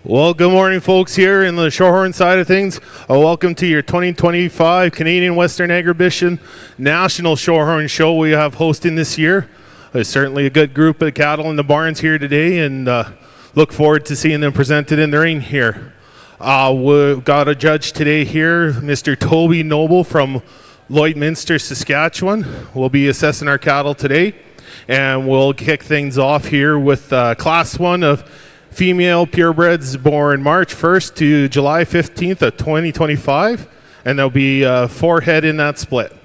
Well, good morning, folks, here in the Shorthorn side of things. Welcome to your 2025 Canadian Western Agribition National Shorthorn Show we have hosting this year. There's certainly a good group of cattle in the barns here today, and look forward to seeing them presented in the ring here. We've got a judge today here, Mr. Toby Noble from Lloydminster, Saskatchewan. We'll be assessing our cattle today, and we'll kick things off here with Class 1 of female purebreds born March 1st to July 15th of 2025, and there'll be 4 head in that split.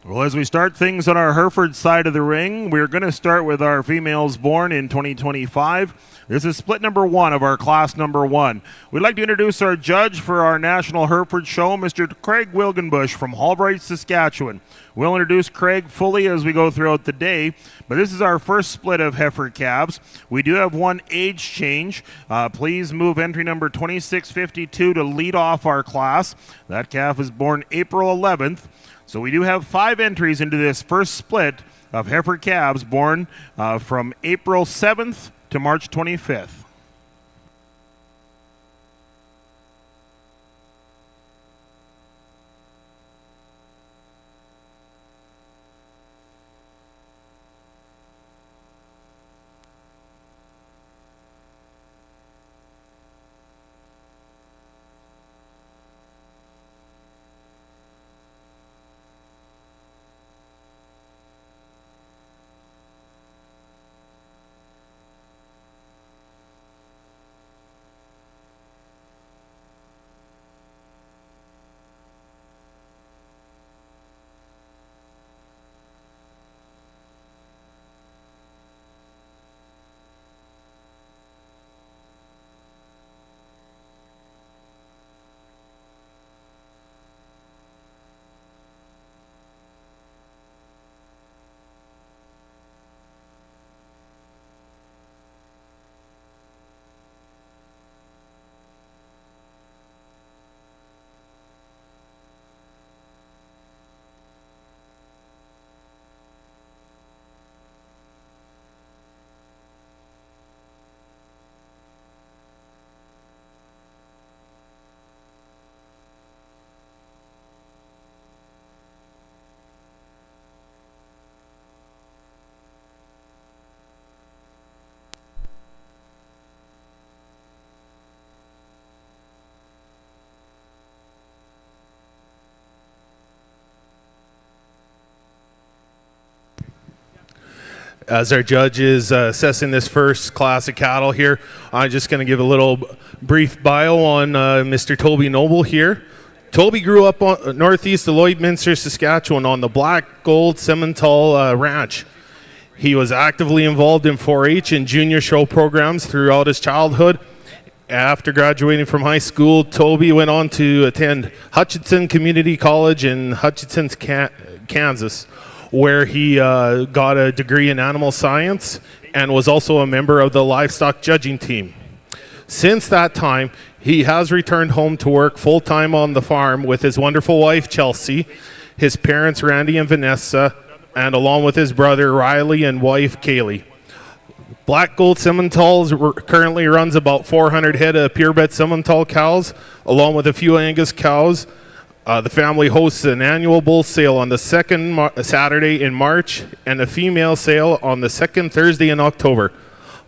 Well, as we start things on our Hereford side of the ring, we're going to start with our females born in 2025. This is split number 1 of our class number 1. We'd like to introduce our judge for our National Hereford Show, Mr. Craig Wilgenbush from Albright, Saskatchewan. We'll introduce Craig fully as we go throughout the day, but this is our first split of heifer calves. We do have one age change. Please move entry number 2652 to lead off our class. That calf is born April 11th. So we do have 5 entries into this first split of heifer calves born from April 7th to March 25th. As our judge is assessing this first class of cattle here, I'm just going to give a little brief bio on Mr. Toby Noble here. Toby grew up on, northeast of Lloydminster, Saskatchewan on the Black Gold Simmental Ranch. He was actively involved in 4-H and junior show programs throughout his childhood. After graduating from high school, Toby went on to attend Hutchinson Community College in Hutchinson, Kansas, where he got a degree in animal science and was also a member of the livestock judging team. Since that time, he has returned home to work full-time on the farm with his wonderful wife, Chelsea, his parents, Randy and Vanessa, and along with his brother, Riley, and wife, Kaylee. Black Gold Simmental currently runs about 400 head of purebred Simmental cows, along with a few Angus cows. The family hosts an annual bull sale on the second Saturday in March and a female sale on the second Thursday in October.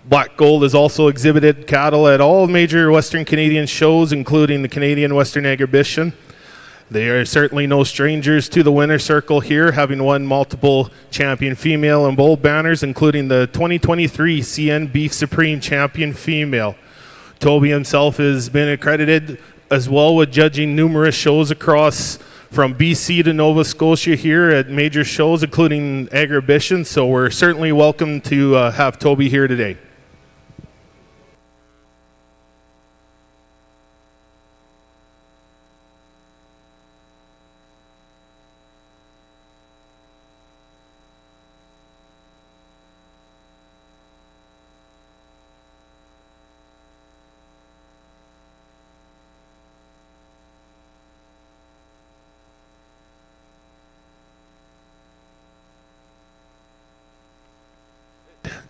Black Gold has also exhibited cattle at all major Western Canadian shows, including the Canadian Western Agribition. They are certainly no strangers to the winner circle here, having won multiple champion female and bull banners, including the 2023 CN Beef Supreme Champion Female. Toby himself has been accredited as well with judging numerous shows across from BC to Nova Scotia here at major shows, including Agribition. So we're certainly welcome to have Toby here today.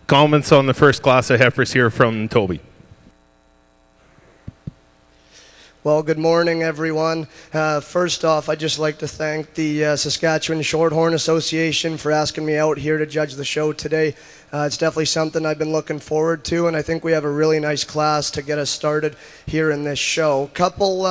Comments on the first class of heifers here from Toby. Well, good morning, everyone. First off, I'd just like to thank the Saskatchewan Shorthorn Association for asking me out here to judge the show today. It's definitely something I've been looking forward to, and I think we have a really nice class to get us started here in this show. Couple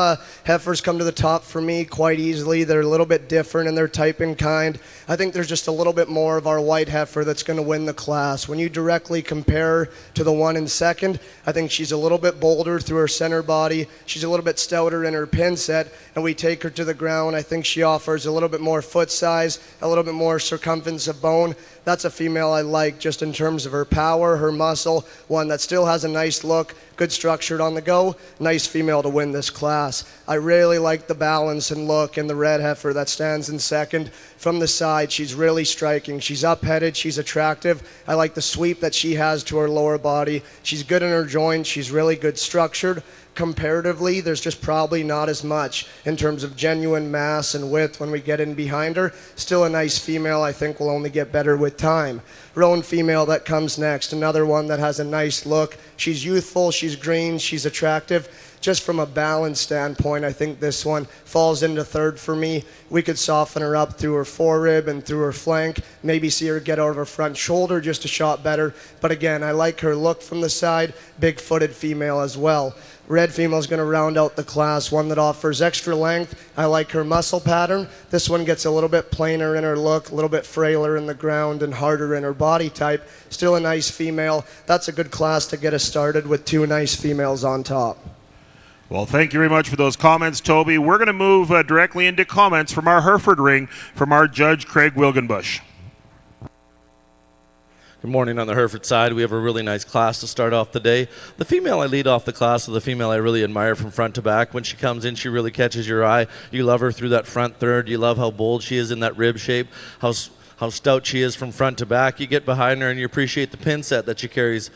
heifers come to the top for me quite easily. They're a little bit different in their type and kind. I think there's just a little bit more of our white heifer that's going to win the class. When you directly compare her to the one in second, I think she's a little bit bolder through her center body. She's a little bit stouter in her pin set, and we take her to the ground. I think she offers a little bit more foot size, a little bit more circumference of bone. That's a female I like just in terms of her power, her muscle, one that still has a nice look, good structured on the go, nice female to win this class. I really like the balance and look in the red heifer that stands in second. From the side, she's really striking. She's up-headed, she's attractive. I like the sweep that she has to her lower body. She's good in her joints, she's really good structured. Comparatively, there's just probably not as much in terms of genuine mass and width when we get in behind her. Still a nice female. I think will only get better with time. Roan female that comes next, another one that has a nice look. She's youthful, she's green, she's attractive. Just from a balance standpoint, I think this one falls into third for me. We could soften her up through her forerib and through her flank, maybe see her get out of her front shoulder just a shot better. But again, I like her look from the side, big-footed female as well. Red female is going to round out the class, one that offers extra length. I like her muscle pattern. This one gets a little bit plainer in her look, a little bit frailer in the ground and harder in her body type. Still a nice female. That's a good class to get us started with two nice females on top. Well, thank you very much for those comments, Toby. We're going to move directly into comments from our Hereford ring from our judge, Craig Wilgenbush. Good morning on the Hereford side. We have a really nice class to start off the day. The female I lead off the class is the female I really admire from front to back. When she comes in, she really catches your eye. You love her through that front third. You love how bold she is in that rib shape, how stout she is from front to back. You get behind her and you appreciate the pin set that she carries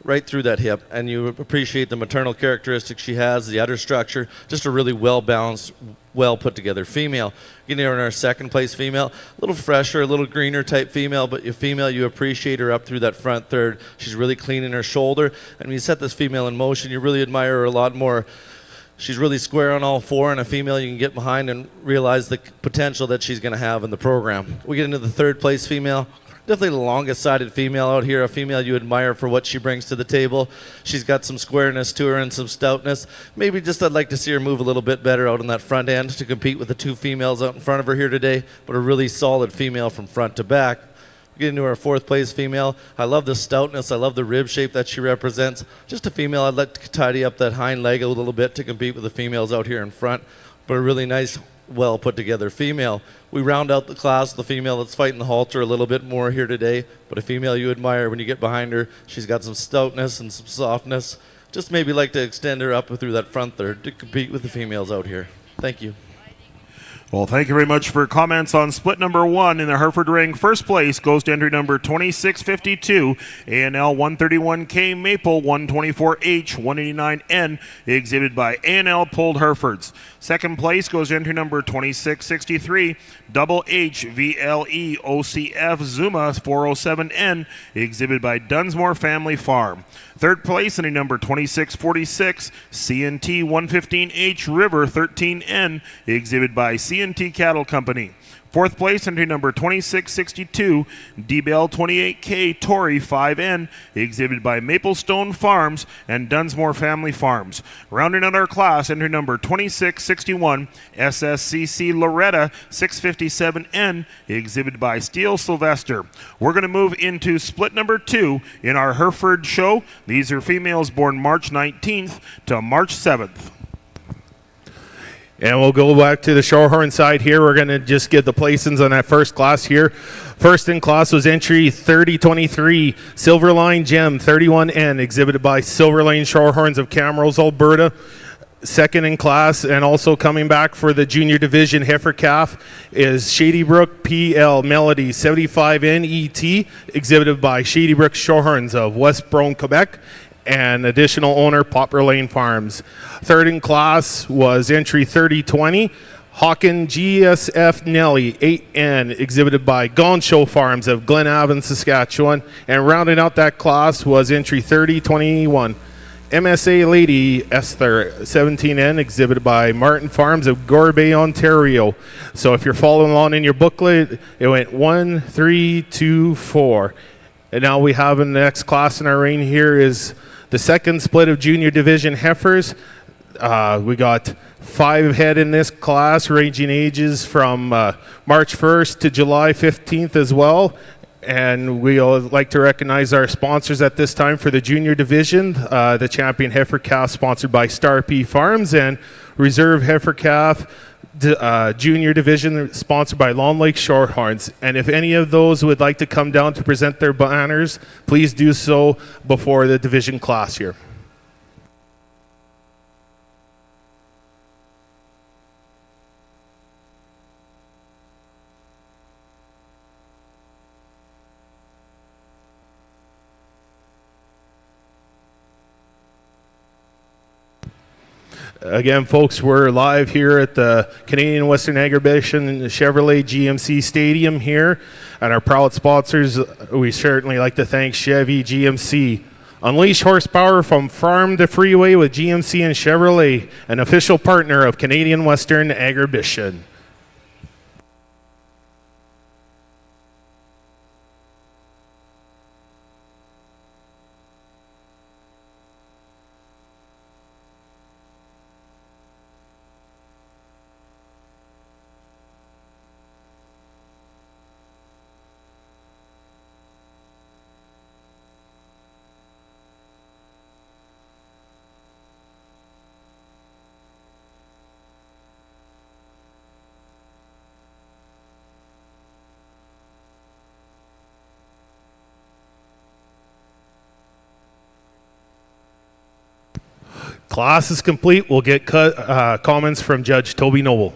right through that hip, and you appreciate the maternal characteristics she has, the udder structure, just a really well-balanced, well-put-together female. Getting her in our second place female, a little fresher, a little greener type female, but your female, you appreciate her up through that front third. She's really clean in her shoulder, and when you set this female in motion, you really admire her a lot more. She's really square on all four, and a female you can get behind and realize the potential that she's going to have in the program. We get into the third place female. Definitely the longest-sided female out here, a female you admire for what she brings to the table. She's got some squareness to her and some stoutness. Maybe just I'd like to see her move a little bit better out on that front end to compete with the two females out in front of her here today, but a really solid female from front to back. We get into our fourth place female. I love the stoutness. I love the rib shape that she represents. Just a female I'd like to tidy up that hind leg a little bit to compete with the females out here in front, but a really nice, well put together female. We round out the class, the female that's fighting the halter a little bit more here today, but a female you admire when you get behind her. She's got some stoutness and some softness. Just maybe like to extend her up through that front third to compete with the females out here. Thank you. Well, thank you very much for comments on split number one in the Hereford ring. First place goes to entry number 2652, ANL 131K Maple 124H 189N, exhibited by ANL Pulled Herefords. Second place goes to entry number 2663, Double H VLE OCF Zuma 407N, exhibited by Dunsmore Family Farm. Third place, entry number 2646, CNT 115H River 13N, exhibited by CNT Cattle Company. Fourth place, entry number 2662, D-Bell 28K Tory 5N, exhibited by Maplestone Farms and Dunsmore Family Farms. Rounding out our class, entry number 2661, SSCC Loretta 657N, exhibited by Steele Sylvester. We're going to move into split number two in our Hereford show. These are females born March 19th to March 7th. And we'll go back to the Shorthorn side here. We're going to just get the placings on that first class here. First in class was entry 3023, Silverline Gem 31N, exhibited by Silverline Shorthorns of Camrose, Alberta. Second in class, and also coming back for the junior division heifer calf, is Shady Brook PL Melody 75NET, exhibited by Shady Brook Shorthorns of West Brome, Quebec, and additional owner Poplar Lane Farms. Third in class was entry 3020, Hawken GSF Nelly 8N, exhibited by Gone Show Farms of Glenavon, Saskatchewan. And rounding out that class was entry 3021. MSA Lady Esther 17N, exhibited by Martin Farms of Gore Bay, Ontario. So if you're following along in your booklet, it went 1, 3, 2, 4. And now we have in the next class in our ring here is the second split of junior division heifers. We got 5 head in this class, ranging ages from March 1st to July 15th as well. And we would like to recognize our sponsors at this time for the junior division. The champion heifer calf sponsored by Star P Farms, and reserve heifer calf junior division sponsored by Long Lake Shorthorns. And if any of those would like to come down to present their banners, please do so before the division class here. Again, folks, we're live here at the Canadian Western Agribition Chevrolet GMC Stadium here. And our proud sponsors, we certainly like to thank Chevy GMC. Unleash horsepower from farm to freeway with GMC and Chevrolet, an official partner of Canadian Western Agribition. Class is complete. We'll get comments from Judge Toby Noble.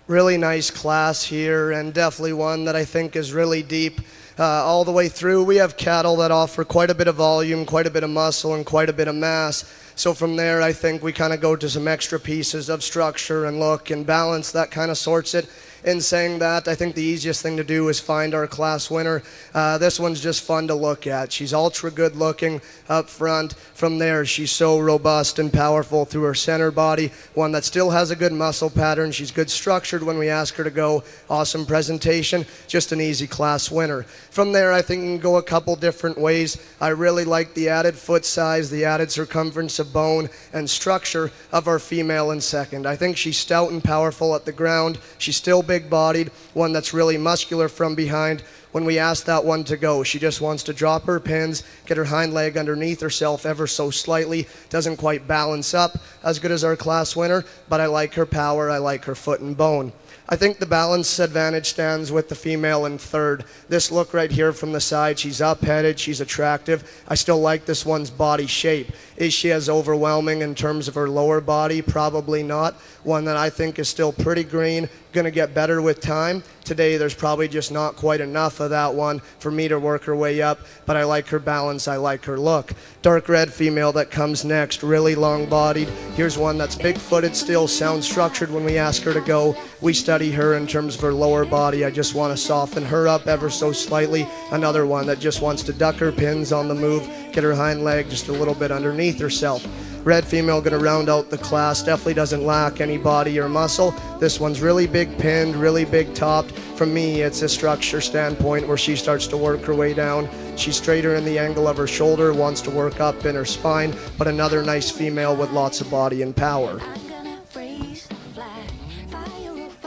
Really nice class here, and definitely one that I think is really deep all the way through. We have cattle that offer quite a bit of volume, quite a bit of muscle, and quite a bit of mass. So from there, I think we kind of go to some extra pieces of structure and look and balance that kind of sorts it. In saying that, I think the easiest thing to do is find our class winner. This one's just fun to look at. She's ultra good looking up front. From there, she's so robust and powerful through her center body, one that still has a good muscle pattern. She's good structured when we ask her to go. Awesome presentation, just an easy class winner. From there, I think we can go a couple different ways. I really like the added foot size, the added circumference of bone and structure of our female in second. I think she's stout and powerful at the ground. She's still big-bodied, one that's really muscular from behind. When we ask that one to go, she just wants to drop her pins, get her hind leg underneath herself ever so slightly, doesn't quite balance up as good as our class winner, but I like her power, I like her foot and bone. I think the balance advantage stands with the female in third. This look right here from the side, she's up-headed, she's attractive. I still like this one's body shape. Is she as overwhelming in terms of her lower body? Probably not. One that I think is still pretty green, going to get better with time. Today there's probably just not quite enough of that one for me to work her way up, but I like her balance, I like her look. Dark red female that comes next, really long-bodied. Here's one that's big-footed still, sound structured when we ask her to go. We study her in terms of her lower body. I just want to soften her up ever so slightly. Another one that just wants to duck her pins on the move, get her hind leg just a little bit underneath herself. Red female going to round out the class, definitely doesn't lack any body or muscle. This one's really big pinned, really big topped. From me, it's a structure standpoint where she starts to work her way down. She's straighter in the angle of her shoulder, wants to work up in her spine, but another nice female with lots of body and power.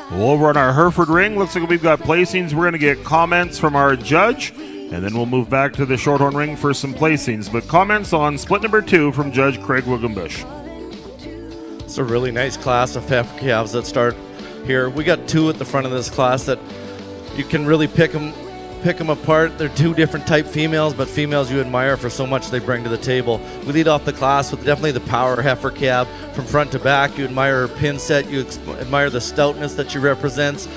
Well, over on our Hereford ring, looks like we've got placings. We're going to get comments from our judge, and then we'll move back to the Shorthorn ring for some placings. But comments on split number 2 from Judge Craig Wiggenbush. It's a really nice class of heifer calves that start here. We got 2 at the front of this class that you can really pick them apart. They're 2 different type females, but females you admire for so much they bring to the table. We lead off the class with definitely the power heifer calf from front to back. You admire her pin set. You admire the stoutness that she represents.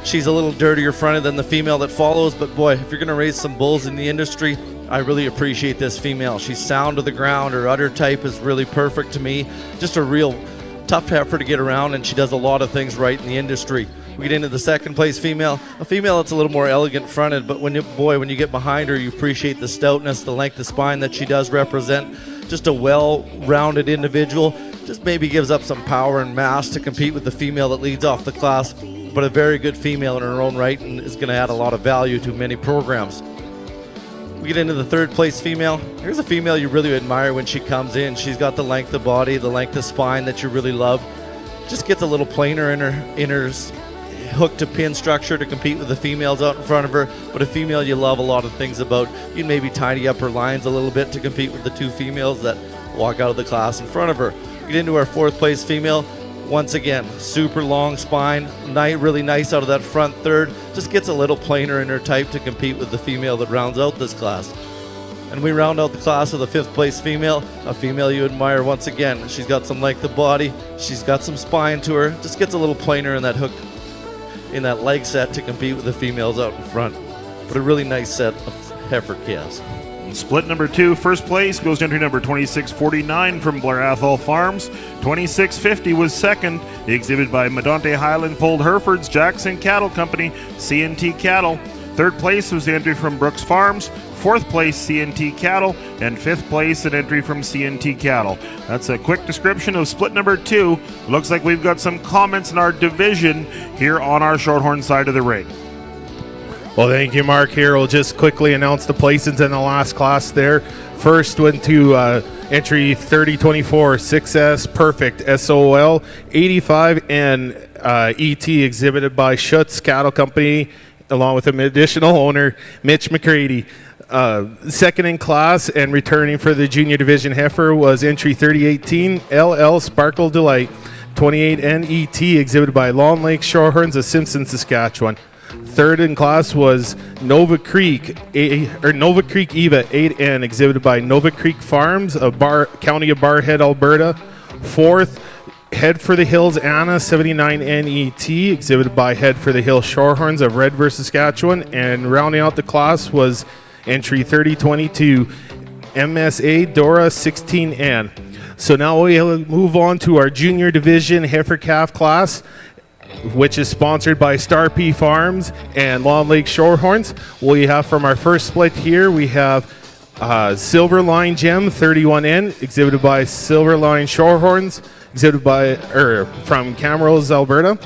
She's a little dirtier fronted than the female that follows, but boy, if you're going to raise some bulls in the industry, I really appreciate this female. She's sound to the ground. Her udder type is really perfect to me. Just a real tough heifer to get around, and she does a lot of things right in the industry. We get into the second place female, a female that's a little more elegant fronted, but when you get behind her, you appreciate the stoutness, the length of spine that she does represent. Just a well-rounded individual. Just maybe gives up some power and mass to compete with the female that leads off the class, but a very good female in her own right and is going to add a lot of value to many programs. We get into the third place female. Here's a female you really admire when she comes in. She's got the length of body, the length of spine that you really love. Just gets a little plainer in her hook to pin structure to compete with the females out in front of her, but a female you love a lot of things about. You'd maybe tidy up her lines a little bit to compete with the two females that walk out of the class in front of her. Get into our fourth place female. Once again, super long spine, really nice out of that front third. Just gets a little plainer in her type to compete with the female that rounds out this class. And we round out the class with a fifth place female, a female you admire once again. She's got some length of body, she's got some spine to her, just gets a little plainer in that hook, in that leg set to compete with the females out in front. But a really nice set of heifer calves. Split number 2, first place goes to entry number 2649 from Blair Athol Farms. 2650 was second, exhibited by Medonte Highland Pulled Herefords, Jackson Cattle Company, CNT Cattle. Third place was the entry from Brooks Farms. Fourth place, CNT Cattle. And fifth place, an entry from CNT Cattle. That's a quick description of split number 2. Looks like we've got some comments in our division here on our Shorthorn side of the ring. Well, thank you, Mark. Here, we'll just quickly announce the placings in the last class there. First went to entry 3024, 6S Perfect, SOL, 85, and ET, exhibited by Schutz Cattle Company, along with an additional owner, Mitch McCready. Second in class and returning for the junior division heifer was entry 3018, LL Sparkle Delight, 28, and ET, exhibited by Long Lake Shorehorns of Simpson, Saskatchewan. Third in class was Nova Creek Eva 8N, exhibited by Nova Creek Farms of County of Barhead, Alberta. Fourth, Head for the Hills Anna 79 NET, exhibited by Head for the Hills Shorehorns of Redver, Saskatchewan. And rounding out the class was entry 3022 MSA Dora 16N. So now we'll move on to our junior division heifer calf class, which is sponsored by Star P Farms and Long Lake Shorehorns. We have from our first split here, we have Silver Line Gem 31N, exhibited by Silver Line Shorehorns, exhibited by from Camrose, Alberta.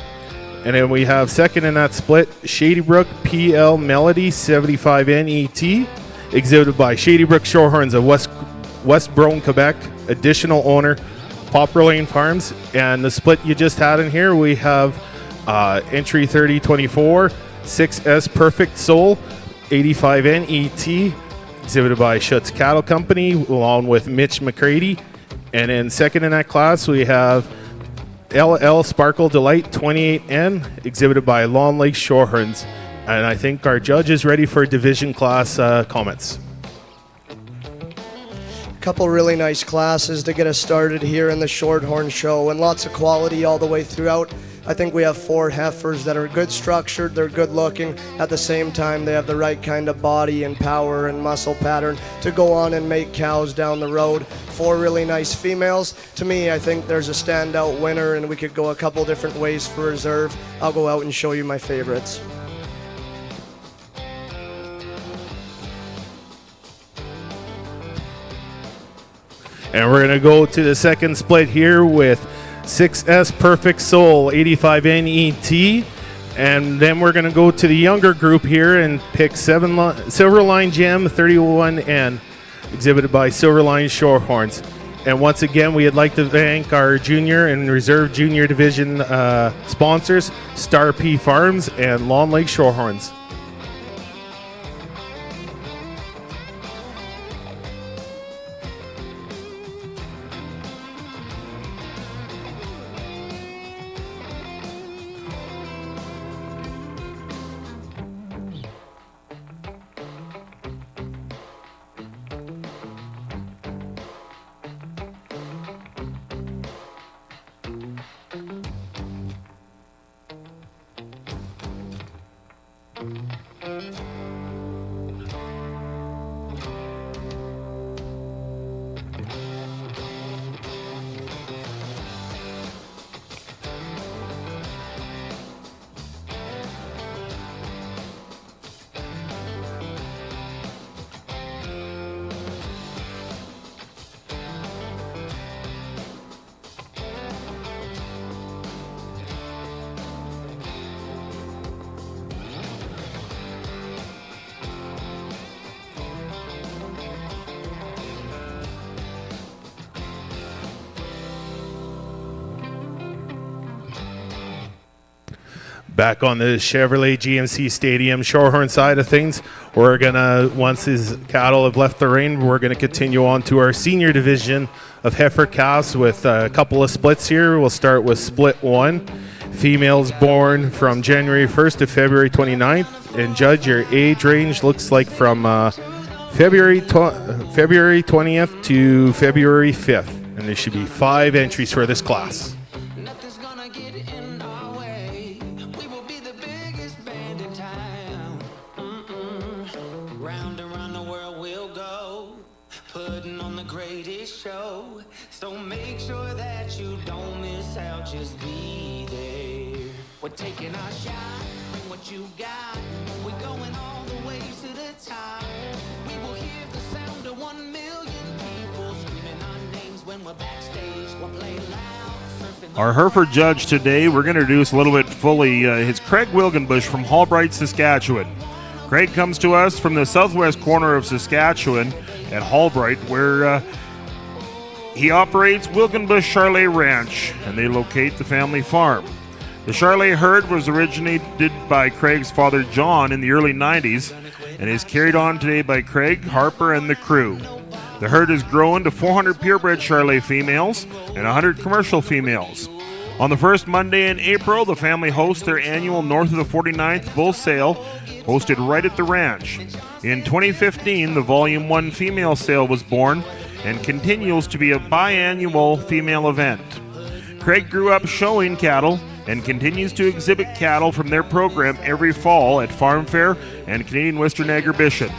And then we have second in that split, Shady Brook PL Melody 75N ET, exhibited by Shady Brook Shorehorns of West Brome, Quebec, additional owner, Poplar Lane Farms. And the split you just had in here, we have entry 3024, 6S Perfect Soul, 85N ET, exhibited by Schutz Cattle Company, along with Mitch McCready. And then second in that class, we have LL Sparkle Delight, 28N, exhibited by Long Lake Shorehorns. And I think our judge is ready for division class comments. Couple really nice classes to get us started here in the Shorthorn show, and lots of quality all the way throughout. I think we have 4 heifers that are good structured, they're good looking. At the same time, they have the right kind of body and power and muscle pattern to go on and make cows down the road. 4 really nice females. To me, I think there's a standout winner, and we could go a couple different ways for reserve. I'll go out and show you my favorites. And we're going to go to the second split here with 6S Perfect Soul, 85N ET. And then we're going to go to the younger group here and pick Silver Line Gem 31N, exhibited by Silver Line Shorehorns. And once again, we'd like to thank our junior and reserve junior division sponsors, Star P Farms and Long Lake Shorehorns. Back on the Chevrolet GMC Stadium Shorthorn side of things, we're gonna, once these cattle have left the ring, we're gonna continue on to our senior division of heifer calves with a couple of splits here. We'll start with split 1. Females born from January 1st to February 29th. And judge, your age range looks like from February 20th to February 5th. And there should be 5 entries for this class. Nothing's gonna get in our way. We will be the biggest band in town. Round and round the world we'll go, putting on the greatest show. So make sure that you don't miss out, just be there. We're taking our shot, bring what you got. We're going all the way to the top. We will hear the sound of 1 million people screaming our names when we're backstage. We'll play loud, surfing the Our Hereford judge today, we're going to introduce a little bit fully, is Craig Wilgenbush from Hallbright, Saskatchewan. Craig comes to us from the southwest corner of Saskatchewan at Hallbright, where he operates Wilgenbush Charlet Ranch, and they locate the family farm. The Charlet herd was originated by Craig's father John in the early 90s and is carried on today by Craig, Harper, and the crew. The herd has grown to 400 purebred Charlet females and 100 commercial females. On the first Monday in April, the family hosts their annual North of the 49th Bull Sale, hosted right at the ranch. In 2015, the Volume 1 female sale was born and continues to be a biannual female event. Craig grew up showing cattle and continues to exhibit cattle from their program every fall at Farm Fair and Canadian Western Agribition.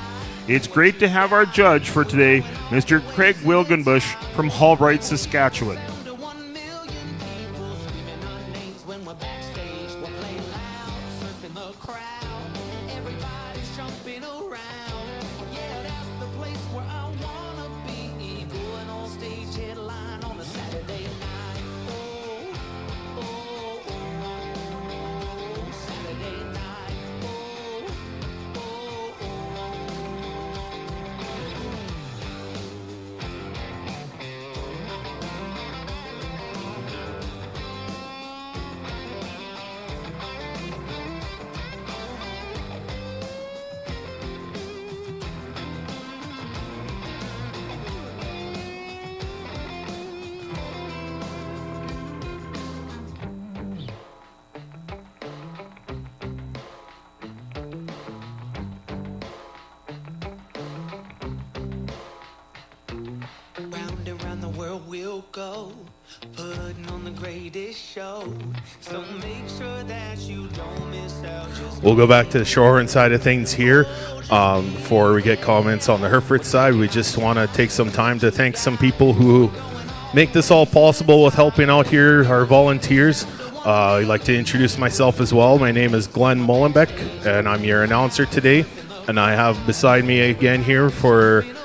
It's great to have our judge for today, Mr. Craig Wilgenbush from Hallbright, Saskatchewan. sound of 1 million people screaming our names when we're backstage. We'll play loud, surfing the crowd. Everybody's jumping around. Yeah, that's the place where I wanna be. Going on stage headline on a Saturday night. Oh, oh, oh, Saturday night. Oh, oh, oh. Round and round the world we'll go, putting on the greatest show. So make sure that you don't miss out. Just We'll go back to the Shorthorn side of things here. Before we get comments on the Hereford side, we just want to take some time to thank some people who make this all possible with helping out here, our volunteers. I'd like to introduce myself as well. My name is Glenn Mullenbeck, and I'm your announcer today. And I have beside me again here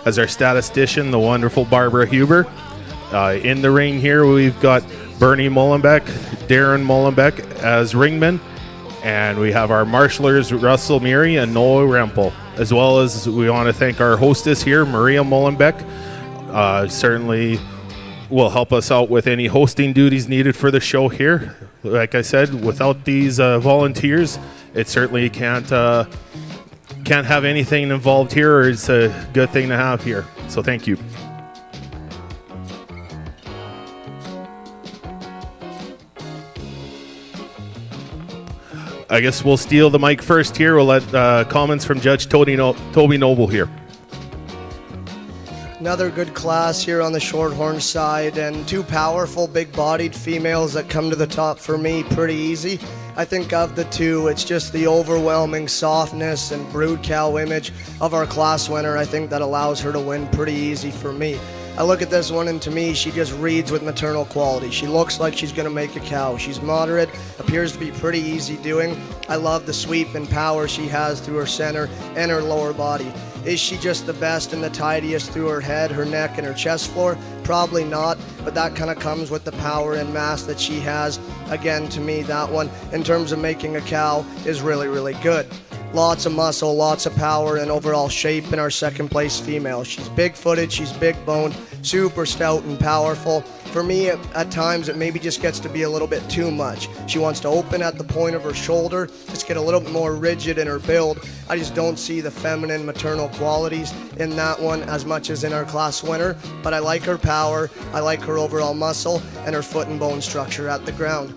as our statistician, the wonderful Barbara Huber. In the ring here, we've got Bernie Mullenbeck, Darren Mullenbeck as ringman, and we have our marshalers Russell Meary and Noah Rempel, as well as we want to thank our hostess here, Maria Mullenbeck. Certainly will help us out with any hosting duties needed for the show here. Like I said, without these volunteers, it certainly can't have anything involved here, or it's a good thing to have here. So thank you. I guess we'll steal the mic first here. We'll let comments from Judge Toby Noble here. Another good class here on the Shorthorn side, and 2 powerful, big-bodied females that come to the top for me pretty easy. I think of the 2, it's just the overwhelming softness and brood cow image of our class winner. I think that allows her to win pretty easy for me. I look at this one, and to me, she just reads with maternal quality. She looks like she's going to make a cow. She's moderate, appears to be pretty easy doing. I love the sweep and power she has through her center and her lower body. Is she just the best and the tidiest through her head, her neck, and her chest floor? Probably not, but that kind of comes with the power and mass that she has. Again, to me, that one, in terms of making a cow, is really, really good. Lots of muscle, lots of power, and overall shape in our second place female. She's big-footed, she's big-boned, super stout and powerful. For me, at times, it maybe just gets to be a little bit too much. She wants to open at the point of her shoulder, just get a little bit more rigid in her build. I just don't see the feminine, maternal qualities in that one as much as in our class winner, but I like her power, I like her overall muscle, and her foot and bone structure at the ground.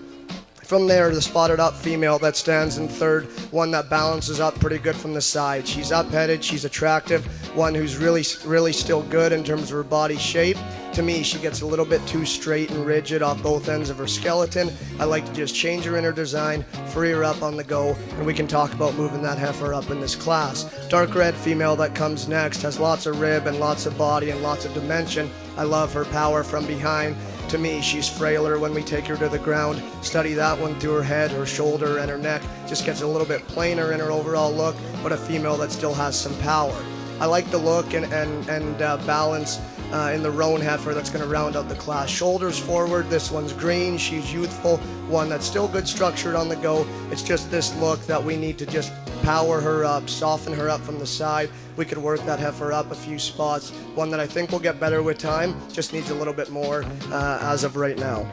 From there, the spotted up female that stands in third, one that balances up pretty good from the side. She's up-headed, she's attractive, one who's really still good in terms of her body shape. To me, she gets a little bit too straight and rigid off both ends of her skeleton. I like to just change her inner design, free her up on the go, and we can talk about moving that heifer up in this class. Dark red female that comes next has lots of rib and lots of body and lots of dimension. I love her power from behind. To me, she's frailer when we take her to the ground. Study that one through her head, her shoulder, and her neck. Just gets a little bit plainer in her overall look, but a female that still has some power. I like the look and balance in the roan heifer that's going to round out the class. Shoulders forward, this one's green, she's youthful, one that's still good structured on the go. It's just this look that we need to just power her up, soften her up from the side. We could work that heifer up a few spots. One that I think will get better with time, just needs a little bit more as of right now.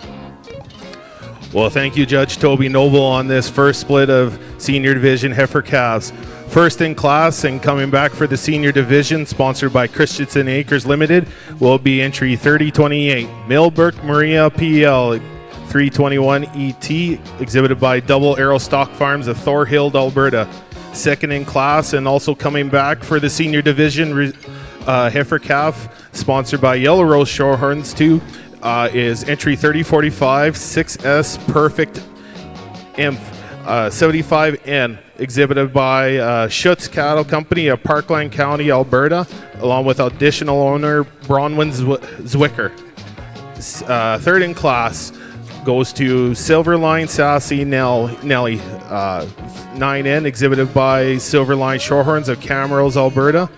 Well, thank you, Judge Toby Noble, on this first split of Senior Division heifer calves. First in class and coming back for the Senior Division, sponsored by Christensen Acres Limited, will be entry 3028, Millbrook Maria PL 321 ET, exhibited by Double Arrow Stock Farms of Thorhild, Alberta. Second in class and also coming back for the Senior Division heifer calf, sponsored by Yellow Rose Shorthorns 2, is entry 3045 6S Perfect Imp 75N, exhibited by Schutz Cattle Company of Parkland County, Alberta, along with additional owner Bronwyn Zwicker. Third in class goes to Silverline Sassy Nelly 9N, exhibited by Silverline Shorthorns of Camrose, Alberta.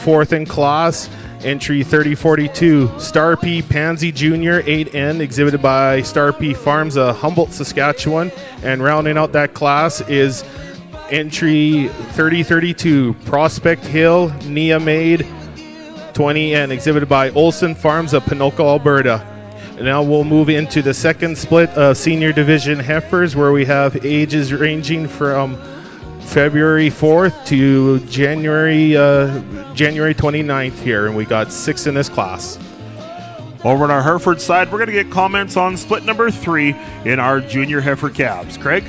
Fourth in class, entry 3042, Star P Pansy Jr. 8N, exhibited by Star P Farms of Humboldt, Saskatchewan. And rounding out that class is entry 3032, Prospect Hill Nia Maid 20N, exhibited by Olson Farms of Pinoco, Alberta. And now we'll move into the second split of Senior Division heifers, where we have ages ranging from February 4th to January 29th here, and we got 6 in this class. Over on our Hereford side, we're going to get comments on split number 3 in our junior heifer calves. Craig?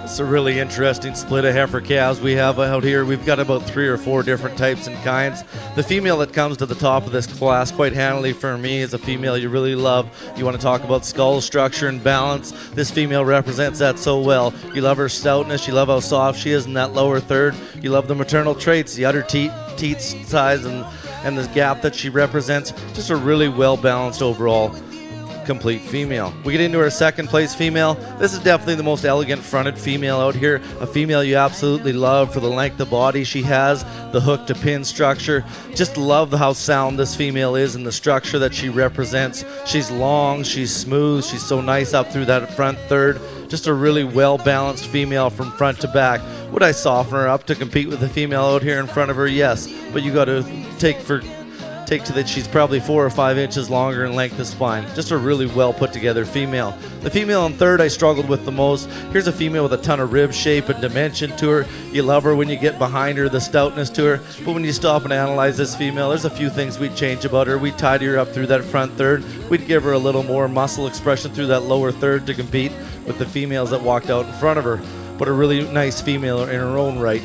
It's a really interesting split of heifer calves we have out here. We've got about 3 or 4 different types and kinds. The female that comes to the top of this class quite handily for me is a female you really love. You want to talk about skull structure and balance. This female represents that so well. You love her stoutness. You love how soft she is in that lower third. You love the maternal traits, the udder teat size, and the gap that she represents. Just a really well-balanced overall complete female. We get into our second place female. This is definitely the most elegant fronted female out here. A female you absolutely love for the length of body she has, the hook to pin structure. Just love how sound this female is and the structure that she represents. She's long, she's smooth, she's so nice up through that front third. Just a really well balanced female from front to back. Would I soften her up to compete with the female out here in front of her? Yes, but you got to take to that she's probably 4 or 5 inches longer in length of spine. Just a really well put together female. The female in third I struggled with the most. Here's a female with a ton of rib shape and dimension to her. You love her when you get behind her, the stoutness to her. But when you stop and analyze this female, there's a few things we'd change about her. We'd tidy her up through that front third. We'd give her a little more muscle expression through that lower third to compete with the females that walked out in front of her. But a really nice female in her own right.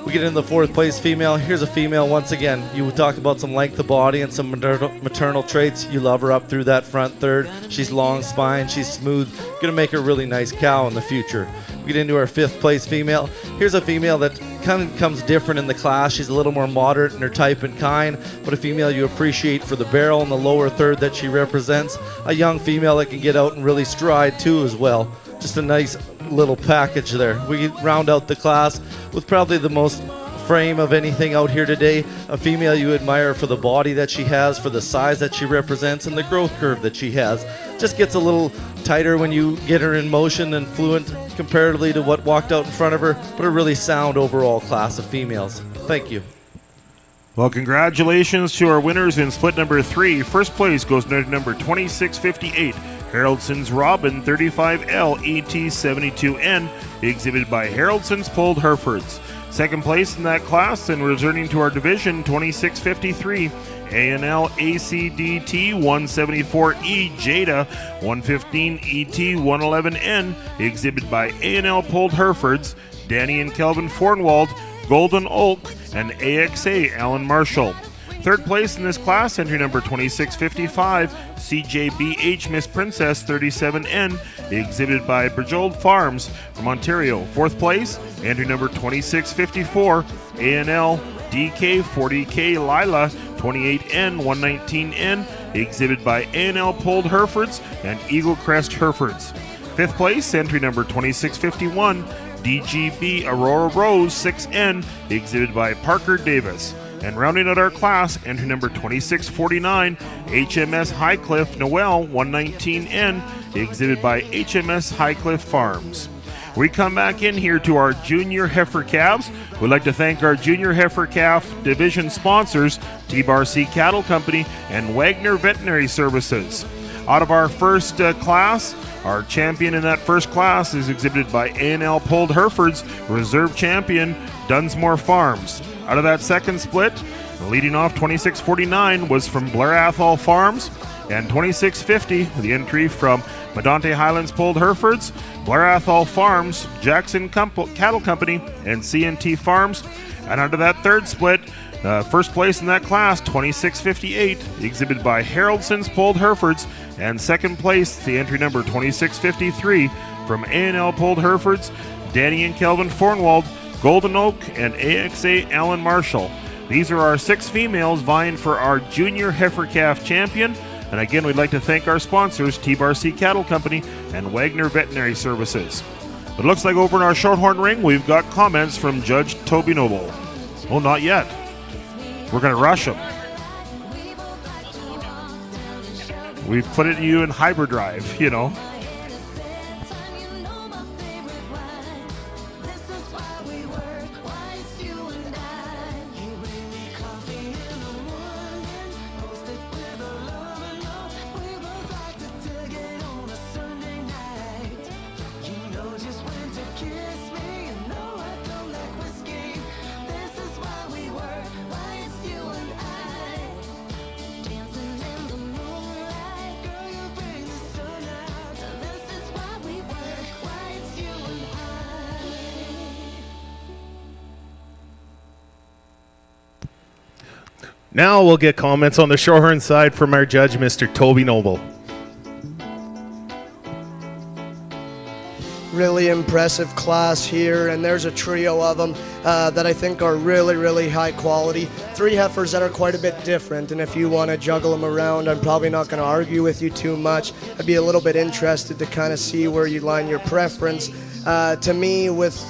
We get into the fourth place female. Here's a female once again. You talk about some length of body and some maternal traits. You love her up through that front third. She's long spine. She's smooth. Gonna make her a really nice cow in the future. We get into our fifth place female. Here's a female that kind of comes different in the class. She's a little more moderate in her type and kind, but a female you appreciate for the barrel and the lower third that she represents. A young female that can get out and really stride too as well. Just a nice little package there. We round out the class with probably the most frame of anything out here today. A female you admire for the body that she has, for the size that she represents, and the growth curve that she has. Just gets a little tighter when you get her in motion and fluent comparatively to what walked out in front of her, but a really sound overall class of females. Thank you. Well, congratulations to our winners in split number 3. First place goes to number 2658, Haraldson's Robin 35L ET72N, exhibited by Haraldson's Pulled Herefords. Second place in that class and returning to our division, 2653, ANL ACDT 174E Jada 115 ET 111N, exhibited by ANL Pulled Herefords, Danny and Kelvin Fornwald, Golden Oak, and AXA Alan Marshall. Third place in this class, entry number 2655, CJBH Miss Princess 37N, exhibited by Berjold Farms from Ontario. Fourth place, entry number 2654, ANL DK 40K Lila 28N 119N, exhibited by ANL Pulled Herefords and Eagle Crest Herefords. Fifth place, entry number 2651, DGB Aurora Rose 6N, exhibited by Parker Davis. And rounding out our class, entry number 2649, HMS Highcliffe Noel 119N, exhibited by HMS Highcliffe Farms. We come back in here to our junior heifer calves. We'd like to thank our junior heifer calf division sponsors, T-Bar-C Cattle Company and Wagner Veterinary Services. Out of our first class, our champion in that first class is exhibited by A&L Pulled Herefords, reserve champion Dunsmore Farms. Out of that second split, leading off 2649 was from Blair Athol Farms, and 2650, the entry from Medante Highlands Pulled Herefords, Blair Athol Farms, Jackson Cattle Company, and CNT Farms. And out of that third split, first place in that class, 2658, exhibited by Haraldson's Pulled Herefords, and second place, the entry number 2653 from A&L Pulled Herefords, Danny and Kelvin Fornwald, Golden Oak, and AXA Alan Marshall. These are our 6 females vying for our junior heifer calf champion. And again, we'd like to thank our sponsors, T-Bar-C Cattle Company and Wagner Veterinary Services. But it looks like over in our Shorthorn ring, we've got comments from Judge Toby Noble. Oh, not yet. We're going to rush them. We've put it to you in hyperdrive, you know. Now we'll get comments on the Shorthorn side from our judge, Mr. Toby Noble. Really impressive class here, and there's a trio of them that I think are really, really high quality. 3 heifers that are quite a bit different, and if you want to juggle them around, I'm probably not going to argue with you too much. I'd be a little bit interested to kind of see where you line your preference. To me, with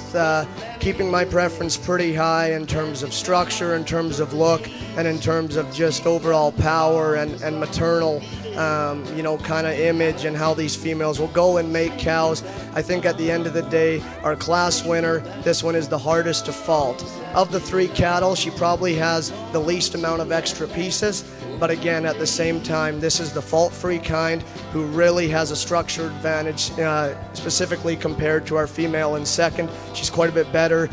keeping my preference pretty high in terms of structure, in terms of look, and in terms of just overall power and maternal, kind of image and how these females will go and make cows. I think at the end of the day, our class winner, this one is the hardest to fault. Of the 3 cattle, she probably has the least amount of extra pieces. But again, at the same time, this is the fault-free kind who really has a structure advantage, specifically compared to our female in second. She's quite a bit better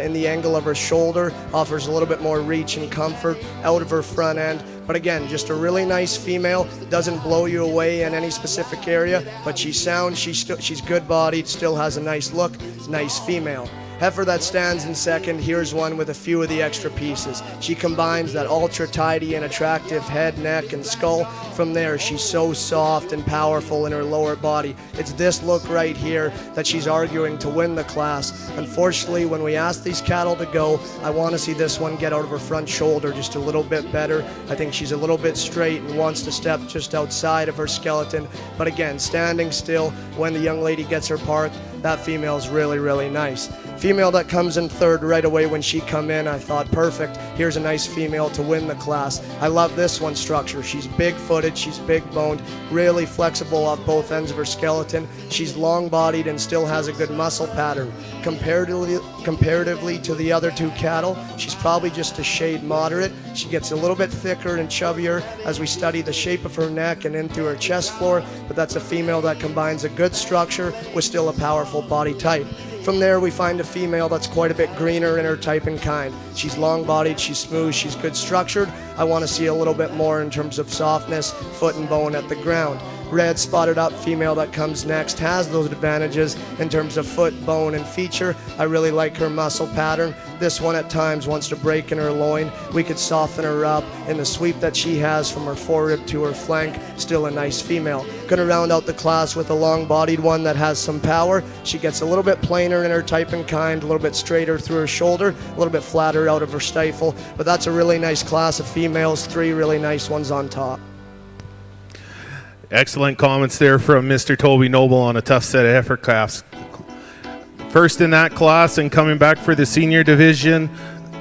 in the angle of her shoulder, offers a little bit more reach and comfort out of her front end. But again, just a really nice female, doesn't blow you away in any specific area, but she's sound, she's good-bodied, still has a nice look, nice female. Heifer that stands in second, here's one with a few of the extra pieces. She combines that ultra tidy and attractive head, neck, and skull. From there, she's so soft and powerful in her lower body. It's this look right here that she's arguing to win the class. Unfortunately, when we ask these cattle to go, I want to see this one get out of her front shoulder just a little bit better. I think she's a little bit straight and wants to step just outside of her skeleton. But again, standing still when the young lady gets her parked, that female's really, really nice. Female that comes in third right away when she come in, I thought, perfect, here's a nice female to win the class. I love this one's structure. She's big-footed, she's big-boned, really flexible off both ends of her skeleton. She's long-bodied and still has a good muscle pattern. Comparatively to the other two cattle, she's probably just a shade moderate. She gets a little bit thicker and chubbier as we study the shape of her neck and in through her chest floor, but that's a female that combines a good structure with still a powerful body type. From there, we find a female that's quite a bit greener in her type and kind. She's long-bodied, she's smooth, she's good structured. I want to see a little bit more in terms of softness, foot and bone at the ground. Red spotted up female that comes next has those advantages in terms of foot, bone, and feature. I really like her muscle pattern. This one at times wants to break in her loin. We could soften her up in the sweep that she has from her forerib to her flank. Still a nice female. Gonna round out the class with a long-bodied one that has some power. She gets a little bit plainer in her type and kind, a little bit straighter through her shoulder, a little bit flatter out of her stifle. But that's a really nice class of females, 3 really nice ones on top. Excellent comments there from Mr. Toby Noble on a tough set of heifer calves. First in that class and coming back for the senior division,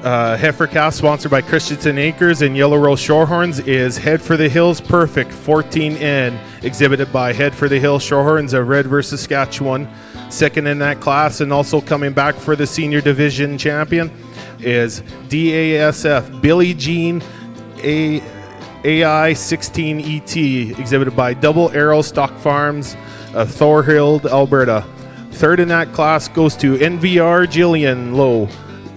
heifer calf sponsored by Christensen Acres and Yellow Rose Shorthorns is Head for the Hills Perfect 14N, exhibited by Head for the Hills Shorthorns of Red vs. Saskatchewan. Second in that class and also coming back for the senior division champion is DASF Billie Jean AI 16ET, exhibited by Double Arrow Stock Farms of Thorhild, Alberta. Third in that class goes to NVR Jillian Lowe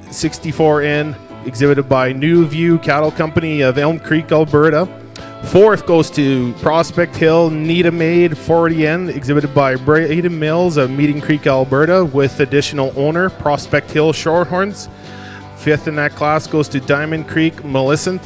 64N, exhibited by New View Cattle Company of Elm Creek, Alberta. Fourth goes to Prospect Hill Nita Maid 40N, exhibited by Braden Mills of Meeting Creek, Alberta, with additional owner Prospect Hill Shorthorns. Fifth in that class goes to Diamond Creek Millicent,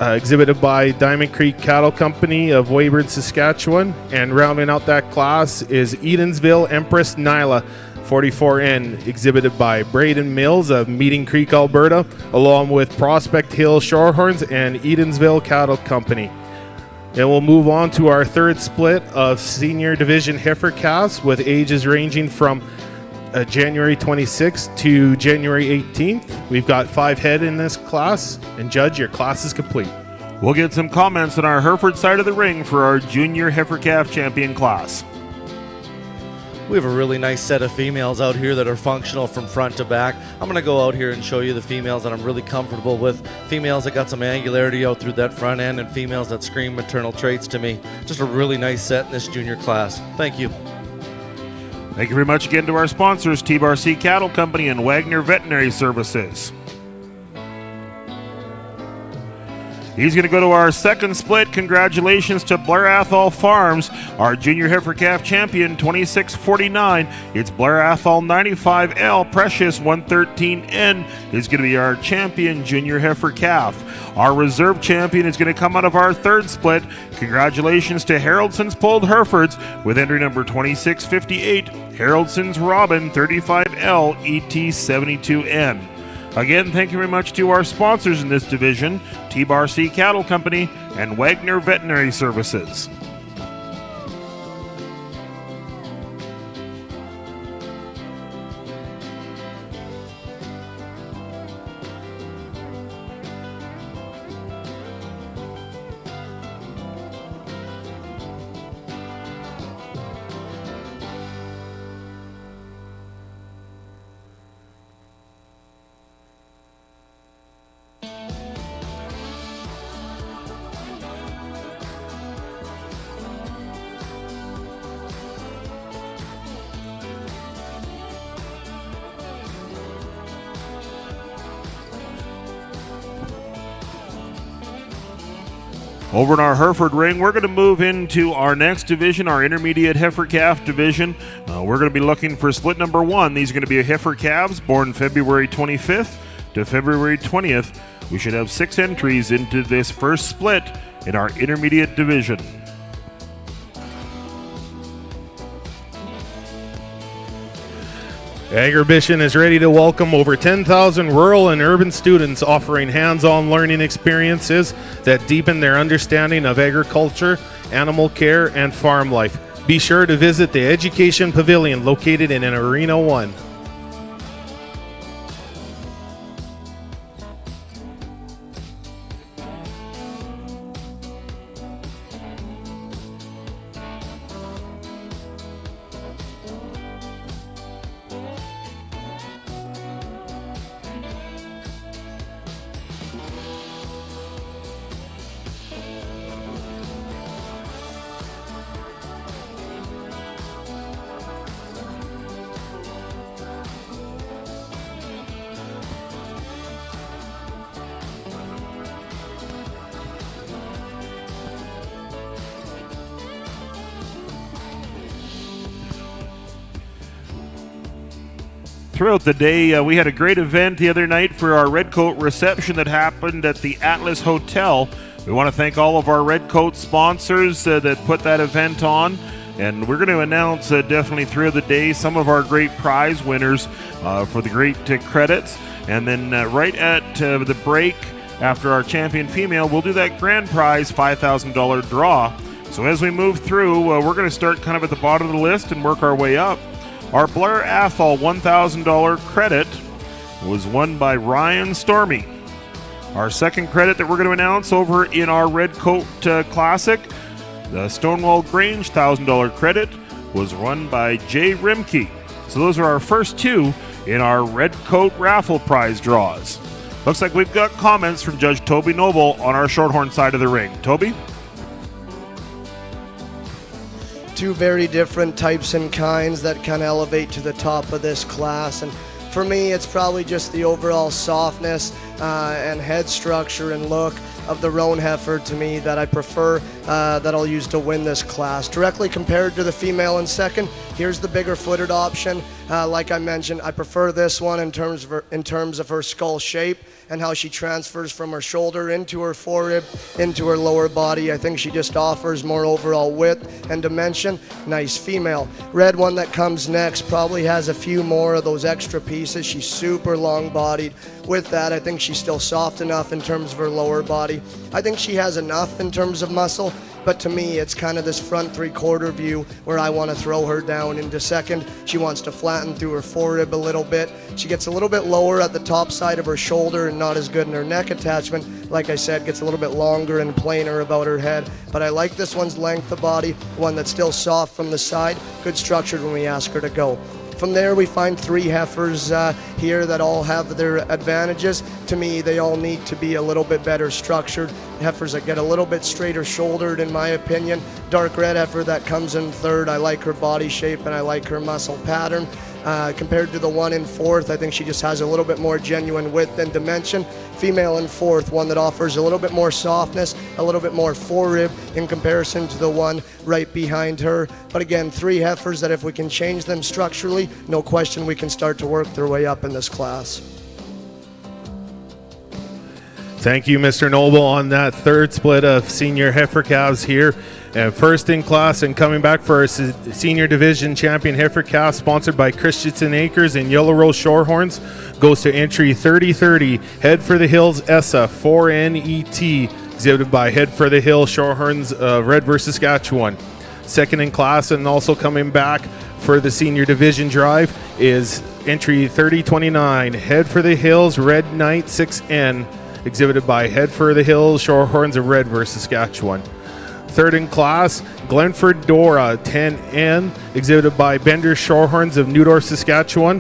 exhibited by Diamond Creek Cattle Company of Weyburn, Saskatchewan. And rounding out that class is Edensville Empress Nyla 44N, exhibited by Braden Mills of Meeting Creek, Alberta, along with Prospect Hill Shorthorns and Edensville Cattle Company. And we'll move on to our third split of senior division heifer calves with ages ranging from January 26th to January 18th. We've got 5 head in this class, and Judge, your class is complete. We'll get some comments on our Hereford side of the ring for our junior heifer calf champion class. We have a really nice set of females out here that are functional from front to back. I'm going to go out here and show you the females that I'm really comfortable with. Females that got some angularity out through that front end and females that scream maternal traits to me. Just a really nice set in this junior class. Thank you. Thank you very much again to our sponsors, T-Bar-C Cattle Company and Wagner Veterinary Services. He's going to go to our second split. Congratulations to Blair Athol Farms, our junior heifer calf champion, 2649. It's Blair Athol 95L Precious 113N is going to be our champion junior heifer calf. Our reserve champion is going to come out of our third split. Congratulations to Haraldson's Pulled Herefords with entry number 2658, Haraldson's Robin 35L ET72N. Again, thank you very much to our sponsors in this division, T-Bar-C Cattle Company and Wagner Veterinary Services. Over in our Hereford ring, we're going to move into our next division, our intermediate heifer calf division. We're going to be looking for split number 1. These are going to be heifer calves born February 25th to February 20th. We should have 6 entries into this first split in our intermediate division. Agribition is ready to welcome over 10,000 rural and urban students, offering hands-on learning experiences that deepen their understanding of agriculture, animal care, and farm life. Be sure to visit the Education Pavilion located in Arena 1. Throughout the day, we had a great event the other night for our Red Coat reception that happened at the Atlas Hotel. We want to thank all of our Red Coat sponsors that put that event on. And we're going to announce definitely throughout the day some of our great prize winners for the great credits. And then right at the break, after our champion female, we'll do that grand prize $5,000 draw. So as we move through, we're going to start kind of at the bottom of the list and work our way up. Our Blair Athol $1,000 credit was won by Ryan Stormy. Our second credit that we're going to announce over in our Red Coat Classic, the Stonewall Grange $1,000 credit was won by Jay Rimke. So those are our first two in our Red Coat raffle prize draws. Looks like we've got comments from Judge Toby Noble on our Shorthorn side of the ring. Toby? Two very different types and kinds that kind of elevate to the top of this class. And for me, it's probably just the overall softness and head structure and look of the roan heifer to me that I prefer, that I'll use to win this class. Directly compared to the female in second, here's the bigger footed option. Like I mentioned, I prefer this one in terms of her skull shape and how she transfers from her shoulder into her forerib, into her lower body. I think she just offers more overall width and dimension. Nice female. Red one that comes next probably has a few more of those extra pieces. She's super long bodied. With that, I think she's still soft enough in terms of her lower body. I think she has enough in terms of muscle, but to me, it's kind of this front three-quarter view where I want to throw her down into second. She wants to flatten through her forerib a little bit. She gets a little bit lower at the top side of her shoulder and not as good in her neck attachment. Like I said, gets a little bit longer and plainer about her head. But I like this one's length of body, one that's still soft from the side, good structured when we ask her to go. From there, we find three heifers here that all have their advantages. To me, they all need to be a little bit better structured. Heifers that get a little bit straighter shouldered, in my opinion. Dark red heifer that comes in third. I like her body shape and I like her muscle pattern. Compared to the one in fourth, I think she just has a little bit more genuine width and dimension. Female in fourth, one that offers a little bit more softness, a little bit more forerib in comparison to the one right behind her. But again, three heifers that if we can change them structurally, no question we can start to work their way up in this class. Thank you, Mr. Noble, on that third split of senior heifer calves here. And first in class and coming back for our senior division champion heifer calf, sponsored by Christensen Acres and Yellow Rose Shorthorns, goes to entry 3030, Head for the Hills ESSA 4NET, exhibited by Head for the Hill Shorthorns, Red vs. Saskatchewan. Second in class and also coming back for the senior division drive is entry 3029, Head for the Hills Red Knight 6N, exhibited by Head for the Hills Shorthorns of Red vs. Saskatchewan. Third in class, Glenford Dora 10N, exhibited by Bender Shorthorns of Newdorf, Saskatchewan.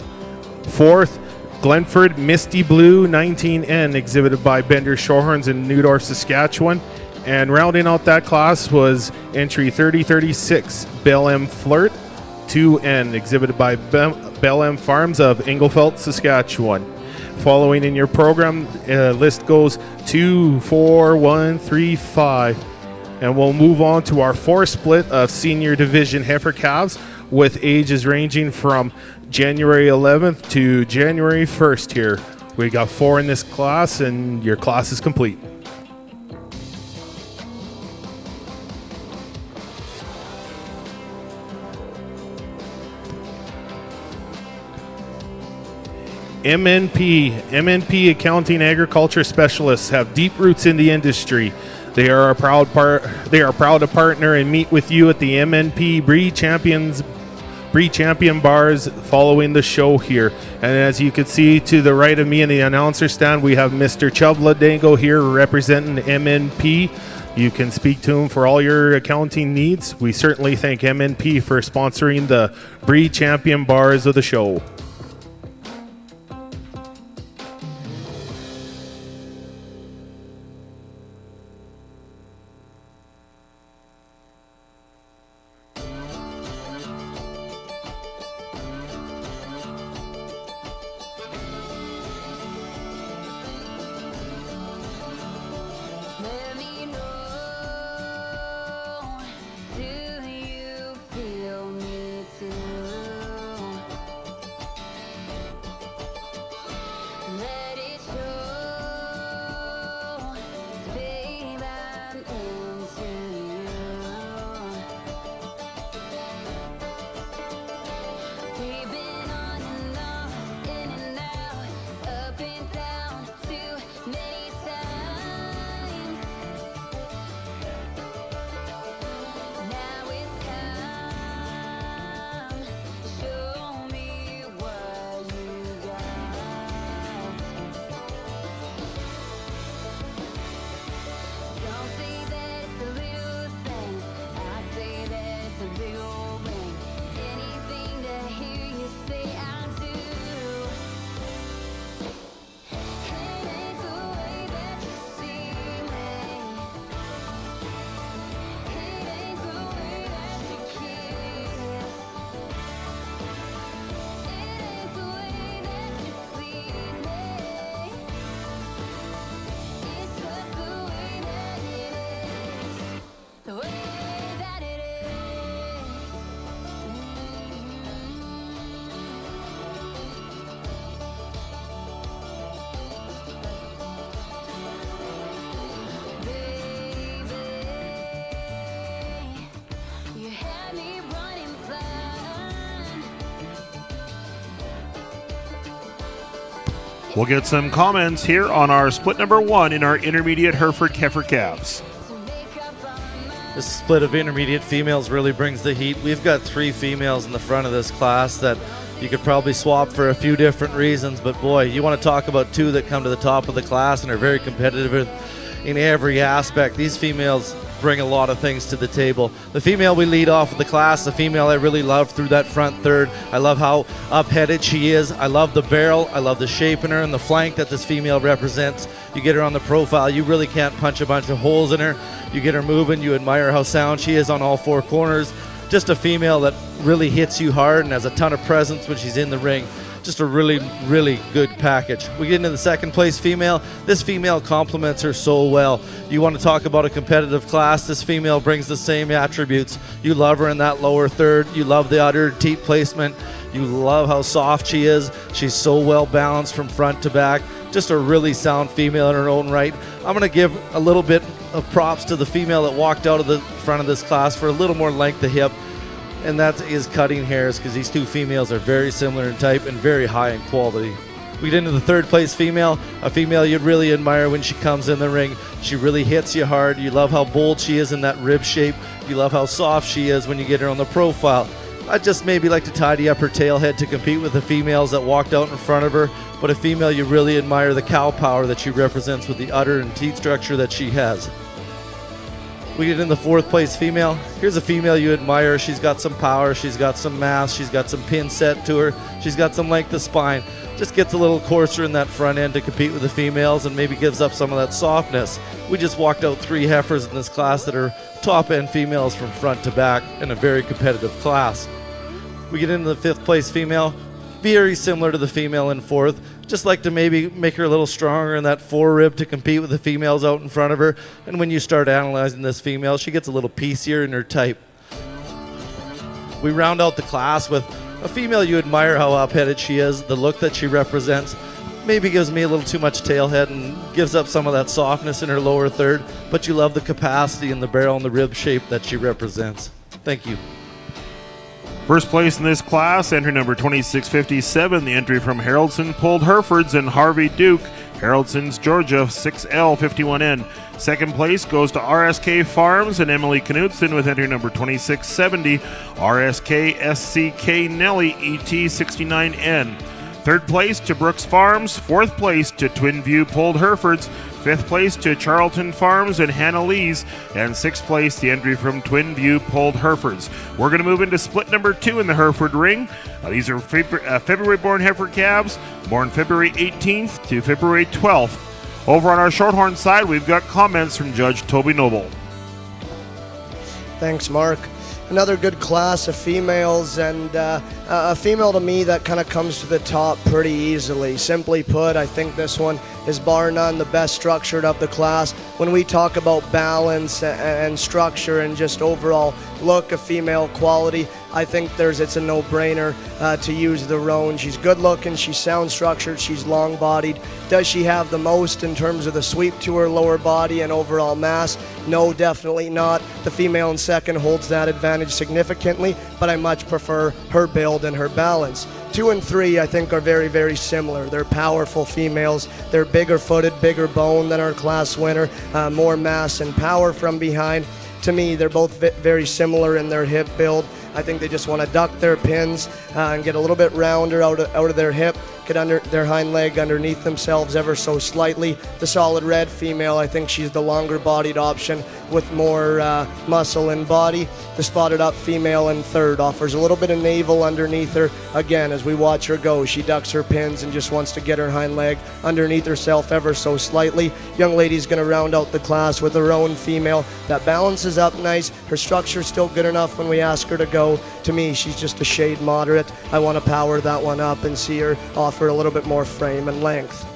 Fourth, Glenford Misty Blue 19N, exhibited by Bender Shorthorns in Newdorf, Saskatchewan. And rounding out that class was entry 3036, Belle M Flirt 2N, exhibited by Belle M Farms of Inglefelt, Saskatchewan. Following in your program, list goes 2, 4, 1, 3, 5. And we'll move on to our fourth split of senior division heifer calves with ages ranging from January 11th to January 1st here. We got 4 in this class and your class is complete. MNP Accounting Agriculture Specialists have deep roots in the industry. They are proud to partner and meet with you at the MNP Breed Champion Bars following the show here. And as you can see to the right of me in the announcer stand, we have Mr. Chubb Ladango here representing MNP. You can speak to him for all your accounting needs. We certainly thank MNP for sponsoring the Breed Champion Bars of the show. Let me know, do you feel me too? We'll get some comments here on our split number 1 in our intermediate Hereford heifer calves. This split of intermediate females really brings the heat. We've got 3 females in the front of this class that you could probably swap for a few different reasons, but boy, you want to talk about 2 that come to the top of the class and are very competitive in every aspect. These females bring a lot of things to the table. The female we lead off of the class, the female I really love through that front third. I love how up-headed she is. I love the barrel. I love the shape in her and the flank that this female represents. You get her on the profile, you really can't punch a bunch of holes in her. You get her moving, you admire how sound she is on all 4 corners. Just a female that really hits you hard and has a ton of presence when she's in the ring. Just a really, really good package. We get into the second place female. This female complements her so well. You want to talk about a competitive class, this female brings the same attributes. You love her in that lower third. You love the udder teat placement. You love how soft she is. She's so well balanced from front to back. Just a really sound female in her own right. I'm going to give a little bit of props to the female that walked out of the front of this class for a little more length of hip. And that is cutting hairs, because these 2 females are very similar in type and very high in quality. We get into the third place female, a female you'd really admire when she comes in the ring. She really hits you hard. You love how bold she is in that rib shape. You love how soft she is when you get her on the profile. I'd just maybe like to tidy up her tail head to compete with the females that walked out in front of her, but a female you really admire the cow power that she represents with the udder and teat structure that she has. We get in the fourth place female. Here's a female you admire. She's got some power, she's got some mass, she's got some pin set to her, she's got some length of spine. Just gets a little coarser in that front end to compete with the females and maybe gives up some of that softness. We just walked out 3 heifers in this class that are top end females from front to back in a very competitive class. We get into the 5th place female, very similar to the female in 4th. Just like to maybe make her a little stronger in that 4 rib to compete with the females out in front of her. And when you start analyzing this female, she gets a little piecier in her type. We round out the class with a female you admire how up-headed she is, the look that she represents. Maybe gives me a little too much tail head and gives up some of that softness in her lower third, but you love the capacity in the barrel and the rib shape that she represents. Thank you. First place in this class, entry number 2657, the entry from Haroldson Pulled Herefords and Harvey Duke, Haroldsson's Georgia, 6L51N. Second place goes to RSK Farms and Emily Knutson with entry number 2670, RSK SCK Nelly ET69N. Third place to Brooks Farms, fourth place to Twin View Pulled Herefords, fifth place to Charlton Farms and Hannah Lee's, and sixth place the entry from Twin View Pulled Herefords. We're going to move into split number 2 in the Hereford ring. These are February-born heifer calves, born February 18th to February 12th. Over on our Shorthorn side, we've got comments from Judge Toby Noble. Thanks, Mark. Another good class of females, and a female to me that kind of comes to the top pretty easily. Simply put, I think this one is bar none the best structured of the class. When we talk about balance and structure and just overall look of female quality, I think it's a no-brainer to use the roan. She's good looking, she's sound structured, she's long bodied. Does she have the most in terms of the sweep to her lower body and overall mass? No, definitely not. The female in second holds that advantage significantly, but I much prefer her build and her balance. 2 and 3 I think are very, very similar. They're powerful females. They're bigger footed, bigger bone than our class winner, more mass and power from behind. To me, they're both very similar in their hip build. I think they just want to duck their pins and get a little bit rounder out of their hip, get under their hind leg underneath themselves ever so slightly. The solid red female, I think she's the longer bodied option with more muscle and body. The spotted up female in third offers a little bit of navel underneath her. Again, as we watch her go, she ducks her pins and just wants to get her hind leg underneath herself ever so slightly. Young lady's going to round out the class with her own female that balances up nice. Her structure's still good enough when we ask her to go. To me, she's just a shade moderate. I want to power that one up and see her offer a little bit more frame and length.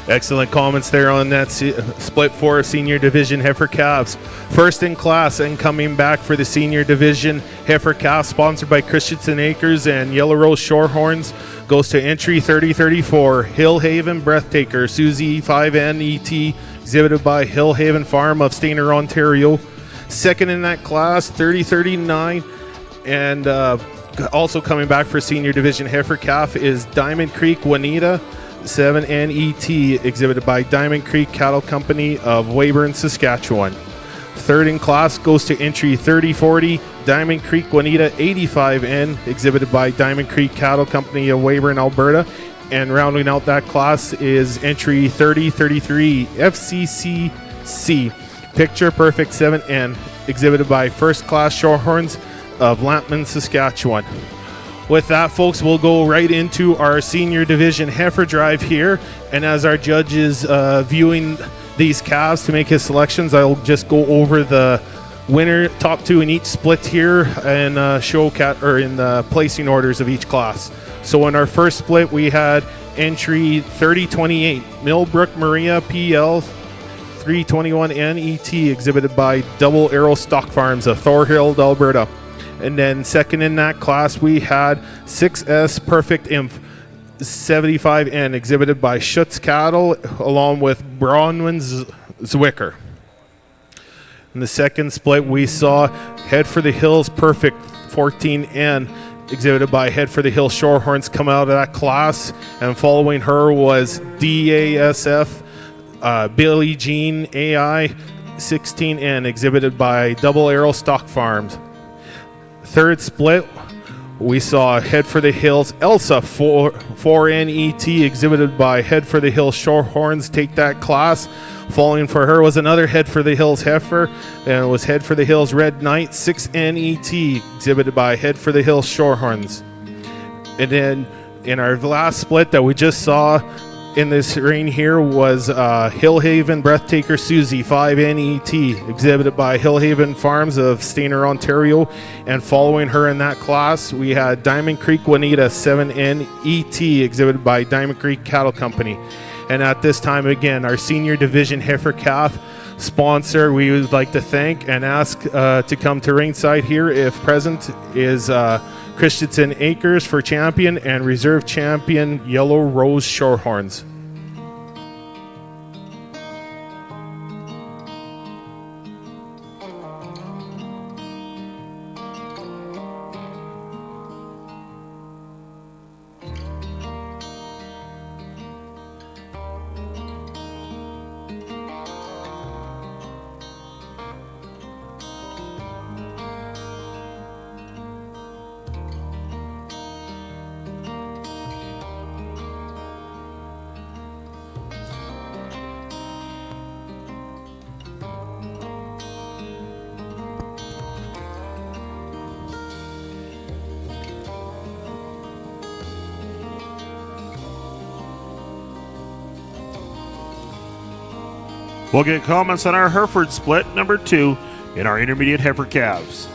Excellent comments there on that split 4 senior division heifer calves. First in class and coming back for the senior division heifer calves, sponsored by Christensen Acres and Yellow Rose Shorthorns, goes to entry 3034 Hillhaven Breathtaker Susie 5N ET, exhibited by Hillhaven Farm of Stainer, Ontario. Second in that class, 3039, and Also coming back for Senior Division Heifer Calf is Diamond Creek Juanita 7NET, exhibited by Diamond Creek Cattle Company of Weyburn, Saskatchewan. Third in class goes to entry 3040 Diamond Creek Juanita 85N, exhibited by Diamond Creek Cattle Company of Weyburn, Alberta. And rounding out that class is entry 3033 FCCC Picture Perfect 7N, exhibited by First Class Shorthorns of Lampman, Saskatchewan. With that, folks, we'll go right into our Senior Division Heifer Drive here. And as our judge is viewing these calves to make his selections, I'll just go over the winner, top two in each split here, and in the placing orders of each class. So in our first split, we had entry 3028 Millbrook Maria PL 321 NET, exhibited by Double Arrow Stock Farms of Thorhild, Alberta. And then second in that class, we had 6S Perfect Inf 75N, exhibited by Schutz Cattle, along with Bronwyn Zwicker. In the second split, we saw Head for the Hills Perfect 14N, exhibited by Head for the Hills Shorthorns, come out of that class. And following her was DASF Billie Jean AI 16N, exhibited by Double Arrow Stock Farms. Third split, we saw Head for the Hills Elsa 4NET, exhibited by Head for the Hills Shorthorns, take that class. Following for her was another Head for the Hills heifer, and it was Head for the Hills Red Knight 6NET, exhibited by Head for the Hills Shorthorns. And then in our last split that we just saw in this ring here was Hillhaven Breathtaker Susie 5NET, exhibited by Hillhaven Farms of Stainer, Ontario. And following her in that class, we had Diamond Creek Juanita 7NET, exhibited by Diamond Creek Cattle Company. And at this time, again, our Senior Division Heifer Calf sponsor, we would like to thank and ask to come to ringside here, if present, is Christensen Acres for champion and reserve champion Yellow Rose Shorthorns. We'll get comments on our Hereford split number 2 in our intermediate heifer calves.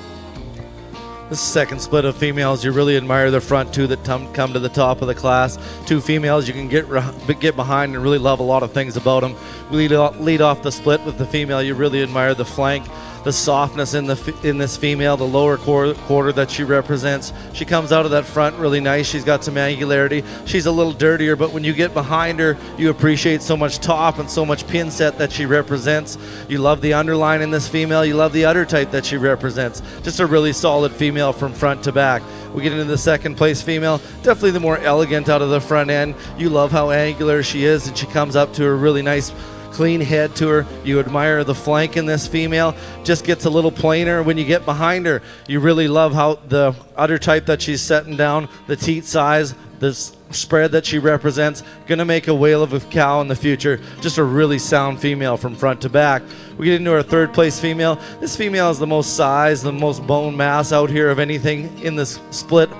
This second split of females, you really admire the front two that come to the top of the class. Two females you can get behind and really love a lot of things about them. We lead off the split with the female. You really admire the flank, the softness in this female, the lower quarter that she represents. She comes out of that front really nice. She's got some angularity. She's a little dirtier, but when you get behind her, you appreciate so much top and so much pin set that she represents. You love the underline in this female. You love the udder type that she represents. Just a really solid female from front to back. We get into the second place female, definitely the more elegant out of the front end. You love how angular she is, and she comes up to a really nice clean head to her. You admire the flank in this female, just gets a little plainer when you get behind her. You really love how the udder type that she's setting down, the teat size, the spread that she represents, gonna make a whale of a cow in the future. Just a really sound female from front to back. We get into our third place female. This female is the most size, the most bone mass out here of anything in this split,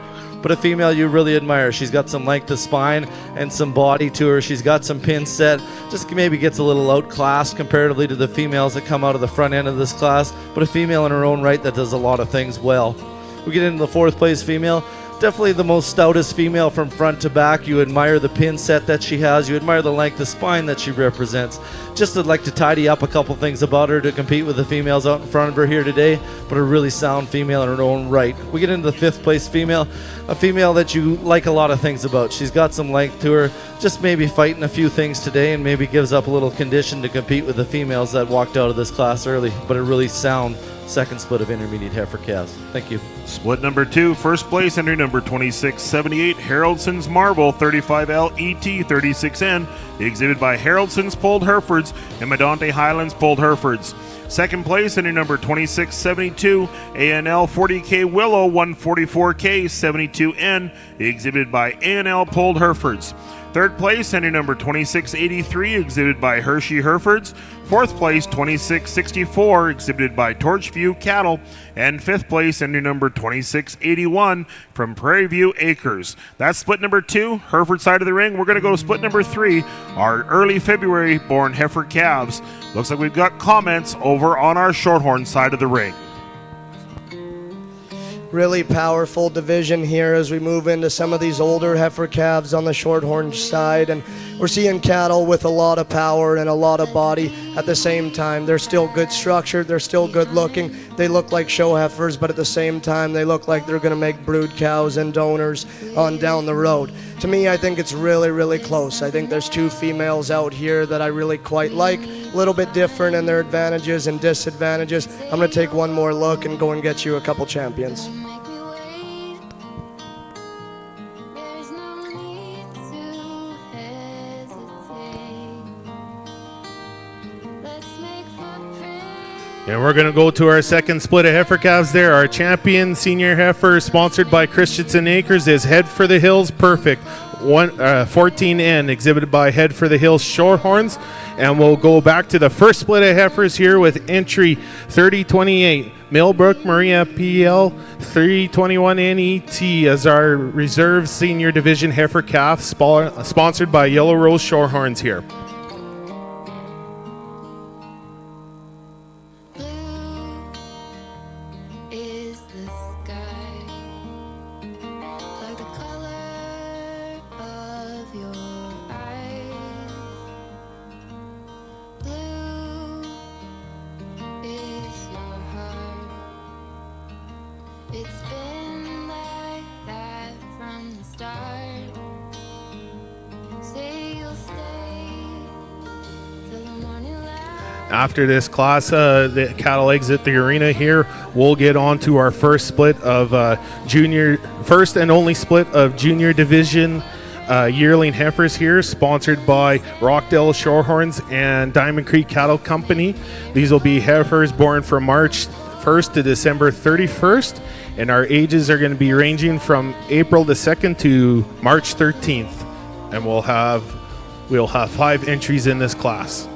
but a female you really admire. She's got some length of spine and some body to her. She's got some pin set, just maybe gets a little outclassed comparatively to the females that come out of the front end of this class, but a female in her own right that does a lot of things well. We get into the fourth place female. Definitely the most stoutest female from front to back. You admire the pin set that she has. You admire the length of spine that she represents. Just would like to tidy up a couple things about her to compete with the females out in front of her here today, but a really sound female in her own right. We get into the fifth place female, a female that you like a lot of things about. She's got some length to her, just maybe fighting a few things today and maybe gives up a little condition to compete with the females that walked out of this class early, but a really sound second split of intermediate heifer calves. Thank you. Split number 2, first place entry number 2678, Haraldson's Marble 35L ET 36N, exhibited by Haraldson's Pulled Herefords and Medante Highlands Pulled Herefords. Second place entry number 2672, ANL 40K Willow 144K 72N, exhibited by ANL Pulled Herefords. Third place entry number 2683, exhibited by Hershey Herefords. Fourth place 2664, exhibited by Torchview Cattle. And fifth place entry number 2681 from Prairie View Acres. That's split number 2, Hereford side of the ring. We're going to go to split number 3, our early February born heifer calves. Looks like we've got comments over on our Shorthorn side of the ring. Really powerful division here as we move into some of these older heifer calves on the Shorthorn side, and we're seeing cattle with a lot of power and a lot of body at the same time. They're still good structured, they're still good looking, they look like show heifers, but at the same time they look like they're going to make brood cows and donors on down the road. To me, I think it's really close. I think there's 2 females out here that I really quite like, a little bit different in their advantages and disadvantages. I'm going to take one more look and go and get you a couple champions. Make me wait. There's no need to hesitate. Let's make footprints. And we're going to go to our second split of heifer calves there. Our champion senior heifer, sponsored by Christensen Acres, is Head for the Hills Perfect 14N, exhibited by Head for the Hills Shorthorns. And we'll go back to the first split of heifers here with entry 3028, Millbrook Maria PL 321 NET as our reserve senior division heifer calf, sponsored by Yellow Rose Shorthorns here. Blue is the sky, like the color of your eyes. Blue is your heart. It's been like that from the start. Say you'll stay till the morning light. After this class, the cattle exit the arena here, we'll get on to our first split of first and only split of junior division yearling heifers here, sponsored by Rockdale Shorthorns and Diamond Creek Cattle Company. These will be heifers born from March 1st to December 31st, and our ages are going to be ranging from April the 2nd to March 13th, and we'll have 5 entries in this class.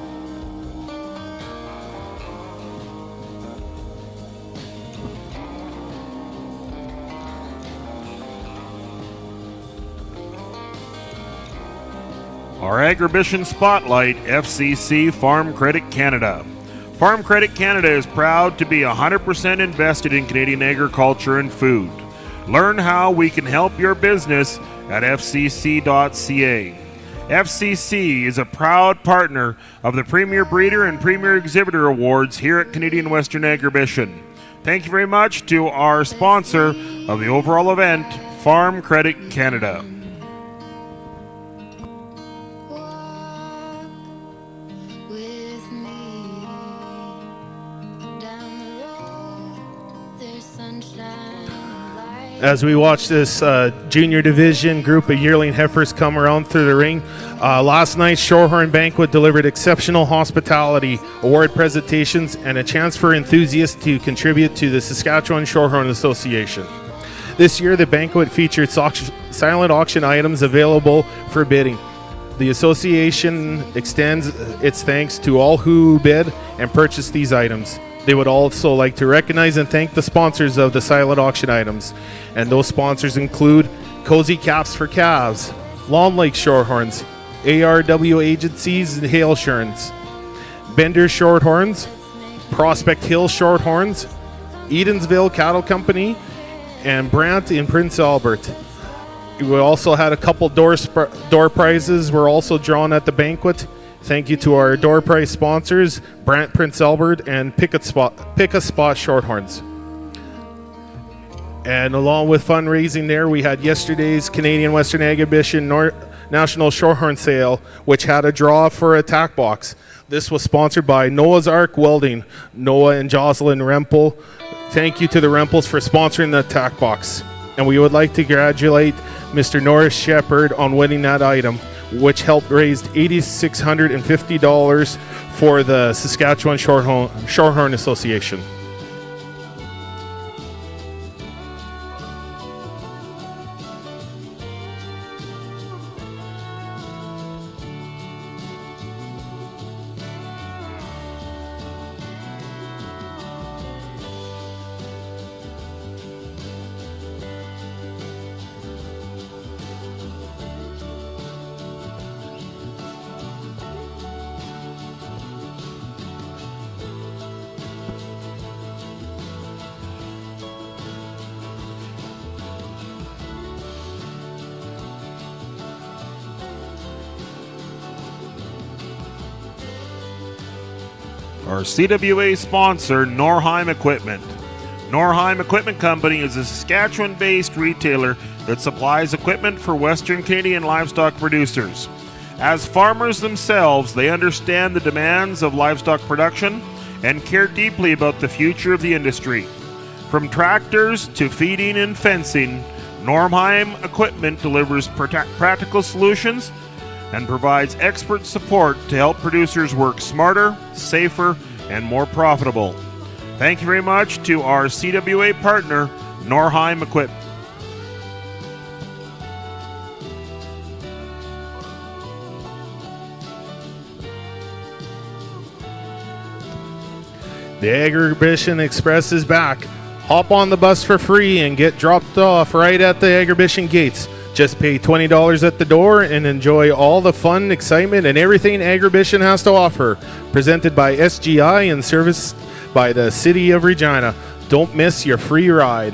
Our Agribition Spotlight, FCC Farm Credit Canada. Farm Credit Canada is proud to be 100% invested in Canadian agriculture and food. Learn how we can help your business at FCC.ca. FCC is a proud partner of the Premier Breeder and Premier Exhibitor Awards here at Canadian Western Agribition. Thank you very much to our sponsor of the overall event, Farm Credit Canada. Walk with me down the road. There's sunshine and light. As we watch this junior division group of yearling heifers come around through the ring, last night's Shorthorn Banquet delivered exceptional hospitality, award presentations, and a chance for enthusiasts to contribute to the Saskatchewan Shorthorn Association. This year, the banquet featured silent auction items available for bidding. The association extends its thanks to all who bid and purchased these items. They would also like to recognize and thank the sponsors of the silent auction items. And those sponsors include Cozy Caps for Calves, Long Lake Shorthorns, ARW Agencies and Hail Assurance, Bender Shorthorns, Prospect Hill Shorthorns, Edensville Cattle Company, and Brandt in Prince Albert. We also had a couple door prizes were also drawn at the banquet. Thank you to our door prize sponsors, Brandt Prince Albert and Pick a Spot Shorthorns. And along with fundraising there, we had yesterday's Canadian Western Agribition National Shorthorn Sale, which had a draw for a tack box. This was sponsored by Noah's Ark Welding, Noah and Jocelyn Rempel. Thank you to the Rempels for sponsoring the tack box. And we would like to congratulate Mr. Norris Shepard on winning that item, which helped raise $8,650 for the Saskatchewan Shorthorn Association. Our CWA sponsor, Norheim Equipment. Norheim Equipment Company is a Saskatchewan-based retailer that supplies equipment for Western Canadian livestock producers. As farmers themselves, they understand the demands of livestock production and care deeply about the future of the industry. From tractors to feeding and fencing, Norheim Equipment delivers practical solutions and provides expert support to help producers work smarter, safer, and more profitable. Thank you very much to our CWA partner, Norheim Equipment. The Agribition Express is back. Hop on the bus for free and get dropped off right at the Agribition gates. Just pay $20 at the door and enjoy all the fun, excitement, and everything Agribition has to offer. Presented by SGI and serviced by the City of Regina. Don't miss your free ride.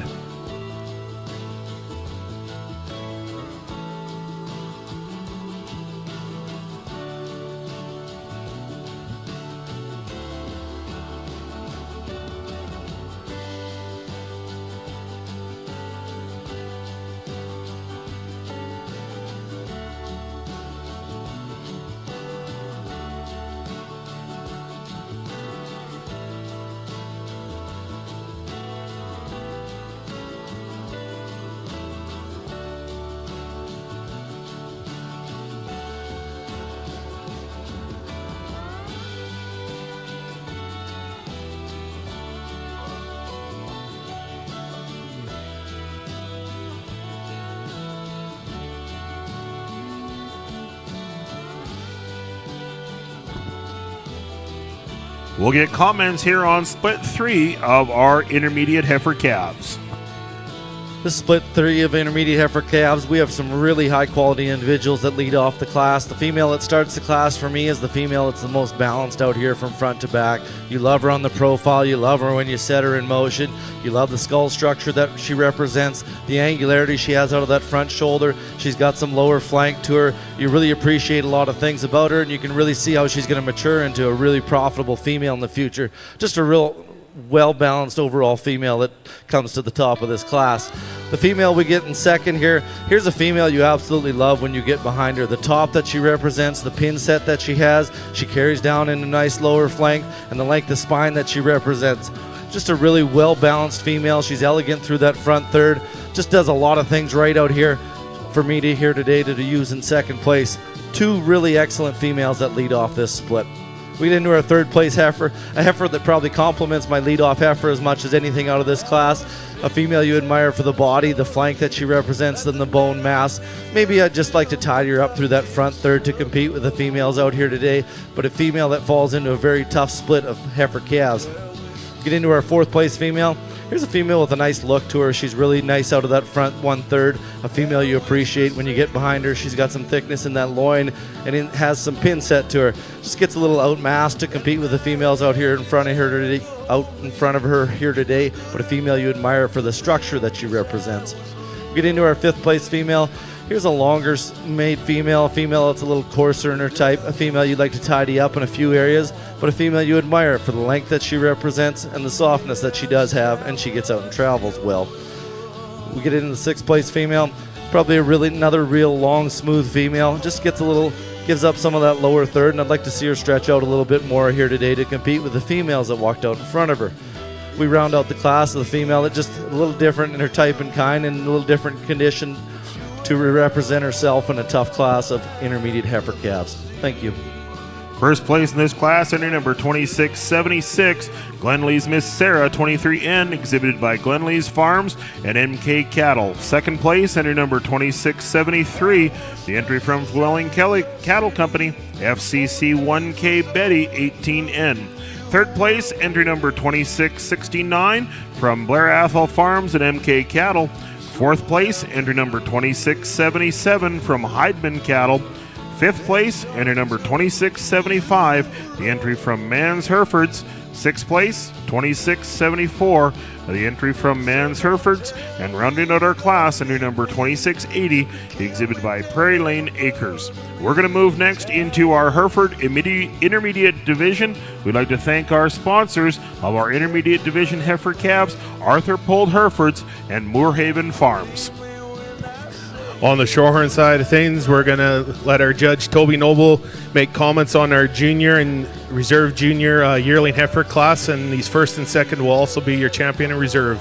We'll get comments here on split 3 of our intermediate heifer calves. This split 3 of intermediate heifer calves, we have some really high quality individuals that lead off the class. The female that starts the class for me is the female that's the most balanced out here from front to back. You love her on the profile, you love her when you set her in motion, you love the skull structure that she represents, the angularity she has out of that front shoulder. She's got some lower flank to her. You really appreciate a lot of things about her, and you can really see how she's going to mature into a really profitable female in the future. Just a real well-balanced overall female that comes to the top of this class. The female we get in second here, here's a female you absolutely love when you get behind her. The top that she represents, the pin set that she has, she carries down in a nice lower flank, and the length of spine that she represents. Just a really well-balanced female. She's elegant through that front third. Just does a lot of things right out here for me to here today to use in second place. Two really excellent females that lead off this split. We get into our third place heifer, a heifer that probably complements my leadoff heifer as much as anything out of this class. A female you admire for the body, the flank that she represents, and the bone mass. Maybe I'd just like to tidy her up through that front third to compete with the females out here today, but a female that falls into a very tough split of heifer calves. Get into our fourth place female. Here's a female with a nice look to her. She's really nice out of that front 1/3. A female you appreciate when you get behind her. She's got some thickness in that loin and it has some pin set to her. Just gets a little outmassed to compete with the females out here in front of her today, but a female you admire for the structure that she represents. Get into our fifth place female. Here's a longer made female, a female that's a little coarser in her type, a female you'd like to tidy up in a few areas, but a female you admire for the length that she represents and the softness that she does have, and she gets out and travels well. We get into the sixth place female. Probably another real long, smooth female. Just gives up some of that lower third, and I'd like to see her stretch out a little bit more here today to compete with the females that walked out in front of her. We round out the class with a female that's just a little different in her type and kind and a little different condition to represent herself in a tough class of intermediate heifer calves. Thank you. First place in this class, entry number 2676, Glenlee's Miss Sarah 23N, exhibited by Glenlee's Farms and MK Cattle. Second place, entry number 2673, the entry from Flewelling Cattle Company, FCC 1K Betty 18N. Third place, entry number 2669 from Blair Athol Farms and MK Cattle. Fourth place, entry number 2677 from Heidman Cattle. Fifth place, entry number 2675, the entry from Mans Herefords. Sixth place, 2674, the entry from Mans Herefords. And rounding out our class, entry number 2680, exhibited by Prairie Lane Acres. We're going to move next into our Hereford Intermediate Division. We'd like to thank our sponsors of our Intermediate Division heifer calves, Arthur Polled Herefords and Moorhaven Farms. On the Shorthorn side of things, we're going to let our judge, Toby Noble, make comments on our junior and reserve junior yearling heifer class, and these first and second will also be your champion and reserve.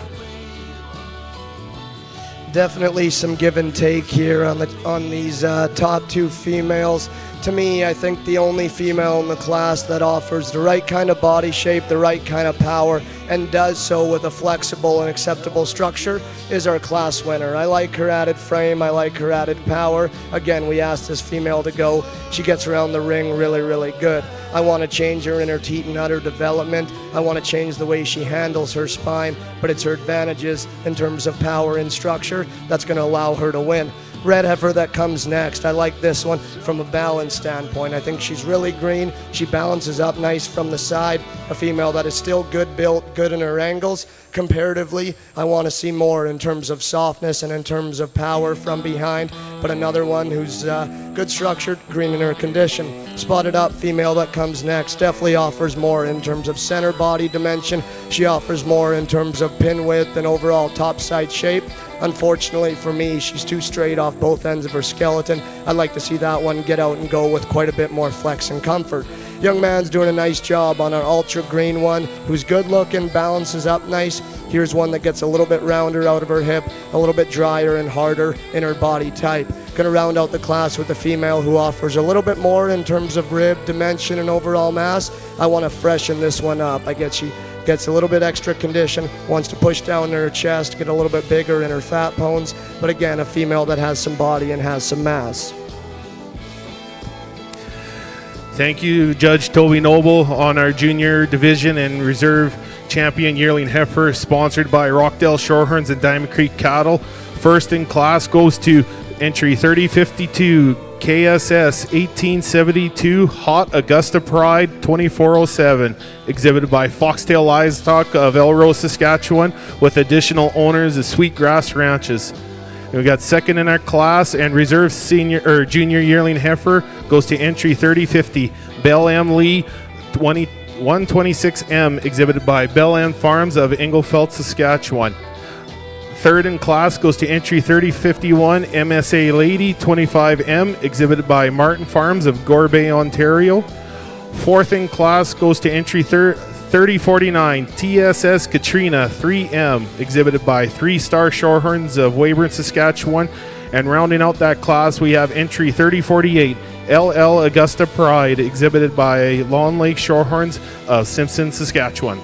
Definitely some give and take here on these top two females. To me, I think the only female in the class that offers the right kind of body shape, the right kind of power, and does so with a flexible and acceptable structure is our class winner. I like her added frame, I like her added power. Again, we asked this female to go. She gets around the ring really, really good. I want to change her in her teat and udder development. I want to change the way she handles her spine, but it's her advantages in terms of power and structure that's going to allow her to win. Red heifer that comes next. I like this one from a balance standpoint. I think she's really green. She balances up nice from the side. A female that is still good built, good in her angles. Comparatively, I want to see more in terms of softness and in terms of power from behind, but another one who's good structured, green in her condition. Spotted up female that comes next definitely offers more in terms of center body dimension. She offers more in terms of pin width and overall top side shape. Unfortunately for me, she's too straight off both ends of her skeleton. I'd like to see that one get out and go with quite a bit more flex and comfort. Young man's doing a nice job on our ultra green one, who's good looking, balances up nice. Here's one that gets a little bit rounder out of her hip, a little bit drier and harder in her body type. Gonna round out the class with a female who offers a little bit more in terms of rib dimension and overall mass. I want to freshen this one up. I get she gets a little bit extra condition, wants to push down in her chest, get a little bit bigger in her fat bones, but again, a female that has some body and has some mass. Thank you, Judge Toby Noble, on our junior division and reserve champion yearling heifer, sponsored by Rockdale Shorthorns and Diamond Creek Cattle. First in class goes to entry 3052, KSS 1872, Hot Augusta Pride 2407, exhibited by Foxtail Livestock of Elrose, Saskatchewan, with additional owners of Sweetgrass Ranches. And we got second in our class, and reserve junior yearling heifer goes to entry 3050, Belle M. Lee 126M, exhibited by Belle M Farms of Inglefeld, Saskatchewan. Third in class goes to entry 3051, MSA Lady 25M, exhibited by Martin Farms of Gore Bay, Ontario. Fourth in class goes to entry 3049, TSS Katrina 3M, exhibited by 3-Star Shorthorns of Weyburn, Saskatchewan. And rounding out that class, we have entry 3048, LL Augusta Pride, exhibited by Long Lake Shorthorns of Simpson, Saskatchewan.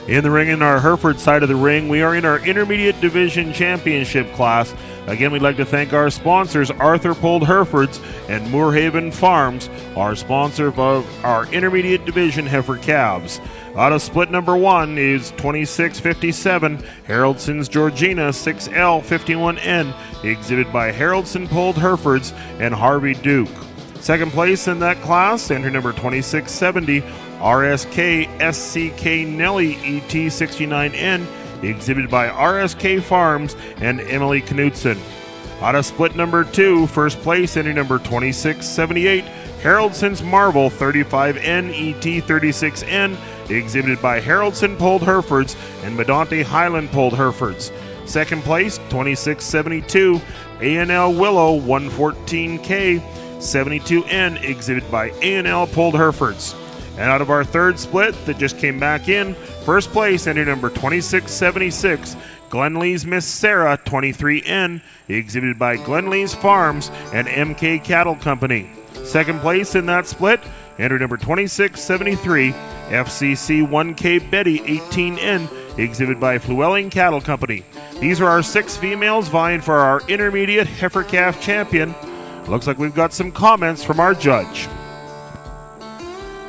In the ring, in our Hereford side of the ring, we are in our Intermediate Division Championship class. Again, we'd like to thank our sponsors, Arthur Polled Herefords and Moorhaven Farms, our sponsor of our Intermediate Division heifer calves. Out of split number 1 is 2657, Haraldson's Georgina 6L51N, exhibited by Haraldson Polled Herefords and Harvey Duke. Second place in that class, entry number 2670, RSK SCK Nelly ET69N, exhibited by RSK Farms and Emily Knutson. Out of split number 2, first place entry number 2678, Haraldson's Marvel 35N ET 36N, exhibited by Haraldson Pulled Herefords and Medante Highland Pulled Herefords. Second place, 2672, A&L Willow 114K 72N, exhibited by A&L Pulled Herefords. And out of our third split that just came back in, first place entry number 2676, Glenlee's Miss Sarah 23N, exhibited by Glenlee's Farms and MK Cattle Company. Second place in that split, entry number 2673, FCC 1K Betty 18N, exhibited by Fluelling Cattle Company. These are our 6 females vying for our intermediate heifer calf champion. Looks like we've got some comments from our judge.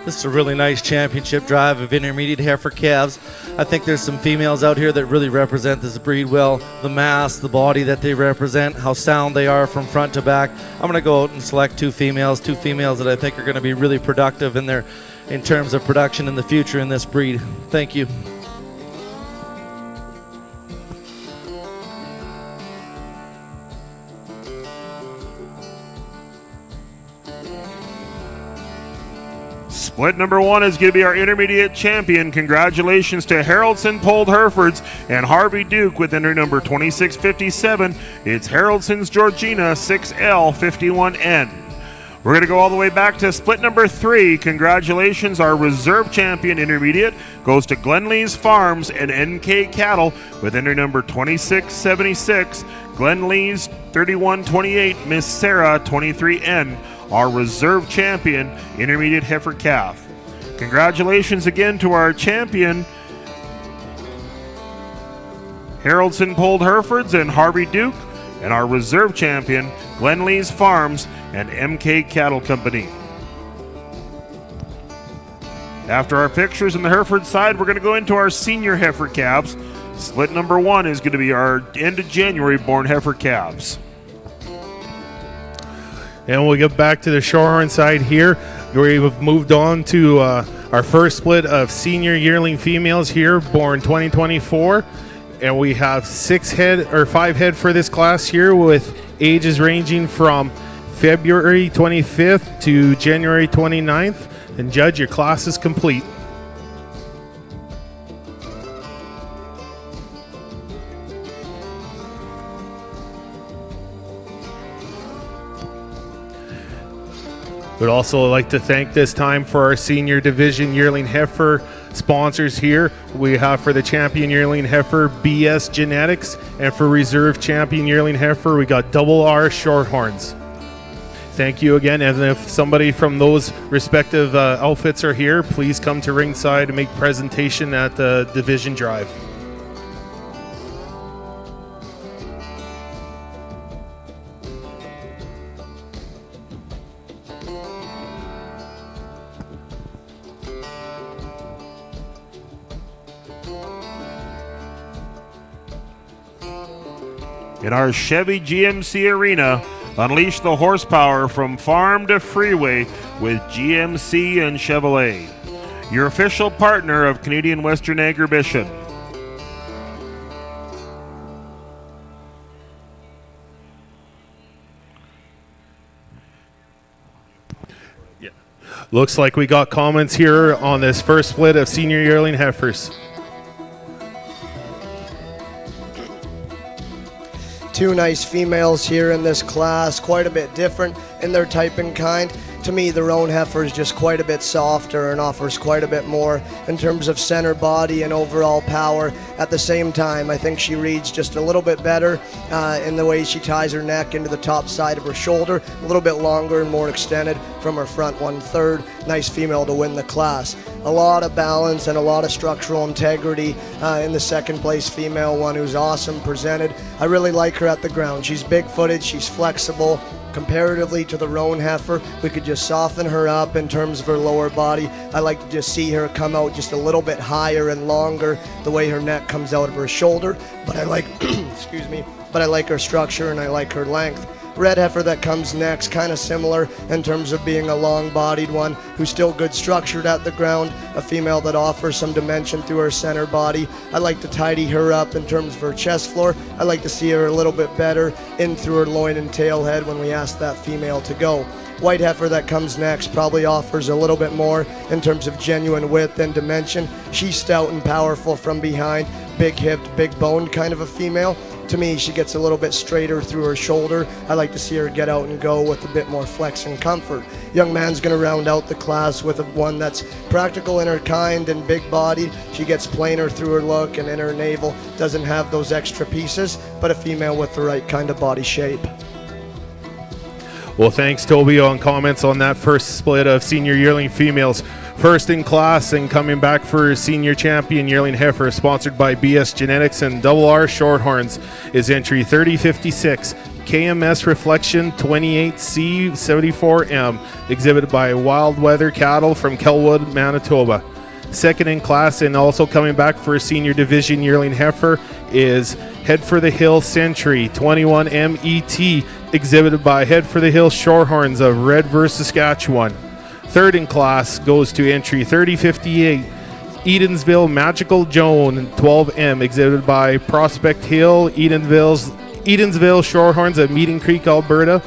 This is a really nice championship drive of intermediate heifer calves. I think there's some females out here that really represent this breed well. The mass, the body that they represent, how sound they are from front to back. I'm going to go out and select 2 females that I think are going to be really productive in terms of production in the future in this breed. Thank you. Split number 1 is going to be our intermediate champion. Congratulations to Haraldson Pulled Herefords and Harvey Duke with entry number 2657. It's Haraldson's Georgina 6L51N. We're going to go all the way back to split number 3. Congratulations, our reserve champion intermediate goes to Glenlee's Farms and NK Cattle with entry number 2676. Glenlee's 3128, Miss Sarah 23N. Our reserve champion, intermediate heifer calf. Congratulations again to our champion, Haraldson Pulled Herefords and Harvey Duke, and our reserve champion, Glenlee's Farms and MK Cattle Company. After our pictures on the Hereford side, we're going to go into our senior heifer calves. Split number 1 is going to be our end of January born heifer calves. And we'll get back to the Shorthorn side here. We've moved on to our first split of senior yearling females here, born 2024. And we have 5 head for this class here, with ages ranging from February 25th to January 29th. And Judge, your class is complete. Would also like to thank this time for our senior division yearling heifer sponsors here. We have for the champion yearling heifer BS Genetics, and for reserve champion yearling heifer we got Double R Shorthorns. Thank you again, and if somebody from those respective outfits are here, please come to ringside and make presentation at the division drive. In our Chevy GMC Arena, unleash the horsepower from farm to freeway with GMC and Chevrolet, your official partner of Canadian Western Agribition. Looks like we got comments here on this first split of senior yearling heifers. 2 nice females here in this class, quite a bit different in their type and kind. To me, the roan heifer is just quite a bit softer and offers quite a bit more in terms of center body and overall power. At the same time, I think she reads just a little bit better in the way she ties her neck into the top side of her shoulder, a little bit longer and more extended from her front 1/3. Nice female to win the class. A lot of balance and a lot of structural integrity in the second place female, one who's awesome presented. I really like her at the ground. She's big-footed, she's flexible. Comparatively to the roan heifer, we could just soften her up in terms of her lower body. I like to just see her come out just a little bit higher and longer, the way her neck comes out of her shoulder. But I like, excuse me, but I like her structure and I like her length. Red heifer that comes next, kind of similar in terms of being a long-bodied one who's still good structured at the ground, a female that offers some dimension through her center body. I like to tidy her up in terms of her chest floor. I like to see her a little bit better in through her loin and tail head when we ask that female to go. White heifer that comes next probably offers a little bit more in terms of genuine width and dimension. She's stout and powerful from behind, big hipped, big boned kind of a female. To me, she gets a little bit straighter through her shoulder. I like to see her get out and go with a bit more flex and comfort. Young man's going to round out the class with one that's practical in her kind and big body. She gets plainer through her look and in her navel. Doesn't have those extra pieces, but a female with the right kind of body shape. Well, thanks, Toby, on comments on that first split of senior yearling females. First in class and coming back for senior champion yearling heifer, sponsored by BS Genetics and RR Shorthorns, is entry 3056, KMS Reflection 28C74M, exhibited by Wild Weather Cattle from Kelwood, Manitoba. Second in class and also coming back for a senior division yearling heifer is Head for the Hill Century 21MET, exhibited by Head for the Hill Shorthorns of Redverse, Saskatchewan. Third in class goes to entry 3058, Edensville Magical Joan 12M, exhibited by Prospect Hill, Edensville Shorthorns of Meeting Creek, Alberta.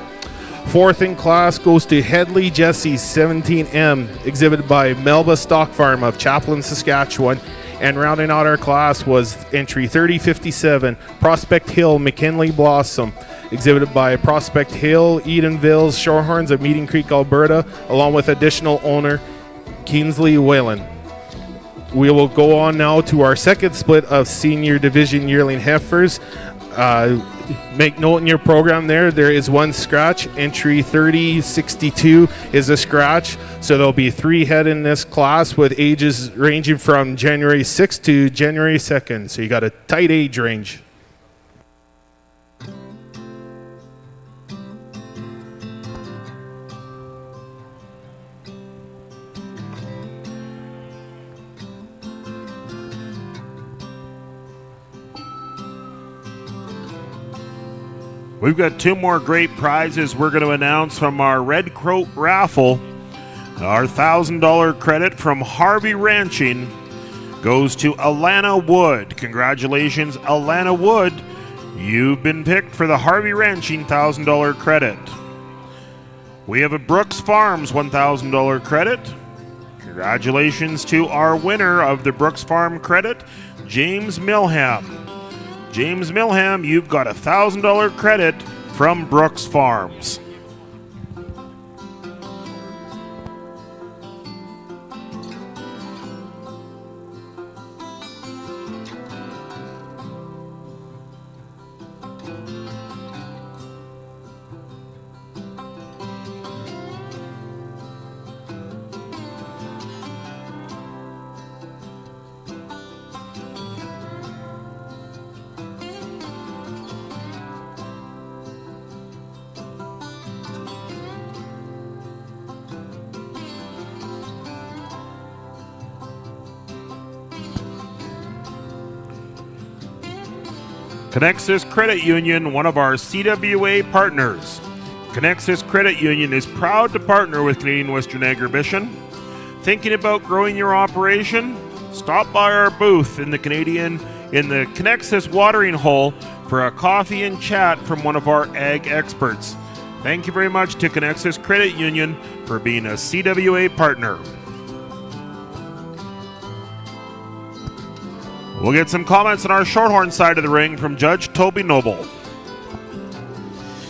Fourth in class goes to Headley Jesse 17M, exhibited by Melba Stock Farm of Chaplin, Saskatchewan. And rounding out our class was entry 3057, Prospect Hill McKinley Blossom, exhibited by Prospect Hill, Edenville's Shorthorns of Meeting Creek, Alberta, along with additional owner Kingsley Whalen. We will go on now to our second split of senior division yearling heifers. Make note in your program there is one scratch. Entry 3062 is a scratch, so there'll be 3 head in this class with ages ranging from January 6th to January 2nd, so you got a tight age range. We've got 2 more great prizes we're going to announce from our Red Croat raffle. Our $1,000 credit from Harvey Ranching goes to Alana Wood. Congratulations, Alana Wood. You've been picked for the Harvey Ranching $1,000 credit. We have a Brooks Farms $1,000 credit. Congratulations to our winner of the Brooks Farm credit, James Milham. James Milham, you've got a $1,000 credit from Brooks Farms. Connexus Credit Union, one of our CWA partners. Connexus Credit Union is proud to partner with Canadian Western Agribition. Thinking about growing your operation? Stop by our booth in the Connexus watering hole for a coffee and chat from one of our ag experts. Thank you very much to Connexus Credit Union for being a CWA partner. We'll get some comments on our Shorthorn side of the ring from Judge Toby Noble.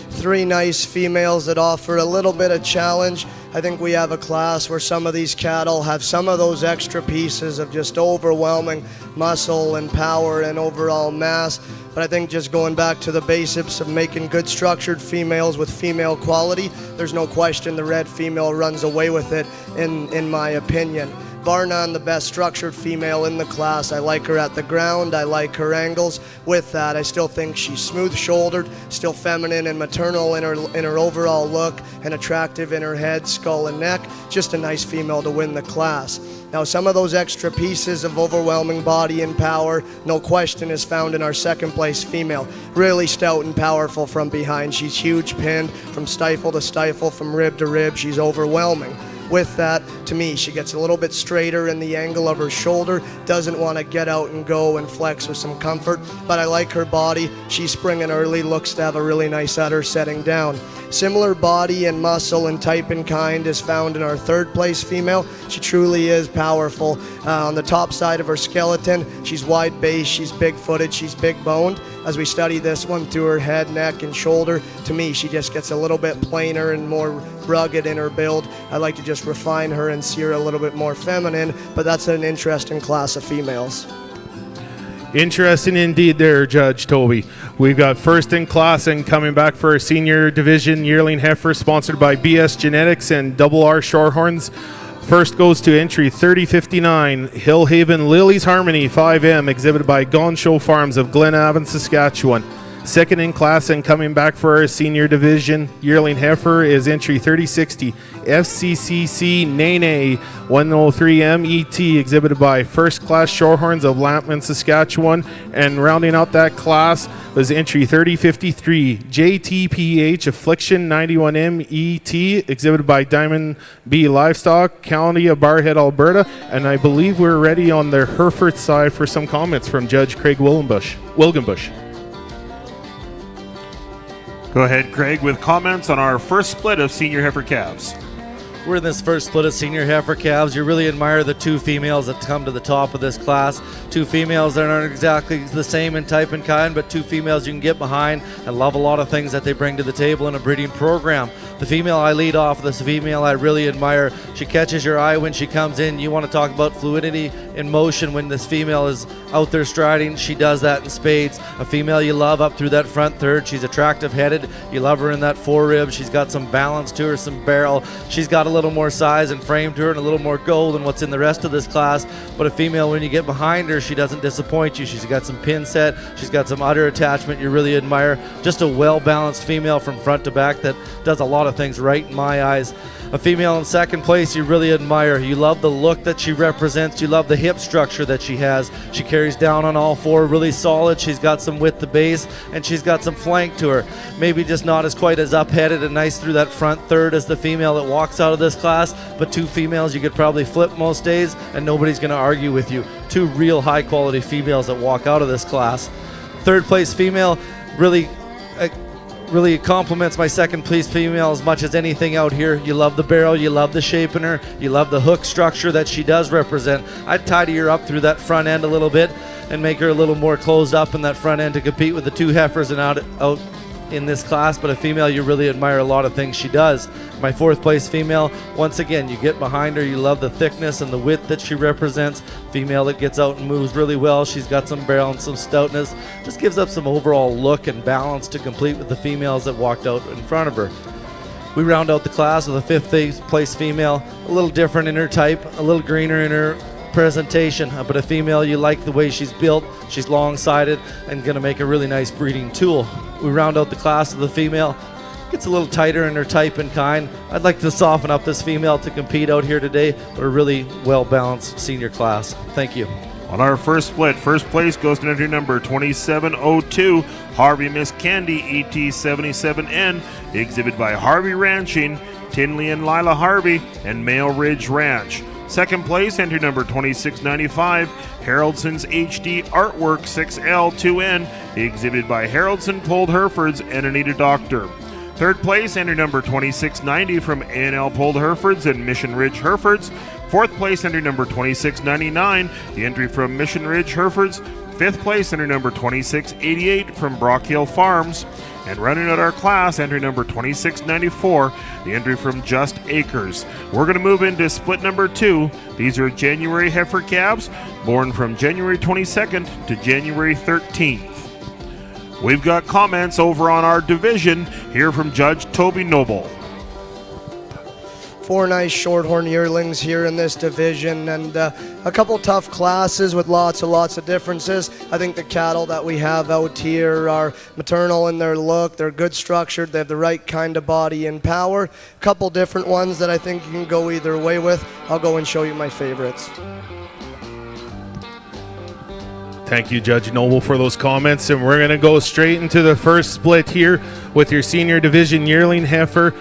3 nice females that offer a little bit of challenge. I think we have a class where some of these cattle have some of those extra pieces of just overwhelming muscle and power and overall mass. But I think just going back to the basics of making good structured females with female quality, there's no question the red female runs away with it in my opinion. bar none the best structured female in the class. I like her at the ground. I like her angles. With that, I still think she's smooth-shouldered, still feminine and maternal in her overall look, and attractive in her head, skull, and neck. Just a nice female to win the class. Now, some of those extra pieces of overwhelming body and power, no question, is found in our second place female. Really stout and powerful from behind. She's huge pinned from stifle to stifle, from rib to rib. She's overwhelming. With that, to me, she gets a little bit straighter in the angle of her shoulder, doesn't want to get out and go and flex with some comfort, but I like her body. She's springing early, looks to have a really nice udder setting down. Similar body and muscle and type and kind is found in our third place female. She truly is powerful. On the top side of her skeleton, she's wide base, she's big footed, she's big boned. As we study this one through her head, neck, and shoulder, to me, she just gets a little bit plainer and more rugged in her build. I like to just refine her and see her a little bit more feminine, but that's an interesting class of females. Interesting indeed there, Judge Toby. We've got first in class and coming back for our senior division yearling heifer, sponsored by BS Genetics and RR Shorthorns. First goes to entry 3059, Hillhaven Lily's Harmony 5M, exhibited by Gone Show Farms of Glenavon, Saskatchewan. Second in class and coming back for our senior division yearling heifer is entry 3060, FCCC Nene 103M ET, exhibited by First Class Shorthorns of Lampman, Saskatchewan. And rounding out that class was entry 3053, JTPH Affliction 91M ET, exhibited by Diamond B Livestock, County of Barhead, Alberta. And I believe we're ready on the Hereford side for some comments from Judge Craig Wilgenbush. Go ahead, Craig, with comments on our first split of senior heifer calves. We're in this first split of senior heifer calves. You really admire the two females that come to the top of this class. Two females that aren't exactly the same in type and kind, but two females you can get behind and love a lot of things that they bring to the table in a breeding program. The female I lead off, this female I really admire. She catches your eye when she comes in. You want to talk about fluidity in motion when this female is out there striding. She does that in spades. A female you love up through that front third. She's attractive headed. You love her in that forerib. She's got some balance to her, some barrel. She's got a little more size and frame to her and a little more go than what's in the rest of this class. But a female, when you get behind her, she doesn't disappoint you. She's got some pin set. She's got some udder attachment you really admire. Just a well-balanced female from front to back that does a lot of things right in my eyes. A female in second place you really admire. You love the look that she represents. You love the hip structure that she has. She carries down on all four, really solid. She's got some width to base, and she's got some flank to her. Maybe just not as quite as up-headed and nice through that front third as the female that walks out of this class, but two females you could probably flip most days, and nobody's going to argue with you. Two real high-quality females that walk out of this class. Third place female really compliments my second place female as much as anything out here. You love the barrel, you love the shape in her, you love the hook structure that she does represent. I'd tidy her up through that front end a little bit and make her a little more closed up in that front end to compete with the two heifers and out in this class. But a female you really admire a lot of things she does. My fourth place female, once again, you get behind her, you love the thickness and the width that she represents. Female that gets out and moves really well. She's got some barrel and some stoutness. Just gives up some overall look and balance to complete with the females that walked out in front of her. We round out the class with a fifth place female, a little different in her type, a little greener in her presentation, but a female you like the way she's built. She's long-sided and going to make a really nice breeding tool. We round out the class with a female. Gets a little tighter in her type and kind. I'd like to soften up this female to compete out here today, but a really well-balanced senior class. Thank you. On our first split, first place goes to entry number 2702, Harvey Miss Candy ET77N, exhibit by Harvey Ranching, Tinley and Lila Harvey, and Mail Ridge Ranch. Second place, entry number 2695, Haraldson's HD Artwork 6L2N, exhibited by Haraldson Polled Herefords and Anita Doctor. Third place, entry number 2690 from A&L Polled Herefords and Mission Ridge Herefords. Fourth place, entry number 2699, the entry from Mission Ridge Herefords. Fifth place, entry number 2688 from Brock Hill Farms. And running out our class, entry number 2694, the entry from Just Acres. We're going to move into split number 2. These are January heifer calves, born from January 22nd to January 13th. We've got comments over on our division here from Judge Toby Noble. 4 nice Shorthorn yearlings here in this division, and a couple tough classes with lots of differences. I think the cattle that we have out here are maternal in their look. They're good structured. They have the right kind of body and power. A couple different ones that I think you can go either way with. I'll go and show you my favorites. Thank you, Judge Noble, for those comments. And we're going to go straight into the first split here with your senior division yearling heifer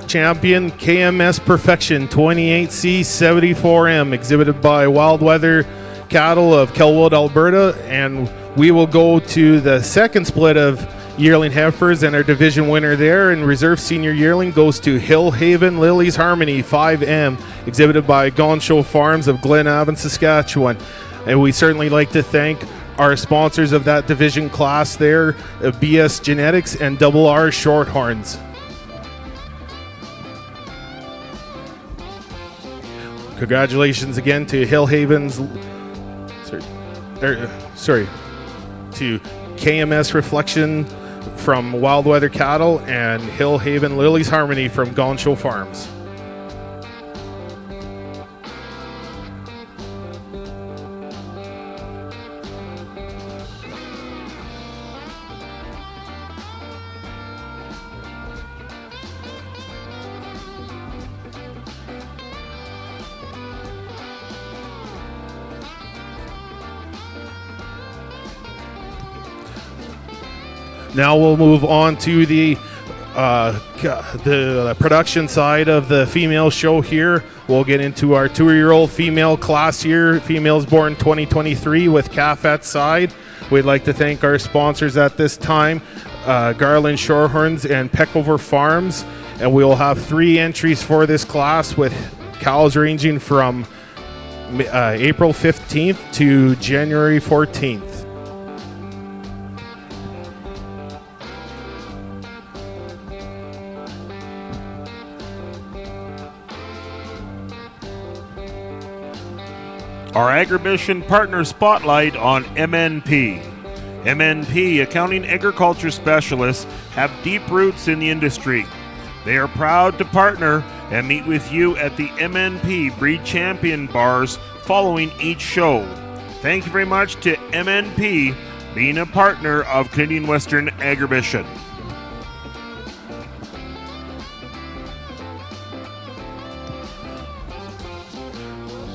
champion, KMS Perfection 28C 74M, exhibited by Wild Weather Cattle of Kelwood, Alberta. And we will go to the second split of yearling heifers, and our division winner there and reserve senior yearling goes to Hill Haven Lily's Harmony 5M, exhibited by Gonshow Farms of Glenavon, Saskatchewan. And we certainly like to thank our sponsors of that division class there, BS Genetics and RR Shorthorns. Congratulations again to Hill Haven's, to KMS Reflection from Wild Weather Cattle and Hill Haven Lily's Harmony from Gonshow Farms. Now we'll move on to the production side of the female show here. We'll get into our 2-year-old female class here, females born 2023 with calf at side. We'd like to thank our sponsors at this time, Garland Shorthorns and Peckover Farms. And we'll have 3 entries for this class with cows ranging from April 15th to January 14th. Our Agribition Partner Spotlight on MNP. MNP, accounting agriculture specialists, have deep roots in the industry. They are proud to partner and meet with you at the MNP Breed Champion bars following each show. Thank you very much to MNP being a partner of Canadian Western Agribition.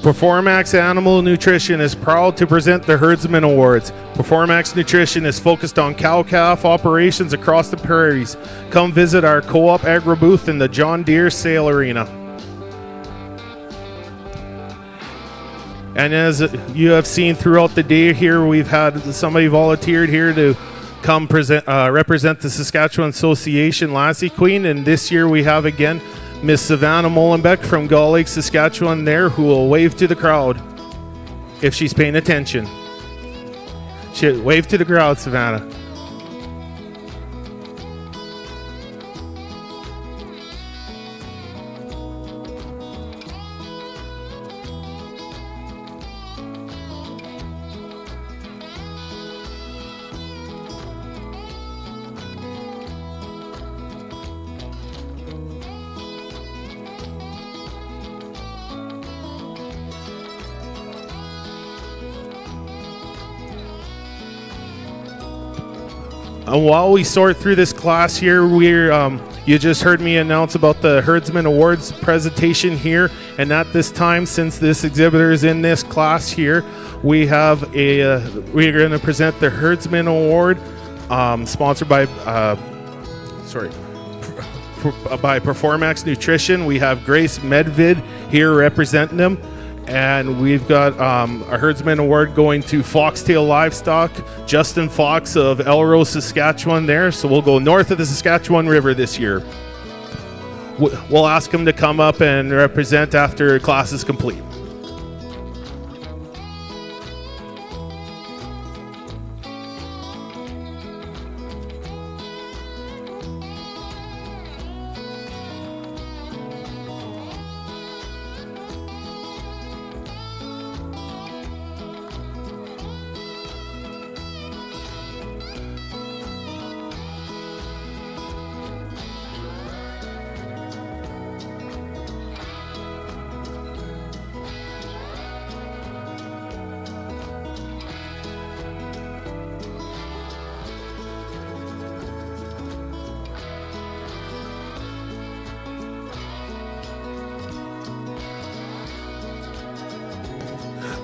Performax Animal Nutrition is proud to present the Herdsman Awards. Performax Nutrition is focused on cow-calf operations across the prairies. Come visit our Co-op Agri booth in the John Deere Sale Arena. And as you have seen throughout the day here, we've had somebody volunteered here to come represent the Saskatchewan Association Lassie Queen, and this year we have again Miss Savannah Molenbeek from Gull Lake, Saskatchewan there, who will wave to the crowd if she's paying attention. Wave to the crowd, Savannah. And while we sort through this class here, you just heard me announce about the Herdsman Awards presentation here. And at this time, since this exhibitor is in this class here, we're going to present the Herdsman Award, sponsored by Performax Nutrition. We have Grace Medvid here representing them. And we've got a Herdsman Award going to Foxtail Livestock, Justin Fox of Elrose, Saskatchewan there. So we'll go north of the Saskatchewan River this year. We'll ask him to come up and represent after class is complete.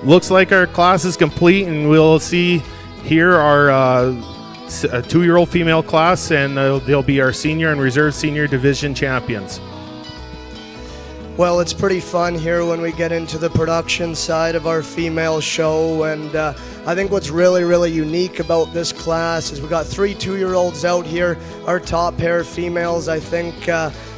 looks like our class is complete, and we'll see here our a 2-year-old female class, and they'll be our senior and reserve senior division champions. Well, it's pretty fun here when we get into the production side of our female show, and I think what's really, really unique about this class is we got 3 2-year-olds out here. Our top pair of females, I think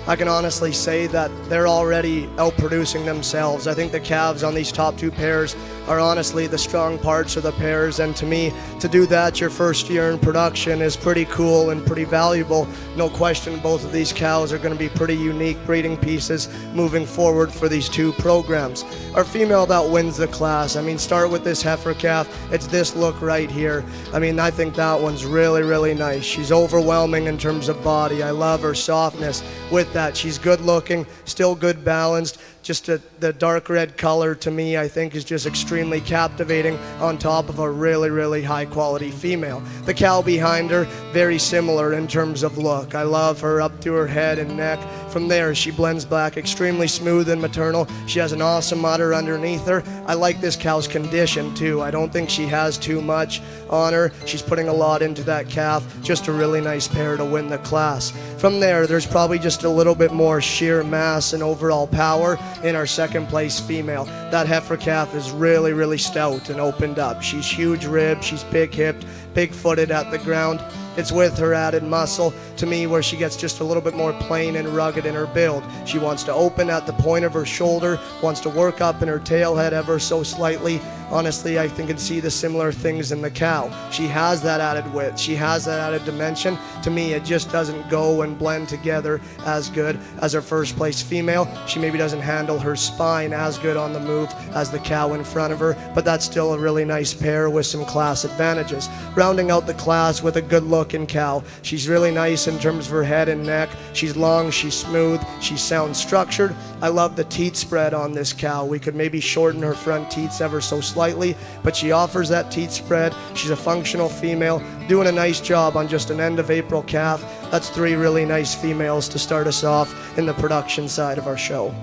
I can honestly say that they're already outproducing themselves. I think the calves on these top 2 pairs are honestly the strong parts of the pairs, and to me, to do that your first year in production is pretty cool and pretty valuable. No question, both of these cows are going to be pretty unique breeding pieces moving forward for these 2 programs. Our female that wins the class, I mean, start with this heifer calf. It's this look right here. I mean, I think that one's really, really nice. She's overwhelming in terms of body. I love her softness with that. She's good looking, still good balanced. Just the dark red color to me, I think, is just extremely captivating on top of a really, really high quality female. The cow behind her, very similar in terms of look. I love her up to her head and neck. From there, she blends black, extremely smooth and maternal. She has an awesome udder underneath her. I like this cow's condition too. I don't think she has too much on her. She's putting a lot into that calf. Just a really nice pair to win the class. From there, there's probably just a little bit more sheer mass and overall power in our second place female. That heifer calf is really, really stout and opened up. She's huge ribbed, she's big hipped, big footed at the ground. It's with her added muscle, to me, where she gets just a little bit more plain and rugged in her build. She wants to open at the point of her shoulder, wants to work up in her tail head ever so slightly. Honestly, I think I can see the similar things in the cow. She has that added width. She has that added dimension. To me, it just doesn't go and blend together as good as her first place female. She maybe doesn't handle her spine as good on the move as the cow in front of her, but that's still a really nice pair with some class advantages. Rounding out the class with a good looking cow. She's really nice in terms of her head and neck. She's long, she's smooth, she's sound structured. I love the teat spread on this cow. We could maybe shorten her front teats ever so slightly, but she offers that teat spread. She's a functional female, doing a nice job on just an end of April calf. That's 3 really nice females to start us off in the production side of our show.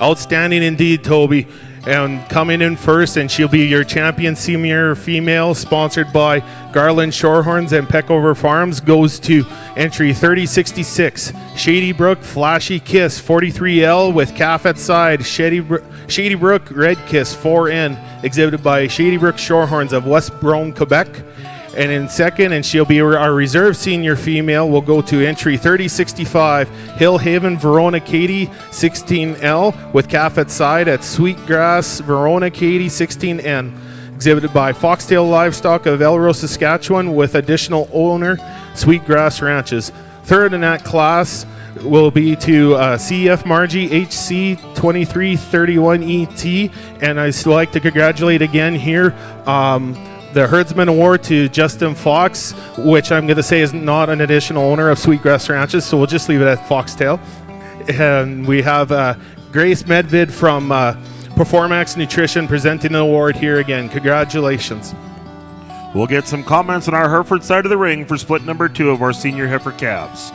Outstanding indeed, Toby. And coming in first, and she'll be your champion senior female, sponsored by Garland Shorthorns and Peckover Farms, goes to entry 3066. Shady Brook Flashy Kiss 43L with calf at side. Shady Brook Red Kiss 4N, exhibited by Shady Brook Shorthorns of West Brome, Quebec. And in second, and she'll be our reserve senior female, will go to entry 3065, Hill Haven Verona Katie 16L with calf at side at Sweetgrass Verona Katie 16N, exhibited by Foxtail Livestock of Elrose, Saskatchewan, with additional owner Sweetgrass Ranches. Third in that class will be to CF Margie HC 2331ET, and I'd still like to congratulate again here the Herdsman Award to Justin Fox, which I'm going to say is not an additional owner of Sweetgrass Ranches, so we'll just leave it at Foxtail. And we have Grace Medvid from Performax Nutrition presenting the award here again. Congratulations. We'll get some comments on our Hereford side of the ring for split number 2 of our senior heifer calves.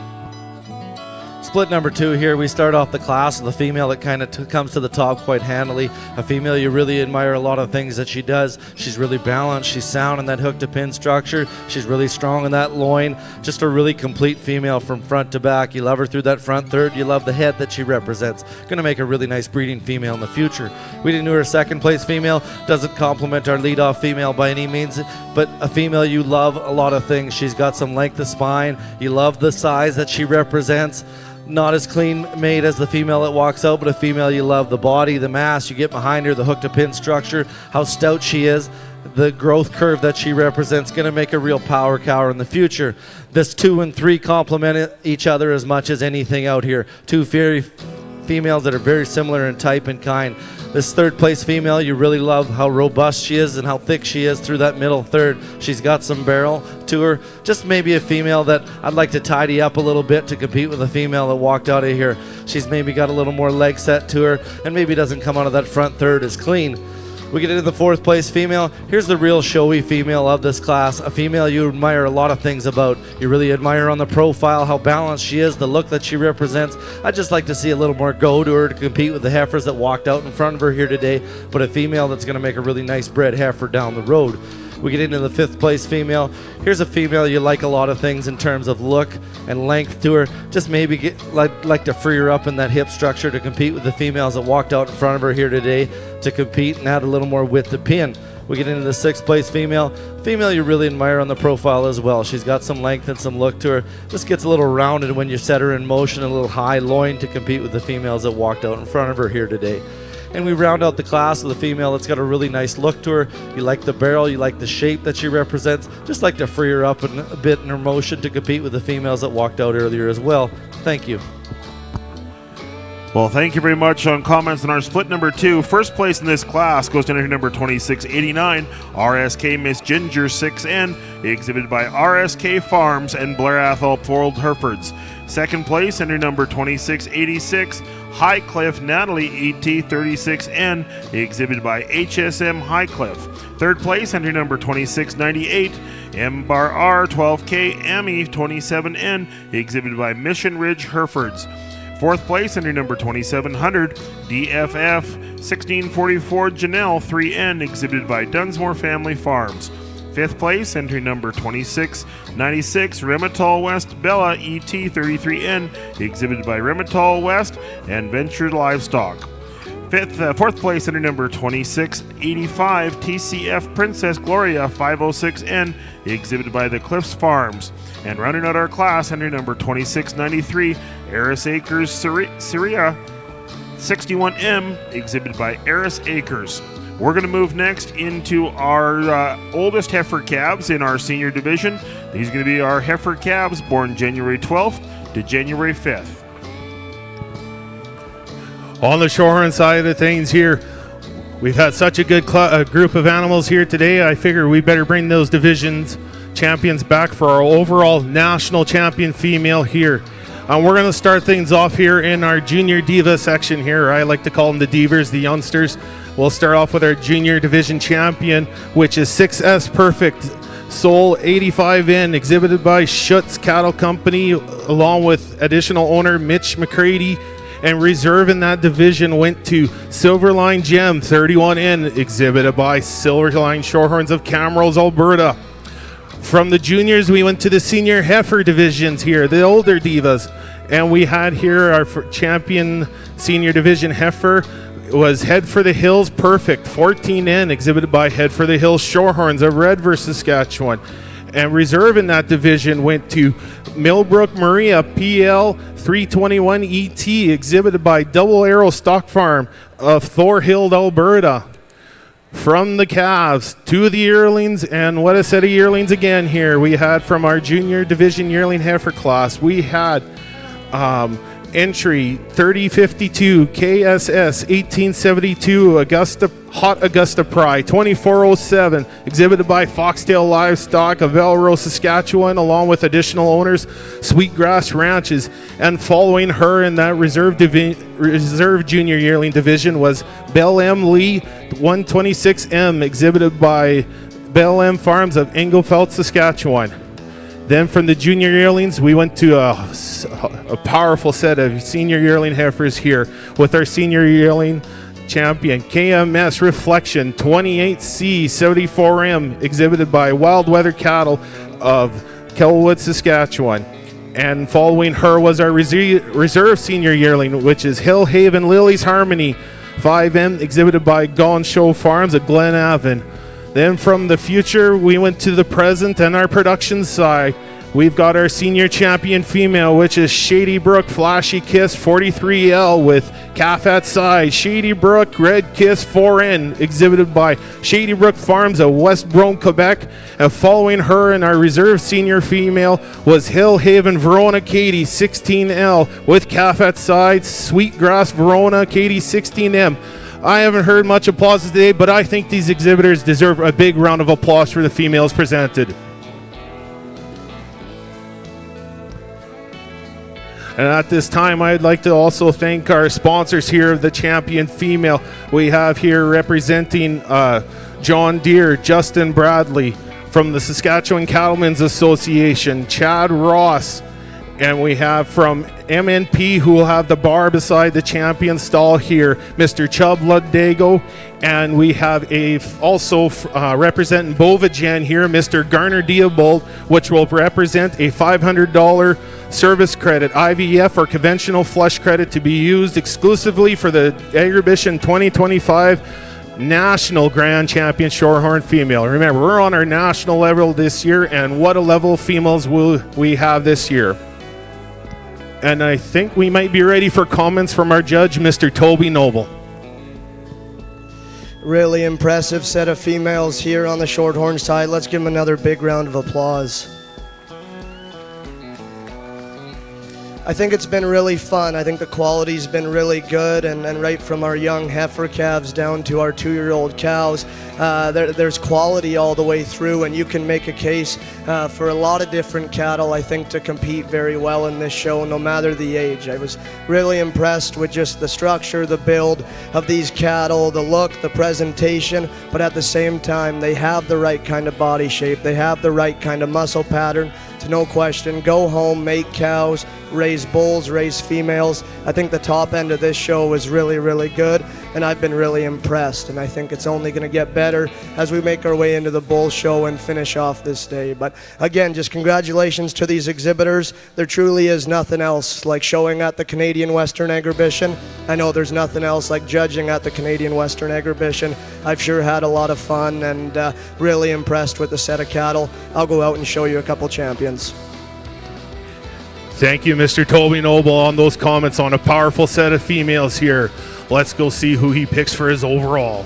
Split number 2 here, we start off the class with a female that kind of comes to the top quite handily. A female you really admire a lot of things that she does. She's really balanced, she's sound in that hook to pin structure, she's really strong in that loin. Just a really complete female from front to back. You love her through that front third, you love the head that she represents. Gonna make a really nice breeding female in the future. We didn't do her second place female, doesn't complement our leadoff female by any means, but a female you love a lot of things. She's got some length of spine, you love the size that she represents. Not as clean made as the female that walks out, but a female you love. The body, the mass you get behind her, the hook to pin structure, how stout she is, the growth curve that she represents, going to make a real power cow in the future. This 2 and 3 complement each other as much as anything out here. 2 very females that are very similar in type and kind. This third place female, you really love how robust she is and how thick she is through that middle third. She's got some barrel to her. Just maybe a female that I'd like to tidy up a little bit to compete with a female that walked out of here. She's maybe got a little more leg set to her and maybe doesn't come out of that front third as clean. We get into the 4th place female. Here's the real showy female of this class. A female you admire a lot of things about. You really admire on the profile, how balanced she is, the look that she represents. I'd just like to see a little more go to her to compete with the heifers that walked out in front of her here today, but a female that's going to make a really nice bred heifer down the road. We get into the 5th place female. Here's a female you like a lot of things in terms of look and length to her. Just maybe like to free her up in that hip structure to compete with the females that walked out in front of her here today to compete and add a little more width to pin. We get into the 6th place female. Female you really admire on the profile as well. She's got some length and some look to her. Just gets a little rounded when you set her in motion, a little high loin to compete with the females that walked out in front of her here today. And we round out the class with a female that's got a really nice look to her. You like the barrel, you like the shape that she represents. Just like to free her up a bit in her motion to compete with the females that walked out earlier as well. Thank you. Well, thank you very much on comments on our split number 2. First place in this class goes to entry number 2689, RSK Miss Ginger 6N, exhibited by RSK Farms and Blair Athol Polled Herefords. Second place, entry number 2686, Highcliff Natalie ET 36N, exhibited by HSM Highcliff. Third place, entry number 2698, M-Bar R 12K Ami 27N, exhibited by Mission Ridge Herefords. Fourth place, entry number 2700, DFF 1644 Janelle 3N, exhibited by Dunsmore Family Farms. Fifth place, entry number 2696, Remitol West Bella ET 33N, exhibited by Remitol West and Venture Livestock. Fourth place, entry number 2685, TCF Princess Gloria 506N, exhibited by the Cliffs Farms. And rounding out our class, entry number 2693, Eris Acres Syria 61M, exhibited by Eris Acres. We're going to move next into our oldest heifer calves in our senior division. These are going to be our heifer calves born January 12th to January 5th. On the Shorthorn side of things here, we've had such a good group of animals here today. I figure we better bring those divisions champions back for our overall national champion female here. We're going to start things off here in our junior diva section here. I like to call them the divers, the youngsters. We'll start off with our junior division champion, which is 6S Perfect Soul 85N, exhibited by Schutz Cattle Company, along with additional owner Mitch McCready. And reserve in that division went to Silverline Gem 31N, exhibited by Silverline Shorthorns of Camrose, Alberta. From the juniors, we went to the senior heifer divisions here, the older divas. And we had here our champion senior division heifer was Head for the Hills Perfect 14N, exhibited by Head for the Hills Shorthorns of Redver, Saskatchewan. And reserve in that division went to Millbrook Maria PL 321 ET, exhibited by Double Arrow Stock Farm of Thorhild, Alberta. From the calves to the yearlings, and what a set of yearlings again here. We had from our junior division yearling heifer class, we had entry 3052 KSS 1872 Hot Augusta Pry 2407, exhibited by Foxtail Livestock of Elrose, Saskatchewan, along with additional owners Sweetgrass Ranches. And following her in that reserve junior yearling division was Bell M Lee 126M, exhibited by Bell M Farms of Engelfeld, Saskatchewan. Then from the junior yearlings, we went to a powerful set of senior yearling heifers here with our senior yearling champion, KMS Reflection 28C 74M, exhibited by Wild Weather Cattle of Kelwood, Saskatchewan. And following her was our reserve senior yearling, which is Hillhaven Lily's Harmony 5M, exhibited by Gone Show Farms of Glenavon. Then from the future, we went to the present and our production side. We've got our senior champion female, which is Shady Brook Flashy Kiss 43L with calf at side. Shady Brook Red Kiss 4N, exhibited by Shady Brook Farms of West Brome, Quebec. And following her in our reserve senior female was Hillhaven Verona Katie 16L with calf at side. Sweetgrass Verona Katie 16M. I haven't heard much applause today, but I think these exhibitors deserve a big round of applause for the females presented. And at this time, I'd like to also thank our sponsors here of the champion female. We have here representing John Deere, Justin Bradley, from the Saskatchewan Cattlemen's Association, Chad Ross, and we have from MNP, who will have the bar beside the champion stall here, Mr. Chubb Luddago. And we have also representing Bovagen here, Mr. Garner Diabold, which will represent a $500 service credit, IVF or conventional flush credit, to be used exclusively for the Agribition 2025 National Grand Champion Shorthorn Female. Remember, we're on our national level this year, and what a level of females will we have this year. And I think we might be ready for comments from our judge, Mr. Toby Noble. Really impressive set of females here on the Shorthorn side. Let's give them another big round of applause. I think it's been really fun. I think the quality's been really good, and right from our young heifer calves down to our 2-year-old cows, there's quality all the way through, and you can make a case for a lot of different cattle, I think, to compete very well in this show, no matter the age. I was really impressed with just the structure, the build of these cattle, the look, the presentation, but at the same time, they have the right kind of body shape, they have the right kind of muscle pattern to, no question, go home, make cows, raise bulls, raise females. I think the top end of this show was really, really good, and I've been really impressed, and I think it's only going to get better as we make our way into the bull show and finish off this day. But again, just congratulations to these exhibitors. There truly is nothing else like showing at the Canadian Western Agribition. I know there's nothing else like judging at the Canadian Western Agribition. I've sure had a lot of fun and really impressed with the set of cattle. I'll go out and show you a couple champions. Thank you, Mr. Toby Noble, on those comments on a powerful set of females here. Let's go see who he picks for his overall.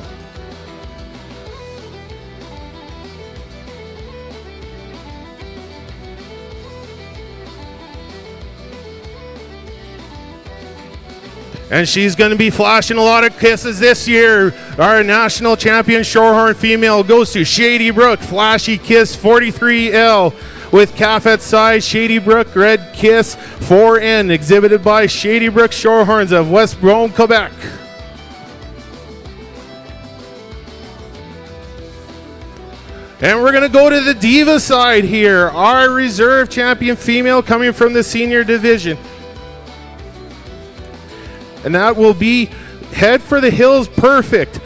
And she's going to be flashing a lot of kisses this year. Our national champion Shorthorn female goes to Shady Brook. Flashy kiss 43L with calf at size. Shady Brook red kiss 4N, exhibited by Shady Brook Shorthorns of West Rome, Quebec. And we're going to go to the diva side here. Our reserve champion female coming from the senior division. And that will be Head for the Hills Perfect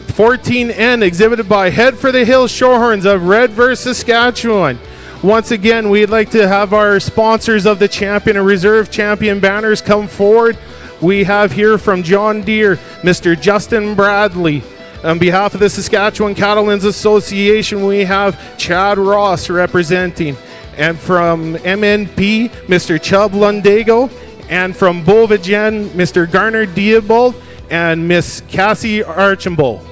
14N, exhibited by Head for the Hills Shorthorns of Redverse, Saskatchewan. Once again, we'd like to have our sponsors of the champion and reserve champion banners come forward. We have here from John Deere, Mr. Justin Bradley. On behalf of the Saskatchewan Cattlemen's Association, we have Chad Ross representing. And from MNP, Mr. Chubb Lundago. And from Bovagen, Mr. Garner Diabold and Miss Cassie Archambault.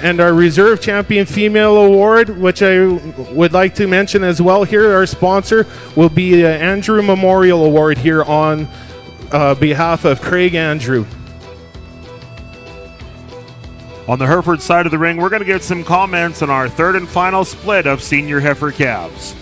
And our Reserve Champion Female Award, which I would like to mention as well here, our sponsor, will be the Andrew Memorial Award here on behalf of Craig Andrew. On the Hereford side of the ring, we're going to get some comments on our third and final split of senior heifer calves.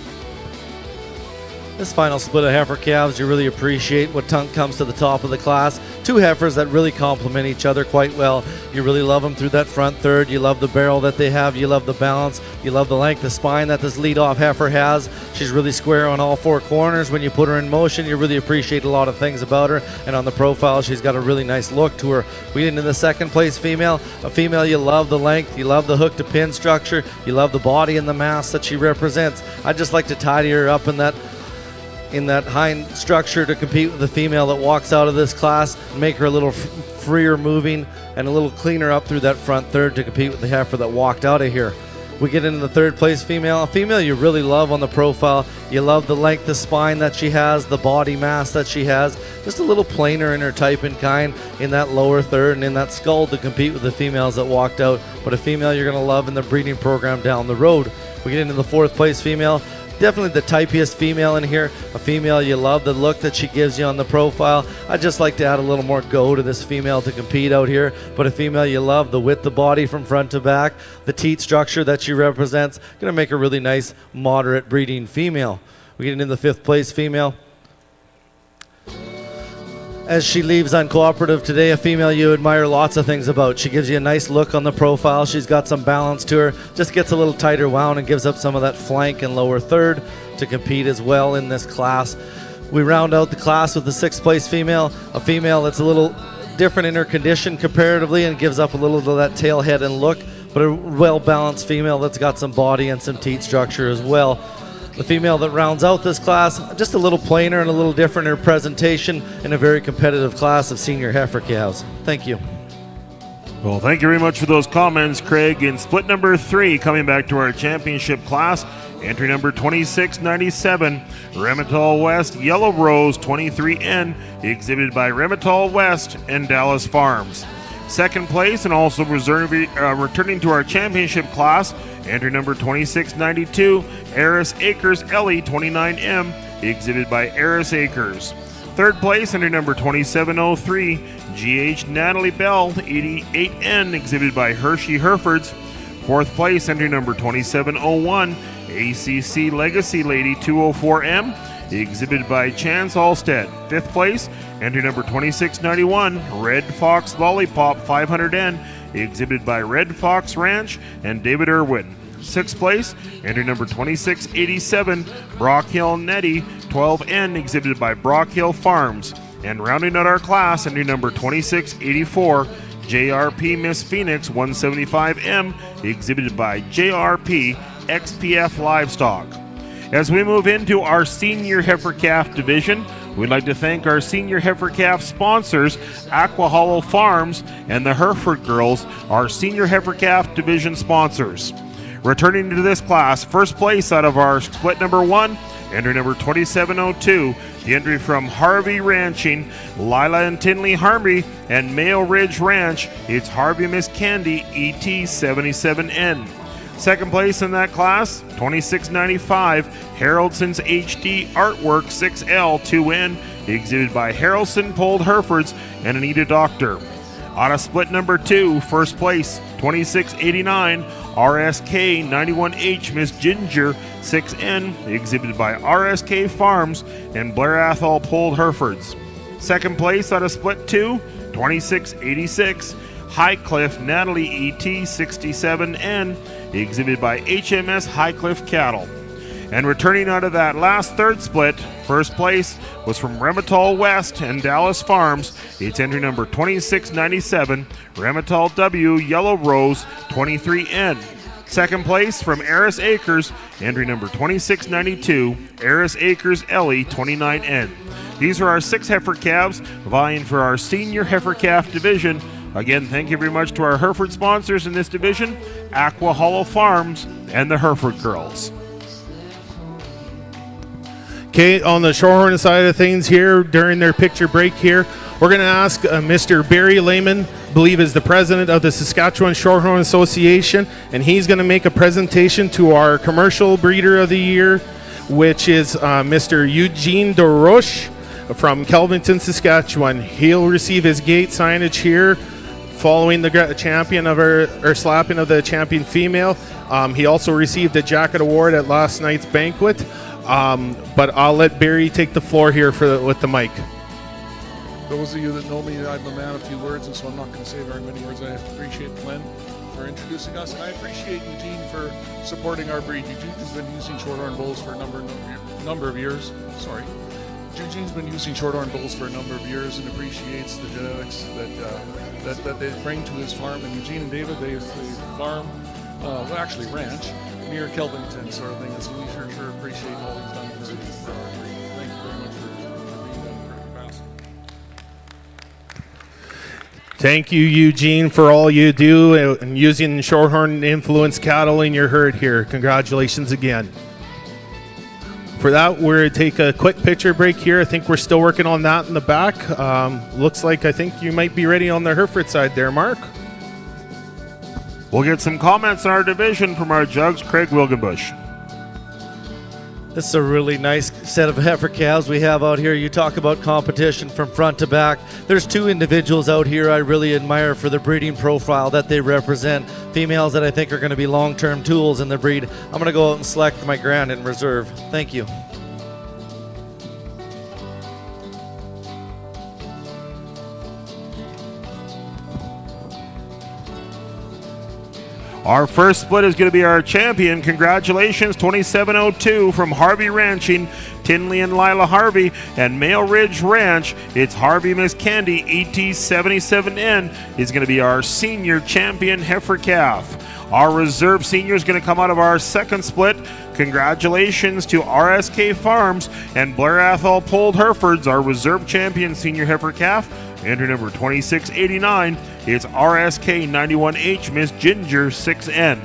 This final split of heifer calves, you really appreciate what tunk comes to the top of the class. Two heifers that really complement each other quite well. You really love them through that front third. You love the barrel that they have. You love the balance. You love the length of spine that this lead-off heifer has. She's really square on all four corners. When you put her in motion, you really appreciate a lot of things about her. And on the profile, she's got a really nice look to her. We get into the second place female. A female, you love the length. You love the hook to pin structure. You love the body and the mass that she represents. I just like to tidy her up in that hind structure to compete with the female that walks out of this class, and make her a little freer moving and a little cleaner up through that front third to compete with the heifer that walked out of here. We get into the third place female. A female you really love on the profile. You love the length of spine that she has, the body mass that she has, just a little plainer in her type and kind in that lower third and in that skull to compete with the females that walked out, but a female you're going to love in the breeding program down the road. We get into the fourth place female. Definitely the typiest female in here. A female you love the look that she gives you on the profile. I just like to add a little more go to this female to compete out here. But a female you love the width of body from front to back, the teat structure that she represents, gonna make a really nice moderate breeding female. We get into the fifth place female. as she leaves uncooperative today, a female you admire lots of things about. She gives you a nice look on the profile. She's got some balance to her. Just gets a little tighter wound and gives up some of that flank and lower third to compete as well in this class. We round out the class with the 6th place female, a female that's a little different in her condition comparatively and gives up a little of that tail head and look, but a well-balanced female that's got some body and some teat structure as well. The female that rounds out this class, just a little plainer and a little different in her presentation in a very competitive class of senior heifer calves. Thank you. Well, thank you very much for those comments, Craig. In split number 3, coming back to our championship class, entry number 2697, Remitol West Yellow Rose 23N, exhibited by Remitol West and Dallas Farms. Second place, and also returning to our championship class, entry number 2692, Eris Acres Ellie 29M, exhibited by Eris Acres. Third place, entry number 2703, GH Natalie Bell 88N, exhibited by Hershey Herefords. Fourth place, entry number 2701, ACC Legacy Lady 204M, exhibited by Chance Alstead. Fifth place, entry number 2691, Red Fox Lollipop 500N, exhibited by Red Fox Ranch and David Irwin. Sixth place, entry number 2687, Brock Hill Nettie 12N, exhibited by Brock Hill Farms. And rounding out our class, entry number 2684, JRP Miss Phoenix 175M, exhibited by JRP XPF Livestock. As we move into our senior heifer calf division, we'd like to thank our senior heifer calf sponsors, Aqua Hollow Farms and the Hereford Girls, our senior heifer calf division sponsors. Returning to this class, first place out of our split number 1, entry number 2702, the entry from Harvey Ranching, Lila and Tinley Harvey, and Mayo Ridge Ranch, it's Harvey Miss Candy ET77N. Second place in that class, 2695, Haraldson's HD Artwork 6L2N, exhibited by Haraldson Polled Herefords and Anita Doctor. On a split number 2, first place, 2689, RSK 91H Miss Ginger 6N, exhibited by RSK Farms and Blair Athol Polled Herefords. Second place on a split 2, 2686, Highcliff Natalie ET67N, exhibited by HMS Highcliff Cattle. And returning out of that last third split, first place was from Remitol West and Dallas Farms. It's entry number 2697, Remitol W Yellow Rose 23N. Second place from Eris Acres, entry number 2692, Eris Acres Ellie 29N. These are our 6 heifer calves vying for our senior heifer calf division. Again, thank you very much to our Hereford sponsors in this division, Aqua Hollow Farms and the Hereford Girls. Okay, on the Shorthorn side of things here, during their picture break here, we're going to ask Mr. Barry Lehman, I believe is the president of the Saskatchewan Shorthorn Association, and he's going to make a presentation to our commercial breeder of the year, which is Mr. Eugene DeRoche from Kelvington, Saskatchewan. He'll receive his gate signage here following the champion of our slapping of the champion female. He also received a jacket award at last night's banquet. But I'll let Barry take the floor here with the mic. Those of you that know me, I'm a man of few words, and so I'm not going to say very many words. I appreciate Glenn for introducing us, and I appreciate Eugene for supporting our breed. Eugene's been using Shorthorn bulls for a number of years. Sorry. Eugene's been using Shorthorn bulls for a number of years and appreciates the genetics that they bring to his farm. And Eugene and David, they farm, actually ranch, near Kelvington sort of thing, and so we sure appreciate all he's done for our breed. Thank you very much for being that ambassador. Thank you, Eugene, for all you do and using Shorthorn influence cattle in your herd here. Congratulations again. For that, we're going to take a quick picture break here. I think we're still working on that in the back. Looks like I think you might be ready on the Hereford side there, Mark. We'll get some comments on our division from our jugs, Craig Wilgenbush. This is a really nice set of heifer calves we have out here. You talk about competition from front to back. There's 2 individuals out here I really admire for the breeding profile that they represent. Females that I think are going to be long-term tools in the breed. I'm going to go out and select my grand in reserve. Thank you. Our first split is going to be our champion. Congratulations, 2702 from Harvey Ranching, Tinley and Lila Harvey, and Mail Ridge Ranch. It's Harvey Miss Candy, ET77N, is going to be our senior champion heifer calf. Our reserve senior is going to come out of our second split. Congratulations to RSK Farms and Blair Athol Polled Herefords, our reserve champion senior heifer calf. Enter number 2689. It's RSK 91H Miss Ginger 6N.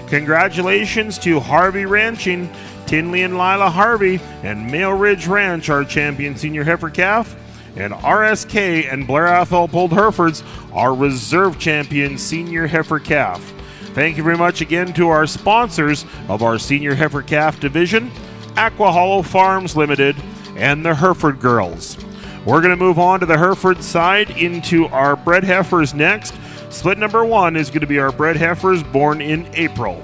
Congratulations to Harvey Ranching, Tinley and Lila Harvey, and Mail Ridge Ranch, our champion senior heifer calf. And RSK and Blair Athol Polled Herefords, our reserve champion senior heifer calf. Thank you very much again to our sponsors of our senior heifer calf division, Aqua Hollow Farms Limited, and the Hereford Girls. We're going to move on to the Hereford side into our bred heifers next. Split number 1 is going to be our bred heifers born in April.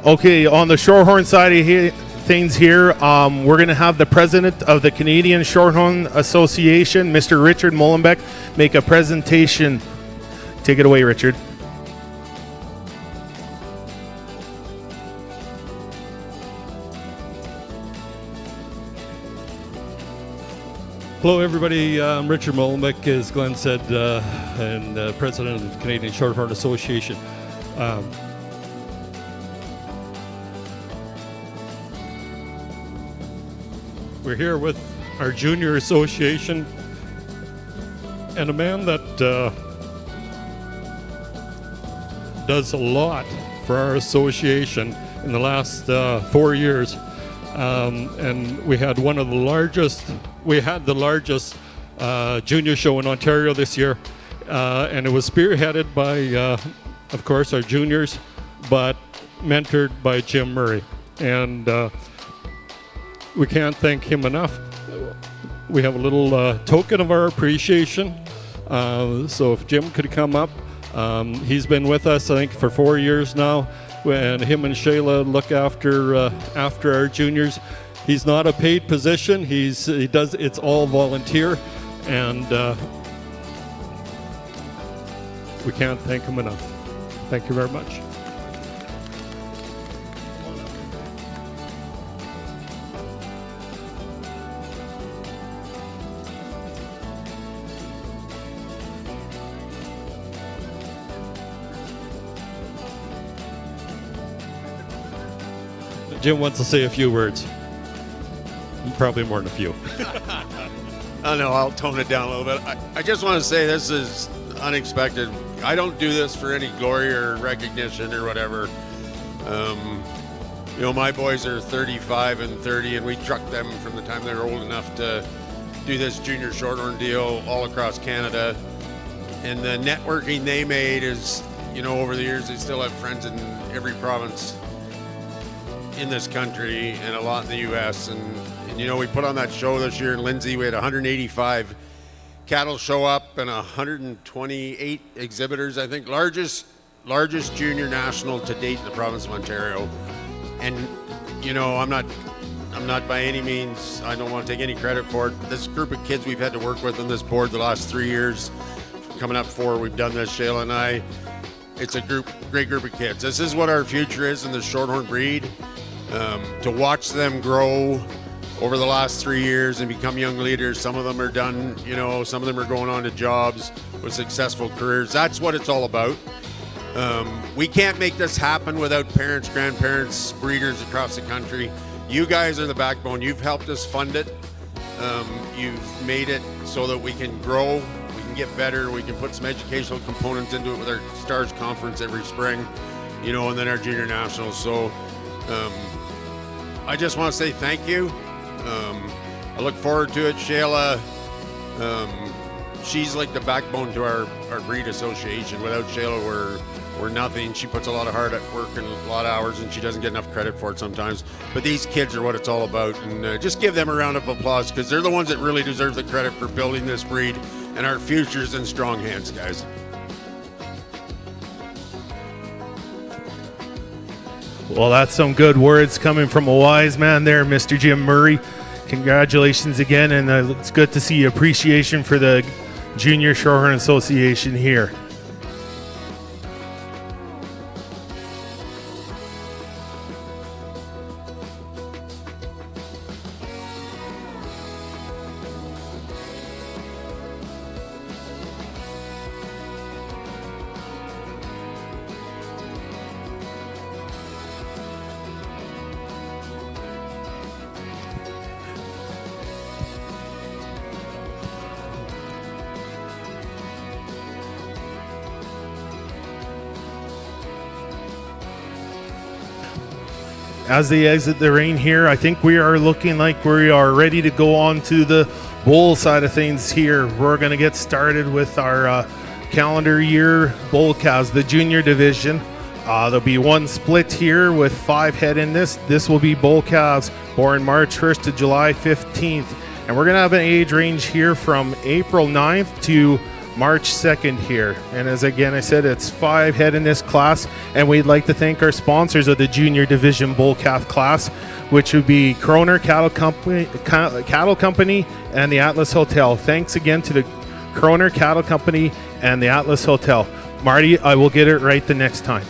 Okay, on the Shorthorn side of things here, we're going to have the president of the Canadian Shorthorn Association, Mr. Richard Molenbeek, make a presentation. Take it away, Richard. Hello, everybody. I'm Richard Molenbeek, as Glenn said, and president of the Canadian Shorthorn Association. We're here with our junior association and a man that does a lot for our association in the last 4 years. And we had the largest junior show in Ontario this year, and it was spearheaded by, of course, our juniors, but mentored by Jim Murray. And we can't thank him enough. We have a little token of our appreciation. So if Jim could come up, he's been with us, I think, for 4 years now. And him and Shayla look after our juniors. He's not a paid position. It's all volunteer, and we can't thank him enough. Thank you very much. Jim wants to say a few words. Probably more than a few. I know, I'll tone it down a little bit. I just want to say this is unexpected. I don't do this for any glory or recognition or whatever. My boys are 35 and 30, and we trucked them from the time they were old enough to do this junior shorthorn deal all across Canada. And the networking they made is, over the years, they still have friends in every province in this country and a lot in the U.S. And we put on that show this year in Lindsay. We had 185 cattle show up and 128 exhibitors, I think. Largest junior national to date in the province of Ontario. And, I'm not by any means, I don't want to take any credit for it. This group of kids we've had to work with on this board the last 3 years, coming up 4, we've done this, Shayla and I. It's a great group of kids. This is what our future is in the shorthorn breed. To watch them grow over the last 3 years and become young leaders. Some of them are done, some of them are going on to jobs with successful careers. That's what it's all about. We can't make this happen without parents, grandparents, breeders across the country. You guys are the backbone. You've helped us fund it. You've made it so that we can grow, we can get better, we can put some educational components into it with our STARS conference every spring, and then our junior nationals. So I just want to say thank you. I look forward to it. Shayla, she's like the backbone to our breed association. Without Shayla, we're nothing. She puts a lot of hard work and a lot of hours, and she doesn't get enough credit for it sometimes. But these kids are what it's all about, and just give them a round of applause, because they're the ones that really deserve the credit for building this breed, and our future's in strong hands, guys. Well, that's some good words coming from a wise man there, Mr. Jim Murray. Congratulations again, and it's good to see appreciation for the Junior Shorthorn Association here. As they exit the ring here, I think we are looking like we are ready to go on to the bowl side of things here. We're going to get started with our calendar year bowl calves, the junior division. There'll be one split here with 5 head in this. This will be bowl calves born March 1st to July 15th. And we're going to have an age range here from April 9th to March 2nd here. And as again I said, it's 5 head in this class, and we'd like to thank our sponsors of the junior division bull calf class, which would be Kroner Cattle Company and the Atlas Hotel. Thanks again to the Kroner Cattle Company and the Atlas Hotel. Marty, I will get it right the next time.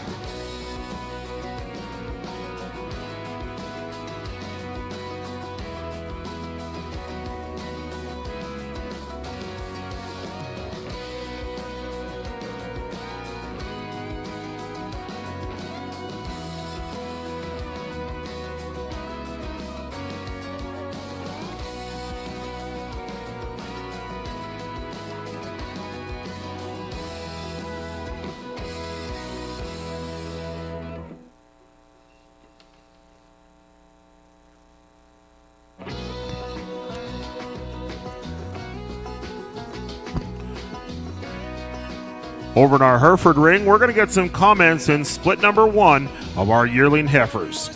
Over in our Hereford ring, we're going to get some comments in split number 1 of our yearling heifers.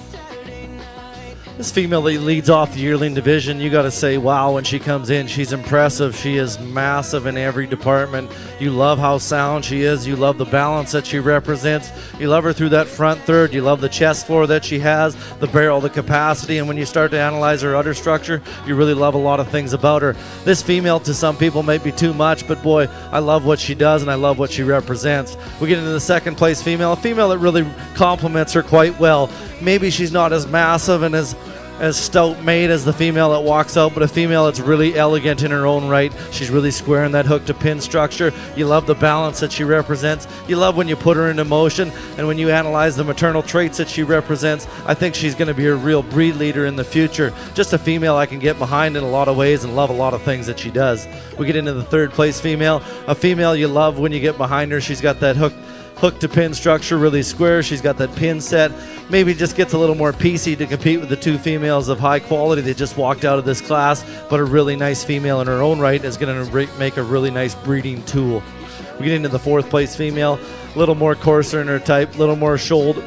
This female that leads off the yearling division, you got to say, wow, when she comes in, she's impressive. She is massive in every department. You love how sound she is. You love the balance that she represents. You love her through that front third. You love the chest floor that she has, the barrel, the capacity. And when you start to analyze her udder structure, you really love a lot of things about her. This female, to some people, may be too much, but boy, I love what she does and I love what she represents. We get into the second place female, a female that really complements her quite well. Maybe she's not as massive and as stout made as the female that walks out, but a female that's really elegant in her own right. She's really square in that hook to pin structure. You love the balance that she represents. You love when you put her into motion, and when you analyze the maternal traits that she represents, I think she's going to be a real breed leader in the future. Just a female I can get behind in a lot of ways and love a lot of things that she does. We get into the third place female, a female you love when you get behind her. She's got that hook to pin structure, really square. She's got that pin set. Maybe just gets a little more piecey to compete with the 2 females of high quality that just walked out of this class, but a really nice female in her own right is going to make a really nice breeding tool. We get into the 4th place female, a little more coarser in her type, a little more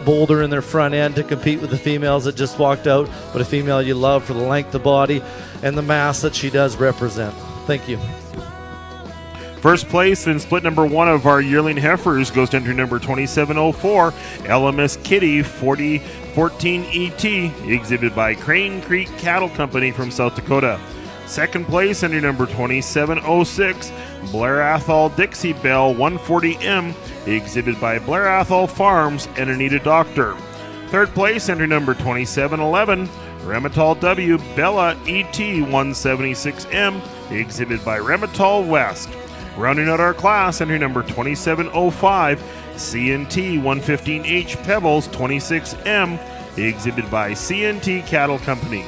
bolder in their front end to compete with the females that just walked out, but a female you love for the length of body and the mass that she does represent. Thank you. First place in split number 1 of our yearling heifers goes to entry number 2704, LMS Kitty 4014 ET, exhibited by Crane Creek Cattle Company from South Dakota. Second place, entry number 2706, Blair Athol Dixie Bell 140M, exhibited by Blair Athol Farms and Anita Doctor. Third place, entry number 2711, Remitol W Bella ET 176M, exhibited by Remitol West. Rounding out our class, entry number 2705, CNT 115H Pebbles 26M, exhibited by CNT Cattle Company.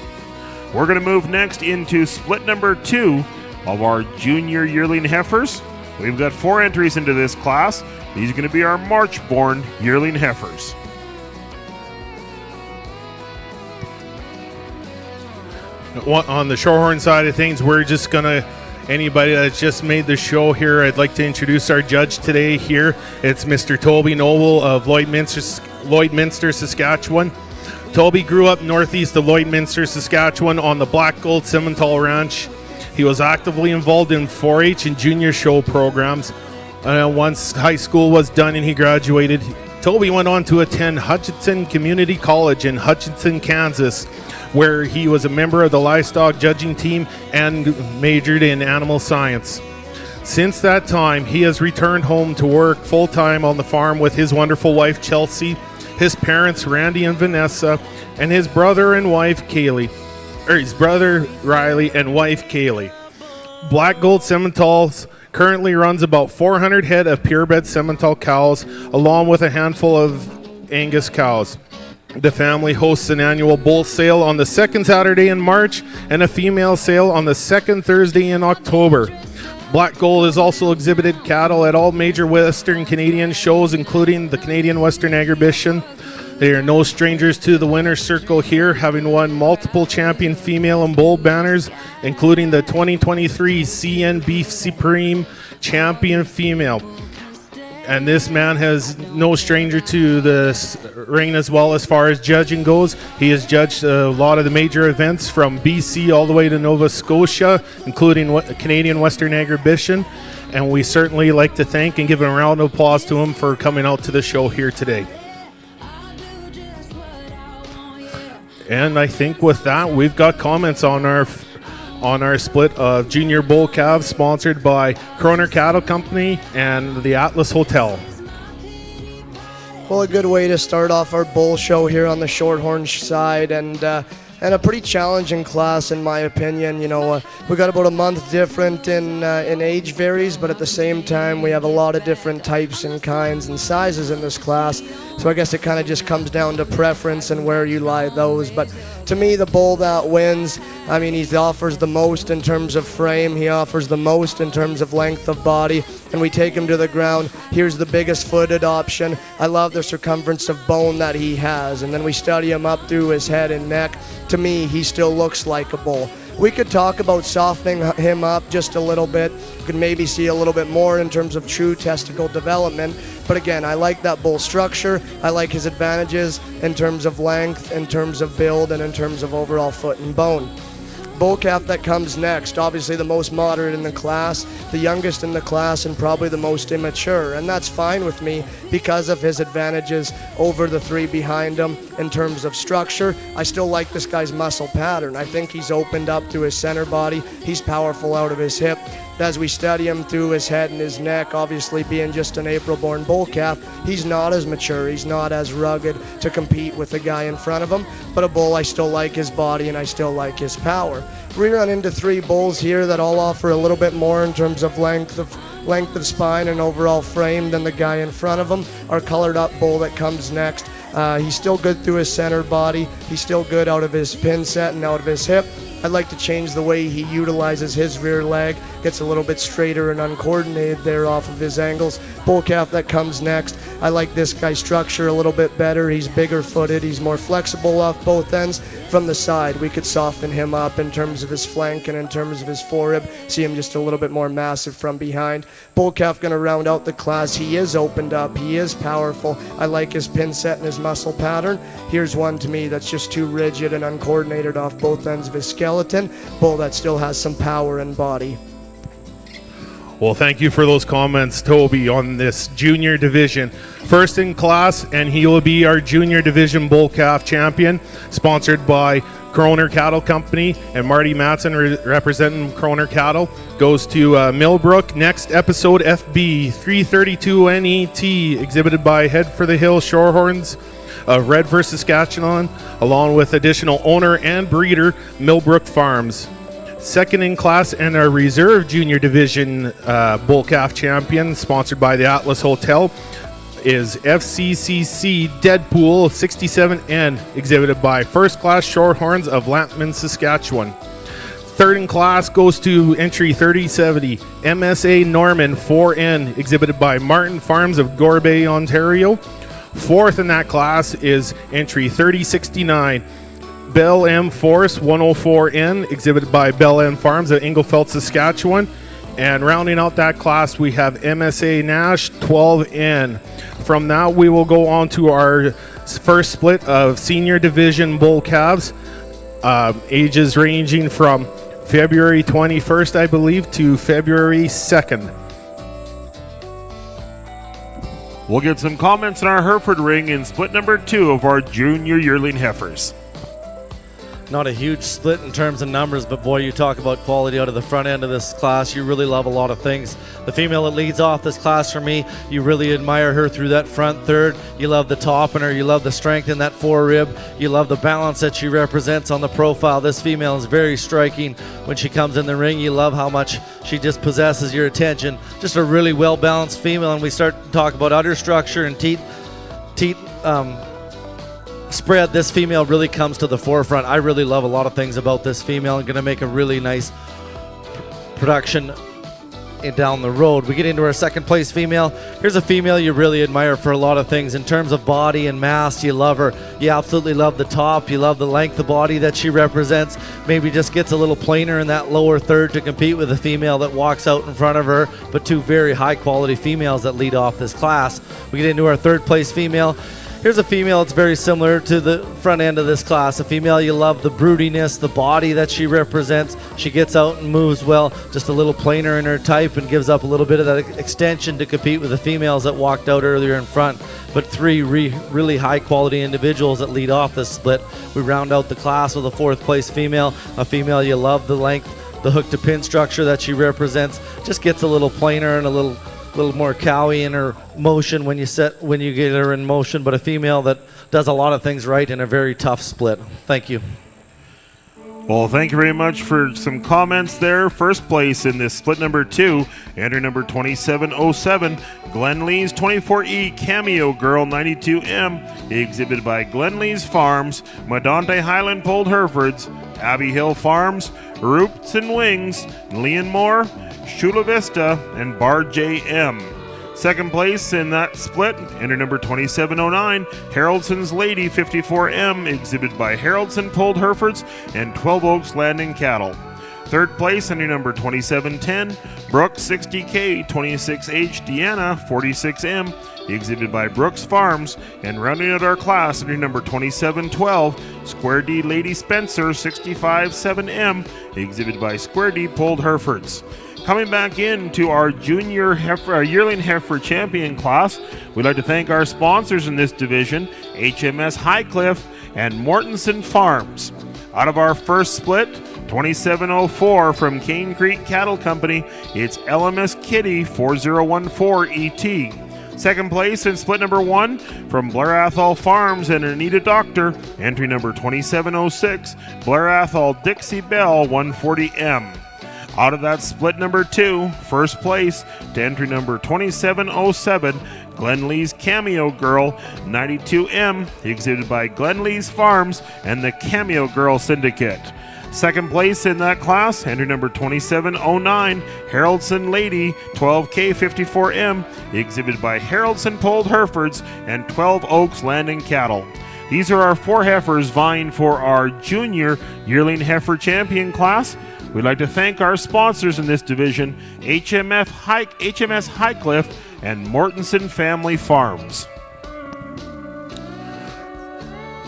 We're going to move next into split number 2 of our junior yearling heifers. We've got 4 entries into this class. These are going to be our March-born yearling heifers. On the Shorthorn side of things, we're just going to anybody that's just made the show here, I'd like to introduce our judge today here. It's Mr. Toby Noble of Lloydminster, Saskatchewan. Toby grew up northeast of Lloydminster, Saskatchewan on the Black Gold Simmental Ranch. He was actively involved in 4-H and junior show programs. Once high school was done and he graduated, Toby went on to attend Hutchinson Community College in Hutchinson, Kansas, where he was a member of the livestock judging team and majored in animal science. Since that time, he has returned home to work full-time on the farm with his wonderful wife, Chelsea, his parents, Randy and Vanessa, and his brother and wife, Kaylee. His brother, Riley, and wife, Kaylee. Black Gold Simmentals currently runs about 400 head of purebred Simmental cows, along with a handful of Angus cows. The family hosts an annual bull sale on the second Saturday in March and a female sale on the second Thursday in October. Black Gold has also exhibited cattle at all major Western Canadian shows, including the Canadian Western Agribition. They are no strangers to the winner's circle here, having won multiple champion female and bull banners, including the 2023 CN Beef Supreme Champion Female. And this man has no stranger to the ring as well as far as judging goes. He has judged a lot of the major events from BC all the way to Nova Scotia, including Canadian Western Agribition. And we certainly like to thank and give a round of applause to him for coming out to the show here today. And I think with that, we've got comments on our split of junior bull calves sponsored by Kroner Cattle Company and the Atlas Hotel. Well, a good way to start off our bull show here on the Shorthorn side, and a pretty challenging class in my opinion. You know, we got about a month different in age varies, but at the same time we have a lot of different types and kinds and sizes in this class. So I guess it kind of just comes down to preference and where you lie those. But to me, the bull that wins, I mean, he offers the most in terms of frame, he offers the most in terms of length of body, and we take him to the ground. Here's the biggest footed option. I love the circumference of bone that he has, and then we study him up through his head and neck. To me, he still looks like a bull. We could talk about softening him up just a little bit. You could maybe see a little bit more in terms of true testicle development. But again, I like that bull structure. I like his advantages in terms of length, in terms of build, and in terms of overall foot and bone. Bull calf that comes next, obviously the most moderate in the class, the youngest in the class, and probably the most immature. And that's fine with me because of his advantages over the three behind him in terms of structure. I still like this guy's muscle pattern. I think he's opened up through his center body. He's powerful out of his hip. As we study him through his head and his neck, obviously being just an April-born bull calf, he's not as mature, he's not as rugged to compete with the guy in front of him. But a bull, I still like his body and I still like his power. We run into three bulls here that all offer a little bit more in terms of length of spine and overall frame than the guy in front of him. Our colored up bull that comes next, he's still good through his center body, he's still good out of his pin set and out of his hip. I'd like to change the way he utilizes his rear leg. Gets a little bit straighter and uncoordinated there off of his angles. Bull calf that comes next. I like this guy's structure a little bit better. He's bigger footed. He's more flexible off both ends. From the side, we could soften him up in terms of his flank and in terms of his forerib. See him just a little bit more massive from behind. Bull calf going to round out the class. He is opened up. He is powerful. I like his pin set and his muscle pattern. Here's one to me that's just too rigid and uncoordinated off both ends of his skeleton. Bull that still has some power and body. Well, thank you for those comments, Toby, on this junior division. First in class, and he will be our junior division bull calf champion, sponsored by Kroner Cattle Company, and Marty Matson representing Kroner Cattle goes to Millbrook. Next episode, FB 332 NET, exhibited by Head for the Hill Shorthorns of Redford, Saskatchewan, along with additional owner and breeder Millbrook Farms. Second in class and our reserve junior division bull calf champion, sponsored by the Atlas Hotel, is FCCC Deadpool 67N, exhibited by First Class Shorthorns of Lampman, Saskatchewan. Third in class goes to entry 3070 MSA Norman 4N, exhibited by Martin Farms of Gorbey, Ontario. Fourth in that class is entry 3069 Bell M Force 104N, exhibited by Bell M Farms of Inglefeld, Saskatchewan. And rounding out that class, we have MSA Nash 12N. From that, we will go on to our first split of senior division bull calves, ages ranging from February 21st, I believe, to February 2nd. We'll get some comments on our Hereford ring in split number 2 of our junior yearling heifers. Not a huge split in terms of numbers, but boy, you talk about quality out of the front end of this class. You really love a lot of things. The female that leads off this class for me, you really admire her through that front third. You love the top in her. You love the strength in that forerib. You love the balance that she represents on the profile. This female is very striking when she comes in the ring. You love how much she just possesses your attention. Just a really well-balanced female, and we start to talk about udder structure and teeth spread. This female really comes to the forefront. I really love a lot of things about this female. I'm going to make a really nice production down the road. We get into our second place female. Here's a female you really admire for a lot of things. In terms of body and mass, you love her. You absolutely love the top. You love the length of body that she represents. Maybe just gets a little plainer in that lower third to compete with a female that walks out in front of her, but two very high quality females that lead off this class. We get into our third place female. Here's a female that's very similar to the front end of this class. A female you love the broodiness, the body that she represents. She gets out and moves well, just a little plainer in her type, and gives up a little bit of that extension to compete with the females that walked out earlier in front. But three really high quality individuals that lead off this split. We round out the class with a fourth place female. A female you love the length, the hook to pin structure that she represents. Just gets a little plainer and a little more cowy in her motion when you get her in motion, but a female that does a lot of things right in a very tough split. Thank you. Well, thank you very much for some comments there. First place in this split number 2, entry number 2707, Glen Lee's 24E Cameo Girl 92M, exhibited by Glen Lee's Farms, Medante Highland Pulled Herefords, Abbey Hill Farms, Roots and Wings, Leon Moore, Chula Vista, and Bar JM. Second place in that split, entry number 2709, Haraldson's Lady 54M, exhibited by Haraldson Pulled Herefords and 12 Oaks Landing Cattle. Third place, entry number 2710, Brooks 60K 26H Deanna 46M, exhibited by Brooks Farms, and rounding out our class, entry number 2712, Square D Lady Spencer 65-7M, exhibited by Square D Pulled Herefords. Coming back into our junior yearling heifer champion class, we'd like to thank our sponsors in this division, HMS Highcliffe and Mortensen Farms. Out of our first split, 2704 from Cane Creek Cattle Company, it's LMS Kitty 4014 ET. Second place in split number 1 from Blair Athol Farms and Anita Doctor, entry number 2706, Blair Athol Dixie Bell 140M. Out of that split number 2, first place to entry number 2707, Glen Lee's Cameo Girl 92M, exhibited by Glen Lee's Farms and the Cameo Girl Syndicate. Second place in that class, entry number 2709, Haraldson Lady 12K54M, exhibited by Haraldson Pulled Herefords and 12 Oaks Landing Cattle. These are our 4 heifers vying for our junior yearling heifer champion class. We'd like to thank our sponsors in this division, HMS Highcliffe and Mortensen Family Farms.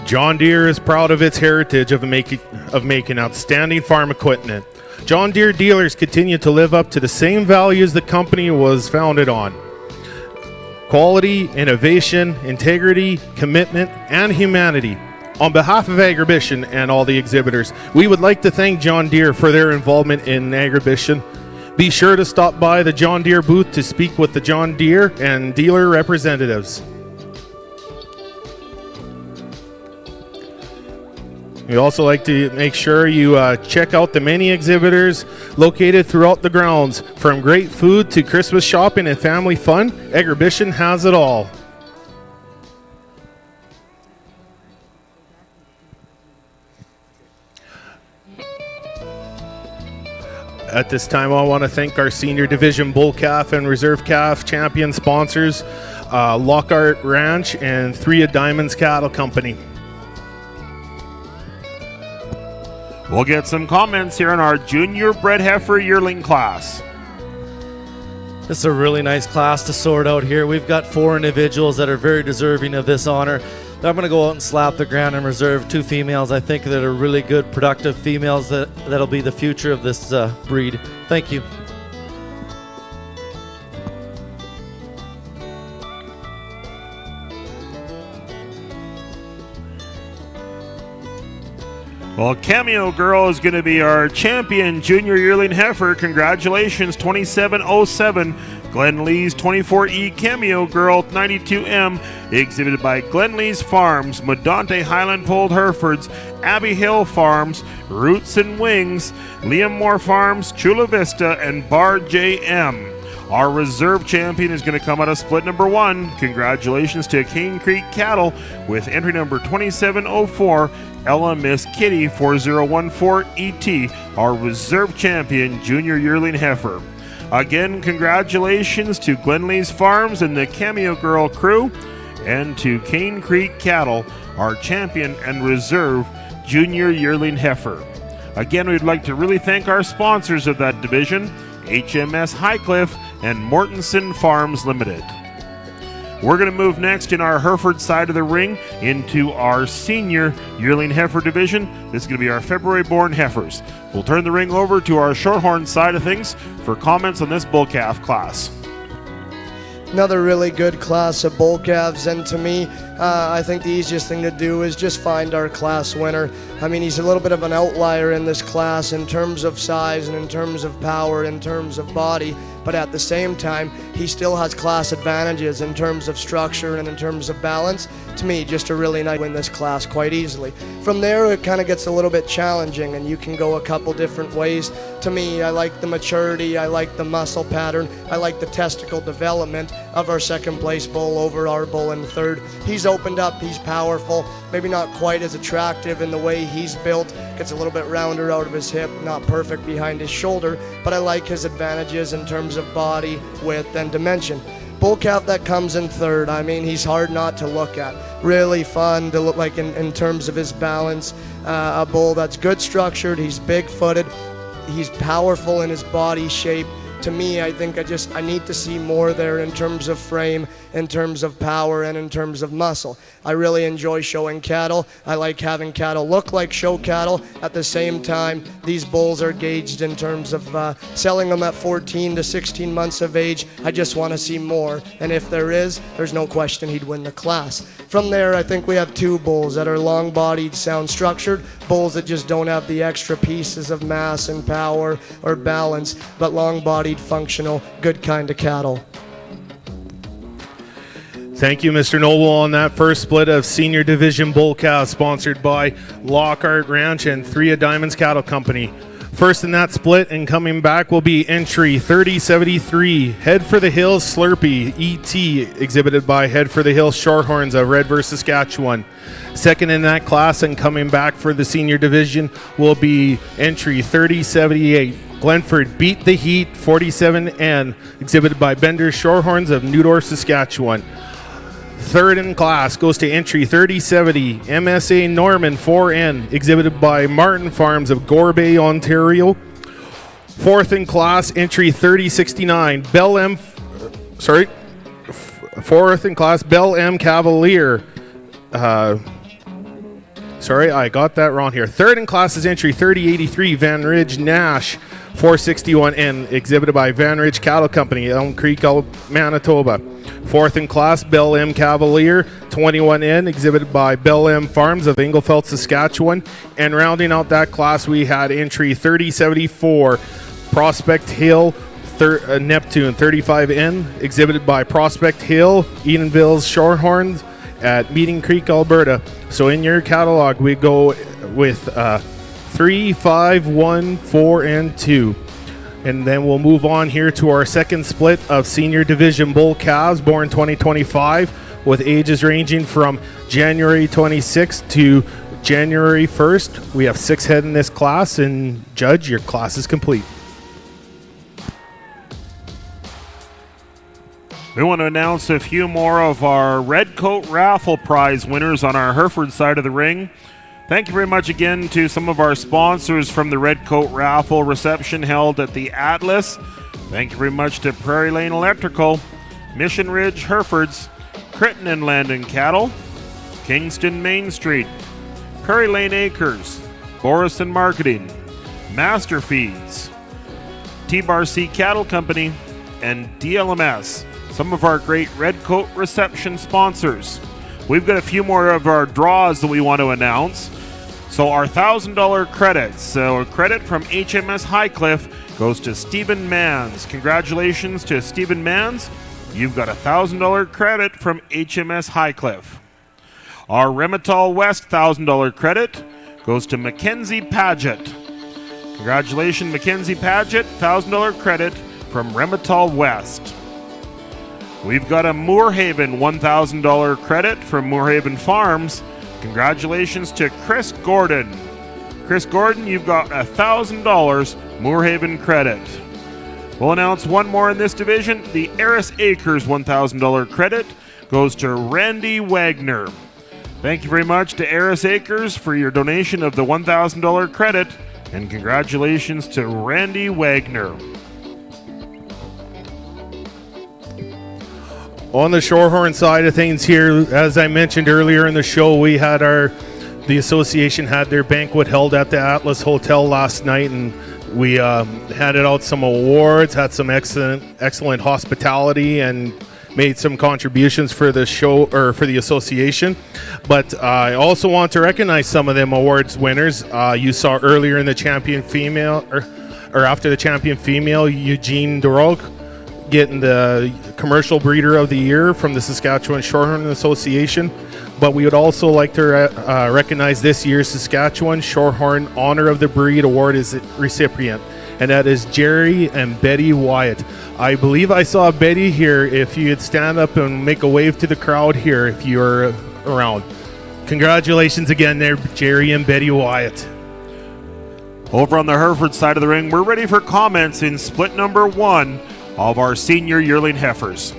John Deere is proud of its heritage of making outstanding farm equipment. John Deere dealers continue to live up to the same values the company was founded on: quality, innovation, integrity, commitment, and humanity. On behalf of Agribition and all the exhibitors, we would like to thank John Deere for their involvement in Agribition. Be sure to stop by the John Deere booth to speak with the John Deere and dealer representatives. We also like to make sure you check out the many exhibitors located throughout the grounds. From great food to Christmas shopping and family fun, Agribition has it all. At this time, I want to thank our Senior Division Bull Calf and Reserve Calf champion sponsors, Lockhart Ranch and 3 of Diamonds Cattle Company. We'll get some comments here on our junior bred heifer yearling class. This is a really nice class to sort out here. We've got 4 individuals that are very deserving of this honor. I'm going to go out and slap the ground and reserve 2 females I think that are really good, productive females that'll be the future of this breed. Thank you. Well, Cameo Girl is going to be our champion junior yearling heifer. Congratulations, 2707. Glen Lee's 24E Cameo Girl 92M, exhibited by Glen Lee's Farms, Medante Highland Polled Herefords, Abbey Hill Farms, Roots and Wings, Liam Moore Farms, Chula Vista, and Bar JM. Our reserve champion is going to come out of split number 1. Congratulations to Cane Creek Cattle with entry number 2704, Ella Miss Kitty 4014 ET, our reserve champion junior yearling heifer. Again, congratulations to Glen Lee's Farms and the Cameo Girl crew, and to Cane Creek Cattle, our champion and reserve junior yearling heifer. Again, we'd like to really thank our sponsors of that division, HMS Highcliffe and Mortensen Farms Limited. We're going to move next in our Hereford side of the ring into our senior yearling heifer division. This is going to be our February-born heifers. We'll turn the ring over to our Shorthorn side of things for comments on this bull calf class. Another really good class of bull calves, and to me, I think the easiest thing to do is just find our class winner. I mean, he's a little bit of an outlier in this class in terms of size and in terms of power, in terms of body, but at the same time, he still has class advantages in terms of structure and in terms of balance. To me, just a really nice win this class quite easily. From there, it kind of gets a little bit challenging, and you can go a couple different ways. To me, I like the maturity, I like the muscle pattern, I like the testicle development of our second place bull over our bull in third. He's opened up, he's powerful, maybe not quite as attractive in the way he's built, gets a little bit rounder out of his hip, not perfect behind his shoulder, but I like his advantages in terms of body, width, and dimension. Bull calf that comes in third, I mean, he's hard not to look at. Really fun to look like in terms of his balance. A bull that's good structured, he's big-footed, he's powerful in his body shape. To me, I think I need to see more there in terms of frame, in terms of power, and in terms of muscle. I really enjoy showing cattle. I like having cattle look like show cattle. At the same time, these bulls are gauged in terms of selling them at 14 to 16 months of age. I just want to see more, and if there is, there's no question he'd win the class. From there, I think we have two bulls that are long-bodied, sound-structured, bulls that just don't have the extra pieces of mass and power or balance, but long-bodied, functional, good kind of cattle. Thank you, Mr. Noble, on that first split of Senior Division Bull Calves, sponsored by Lockhart Ranch and 3 of Diamonds Cattle Company. First in that split and coming back will be entry 3073, Head for the Hills Slurpee ET, exhibited by Head for the Hills Shorthorns of Red River, Saskatchewan. Second in that class and coming back for the Senior Division will be entry 3078, Glenford Beat the Heat 47N, exhibited by Bender Shorthorns of Newdorf, Saskatchewan. Third in class goes to entry 3070, MSA Norman 4N, exhibited by Martin Farms of Gore Bay, Ontario. Fourth in class, entry 3069, fourth in class, Bell M Cavalier. Sorry, I got that wrong here. Third in class is entry 3083, Van Ridge Nash 461N, exhibited by Van Ridge Cattle Company, Elm Creek, Manitoba. Fourth in class, Bell M Cavalier 21N, exhibited by Bell M Farms of Inglefeld, Saskatchewan. And rounding out that class, we had entry 3074, Prospect Hill Neptune 35N, exhibited by Prospect Hill, Edenville's Shorthorns at Meeting Creek, Alberta. So in your catalog, we go with 3, 5, 1, 4, and 2. And then we'll move on here to our second split of Senior Division Bull Calves, born 2025, with ages ranging from January 26th to January 1st. We have 6 head in this class, and Judge, your class is complete. We want to announce a few more of our Red Coat Raffle Prize winners on our Hereford side of the ring. Thank you very much again to some of our sponsors from the Red Coat Raffle reception held at the Atlas. Thank you very much to Prairie Lane Electrical, Mission Ridge Herefords, Critton and Landon Cattle, Kingston Main Street, Prairie Lane Acres, Borison Marketing, Master Feeds, T-Bar C Cattle Company, and DLMS, some of our great Red Coat reception sponsors. We've got a few more of our draws that we want to announce. So our $1,000 credits. So a credit from HMS Highcliffe goes to Stephen Manns. Congratulations to Stephen Manns. You've got a $1,000 credit from HMS Highcliffe. Our Remital West $1,000 credit goes to Mackenzie Paget. Congratulations, Mackenzie Paget. $1,000 credit from Remital West. We've got a Moorhaven $1,000 credit from Moorhaven Farms. Congratulations to Chris Gordon. Chris Gordon, you've got a $1,000 Moorhaven credit. We'll announce one more in this division. The Eris Acres $1,000 credit goes to Randy Wagner. Thank you very much to Eris Acres for your donation of the $1,000 credit, and congratulations to Randy Wagner. On the Shorthorn side of things here, as I mentioned earlier in the show, we had the association had their banquet held at the Atlas Hotel last night, and we handed out some awards, had some excellent hospitality, and made some contributions for the show or for the association. But I also want to recognize some of them awards winners. You saw earlier in the champion female, or after the champion female, Eugene Duroc getting the Commercial Breeder of the Year from the Saskatchewan Shorthorn Association. But we would also like to recognize this year's Saskatchewan Shorthorn Honor of the Breed Award recipient, and that is Jerry and Betty Wyatt. I believe I saw Betty here. If you'd stand up and make a wave to the crowd here if you're around. Congratulations again there, Jerry and Betty Wyatt. Over on the Hereford side of the ring, we're ready for comments in split number 1 of our senior yearling heifers.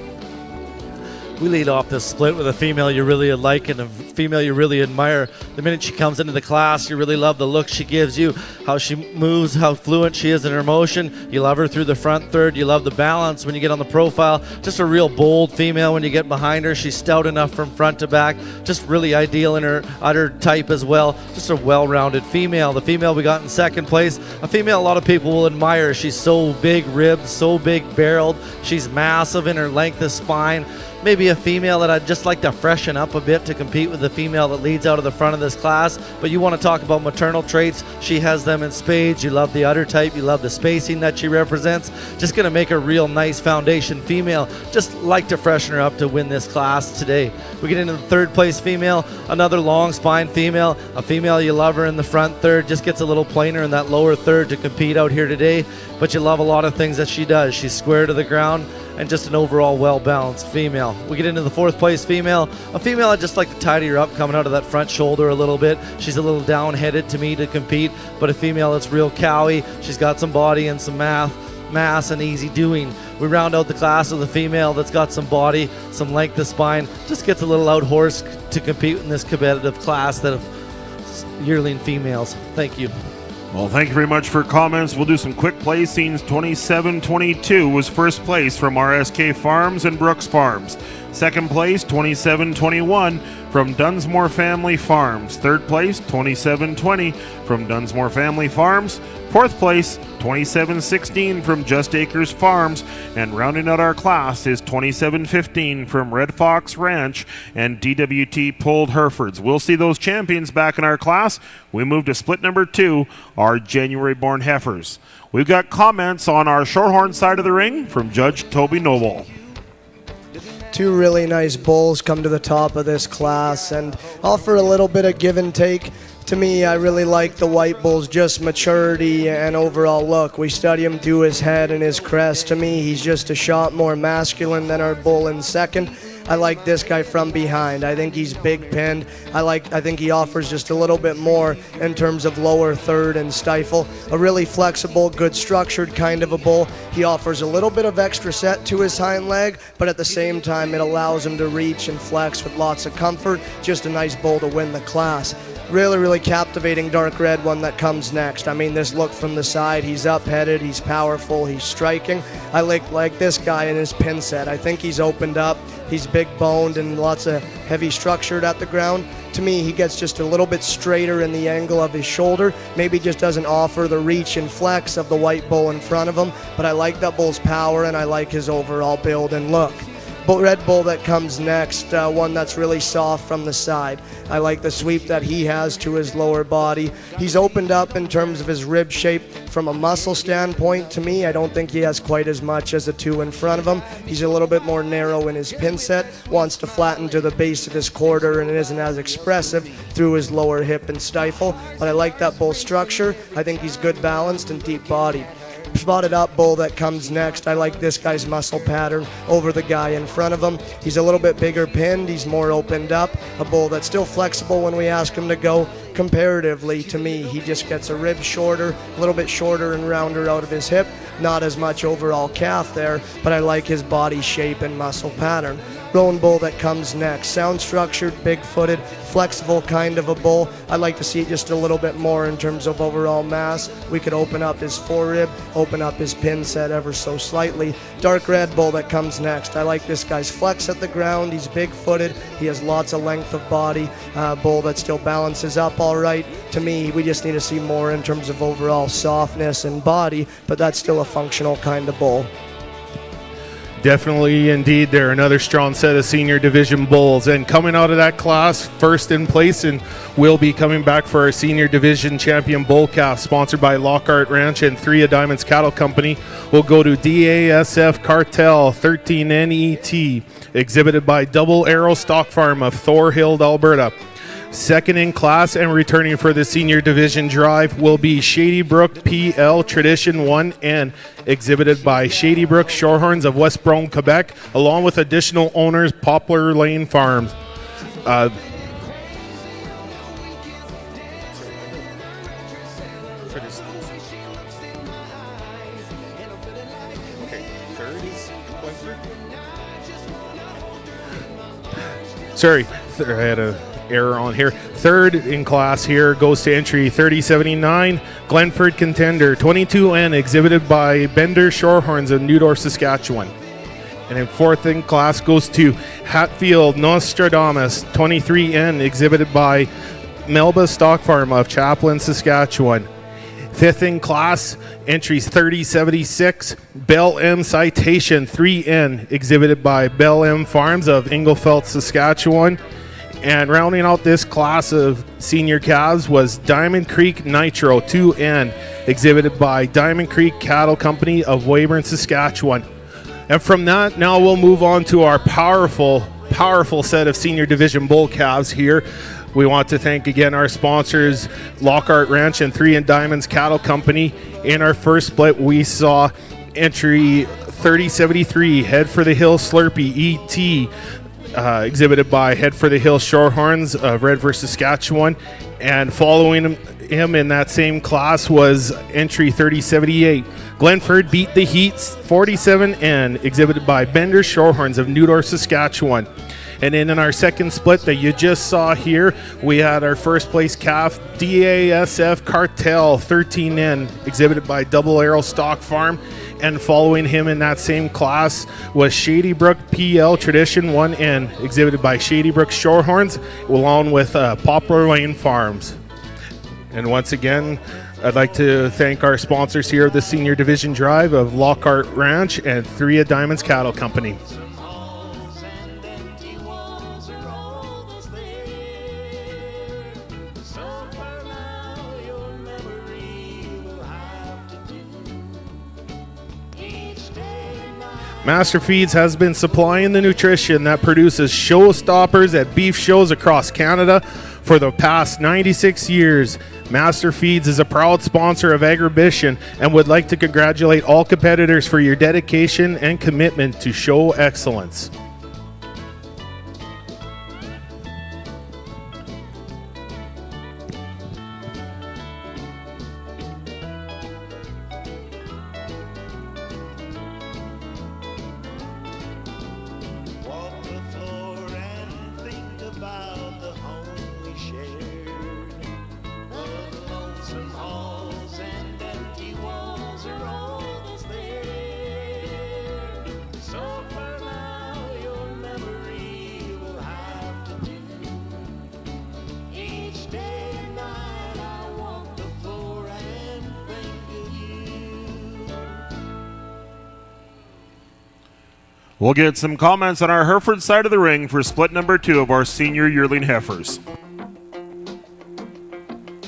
We lead off this split with a female you really like and a female you really admire. The minute she comes into the class, you really love the look she gives you, how she moves, how fluent she is in her motion. You love her through the front third. You love the balance when you get on the profile. Just a real bold female when you get behind her. She's stout enough from front to back. Just really ideal in her udder type as well. Just a well-rounded female. The female we got in second place, a female a lot of people will admire. She's so big ribbed, so big barreled. She's massive in her length of spine. Maybe a female that I'd just like to freshen up a bit to compete with the female that leads out of the front of this class. But you want to talk about maternal traits, she has them in spades. You love the udder type, you love the spacing that she represents. Just going to make a real nice foundation female. Just like to freshen her up to win this class today. We get into the third place female, another long spine female, a female you love her in the front third, just gets a little plainer in that lower third to compete out here today. But you love a lot of things that she does. She's square to the ground and just an overall well-balanced female. We get into the fourth place female, a female I'd just like to tidy her up coming out of that front shoulder a little bit. She's a little down-headed to me to compete, but a female that's real cowy. She's got some body and some mass and easy doing. We round out the class with a female that's got some body, some length of spine, just gets a little out-horsed to compete in this competitive class that of yearling females. Thank you. Well, thank you very much for comments. We'll do some quick placings. 27-22 was first place from RSK Farms and Brooks Farms. Second place, 27-21 from Dunsmore Family Farms. Third place, 27-20 from Dunsmore Family Farms. Fourth place, 27-16 from Just Acres Farms. And rounding out our class is 27-15 from Red Fox Ranch and DWT Pulled Herefords. We'll see those champions back in our class. We move to split number 2, our January-born heifers. We've got comments on our Shorthorn side of the ring from Judge Toby Noble. Two really nice bulls come to the top of this class and offer a little bit of give and take. To me, I really like the white bull's just maturity and overall look. We study him through his head and his crest. To me, he's just a shot more masculine than our bull in second. I like this guy from behind. I think he's big pinned. I think he offers just a little bit more in terms of lower third and stifle. A really flexible, good structured kind of a bull. He offers a little bit of extra set to his hind leg, but at the same time it allows him to reach and flex with lots of comfort. Just a nice bull to win the class. Really, really captivating dark red one that comes next. I mean, this look from the side, he's up-headed, he's powerful, he's striking. I like this guy in his pin set. I think he's opened up, he's big-boned and lots of heavy structured at the ground. To me, he gets just a little bit straighter in the angle of his shoulder. Maybe just doesn't offer the reach and flex of the white bull in front of him, but I like that bull's power and I like his overall build and look. Red Bull that comes next, one that's really soft from the side. I like the sweep that he has to his lower body. He's opened up in terms of his rib shape. From a muscle standpoint, to me, I don't think he has quite as much as the two in front of him. He's a little bit more narrow in his pin set, wants to flatten to the base of his quarter, and it isn't as expressive through his lower hip and stifle. But I like that bull structure. I think he's good balanced and deep bodied. Spotted up bull that comes next. I like this guy's muscle pattern over the guy in front of him. He's a little bit bigger pinned. He's more opened up. A bull that's still flexible when we ask him to go. Comparatively to me, he just gets a rib shorter, a little bit shorter and rounder out of his hip. Not as much overall calf there, but I like his body shape and muscle pattern. Roan bull that comes next. Sound structured, big-footed, flexible kind of a bull. I'd like to see it just a little bit more in terms of overall mass. We could open up his forerib, open up his pin set ever so slightly. Dark red bull that comes next. I like this guy's flex at the ground. He's big-footed. He has lots of length of body. Bull that still balances up all right. To me, we just need to see more in terms of overall softness and body, but that's still a functional kind of bull. Definitely, indeed, they're another strong set of senior division bulls. And coming out of that class, first in place, and we'll be coming back for our senior division champion bull calf, sponsored by Lockhart Ranch and 3 of Diamonds Cattle Company. We'll go to DASF Cartel 13NET, exhibited by Double Arrow Stock Farm of Thorhild, Alberta. Second in class and returning for the senior division drive will be Shady Brook PL Tradition 1N, exhibited by Shady Brook Shorthorns of West Brome, Quebec, along with additional owners, Poplar Lane Farms. Sorry, I had a error on here. Third in class here goes to entry 3079, Glenford Contender 22N, exhibited by Bender Shorthorns of Newdorf, Saskatchewan. And then fourth in class goes to Hatfield Nostradamus 23N, exhibited by Melba Stock Farm of Chaplin, Saskatchewan. Fifth in class, entries 3076, Bell M Citation 3N, exhibited by Bell M Farms of Inglefelt, Saskatchewan. And rounding out this class of senior calves was Diamond Creek Nitro 2N, exhibited by Diamond Creek Cattle Company of Weyburn, Saskatchewan. And from that, now we'll move on to our powerful set of senior division bull calves here. We want to thank again our sponsors, Lockhart Ranch and 3 and Diamonds Cattle Company. In our first split, we saw entry 3073, Head for the Hill Slurpee ET, exhibited by Head for the Hill Shorthorns of Redver, Saskatchewan. And following him in that same class was entry 3078, Glenford Beat the Heats 47N, exhibited by Bender Shorthorns of Newdorf, Saskatchewan. And then in our second split that you just saw here, we had our first place calf, DASF Cartel 13N, exhibited by Double Arrow Stock Farm. And following him in that same class was Shady Brook PL Tradition 1N, exhibited by Shady Brook Shorthorns, along with Poplar Lane Farms. And once again, I'd like to thank our sponsors here of the Senior Division Drive of Lockhart Ranch and 3 of Diamonds Cattle Company. Master Feeds has been supplying the nutrition that produces showstoppers at beef shows across Canada for the past 96 years. Master Feeds is a proud sponsor of Agribition and would like to congratulate all competitors for your dedication and commitment to show excellence. We'll get some comments on our Hereford side of the ring for split number 2 of our senior yearling heifers.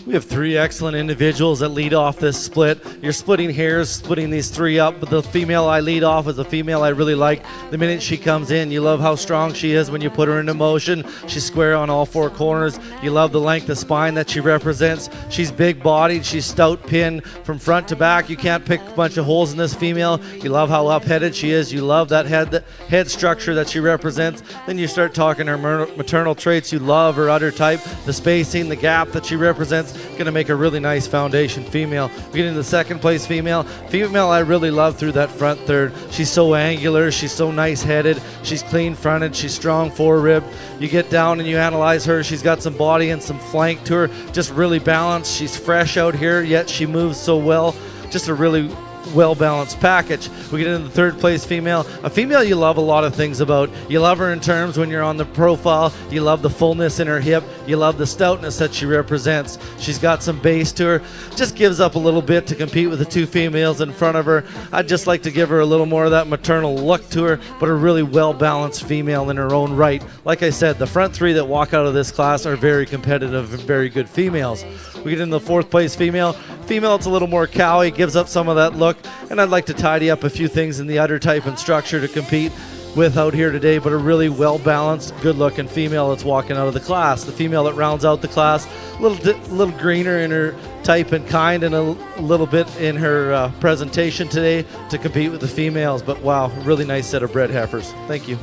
We have 3 excellent individuals that lead off this split. You're splitting hairs, splitting these 3 up, but the female I lead off is a female I really like. The minute she comes in, you love how strong she is when you put her into motion. She's square on all 4 corners. You love the length of spine that she represents. She's big-bodied. She's stout pin from front to back. You can't pick a bunch of holes in this female. You love how up-headed she is. You love that head structure that she represents. Then you start talking her maternal traits. You love her udder type, the spacing, the gap that she represents. Going to make a really nice foundation female. We get into the second place female. Female I really love through that front third. She's so angular. She's so nice headed. She's clean fronted. She's strong fore-ribbed. You get down and you analyze her. She's got some body and some flank to her. Just really balanced. She's fresh out here, yet she moves so well. Just a really well-balanced package. We get into the third place female. A female you love a lot of things about. You love her in terms when you're on the profile. You love the fullness in her hip. You love the stoutness that she represents. She's got some base to her. Just gives up a little bit to compete with the 2 females in front of her. I'd just like to give her a little more of that maternal look to her, but a really well-balanced female in her own right. Like I said, the front 3 that walk out of this class are very competitive and very good females. We get into the fourth place female. Female, it's a little more cowy, gives up some of that look, and I'd like to tidy up a few things in the udder type and structure to compete with out here today, but a really well-balanced, good-looking female that's walking out of the class. The female that rounds out the class, a little greener in her type and kind, and a little bit in her presentation today to compete with the females, but wow, really nice set of bred heifers. Thank you.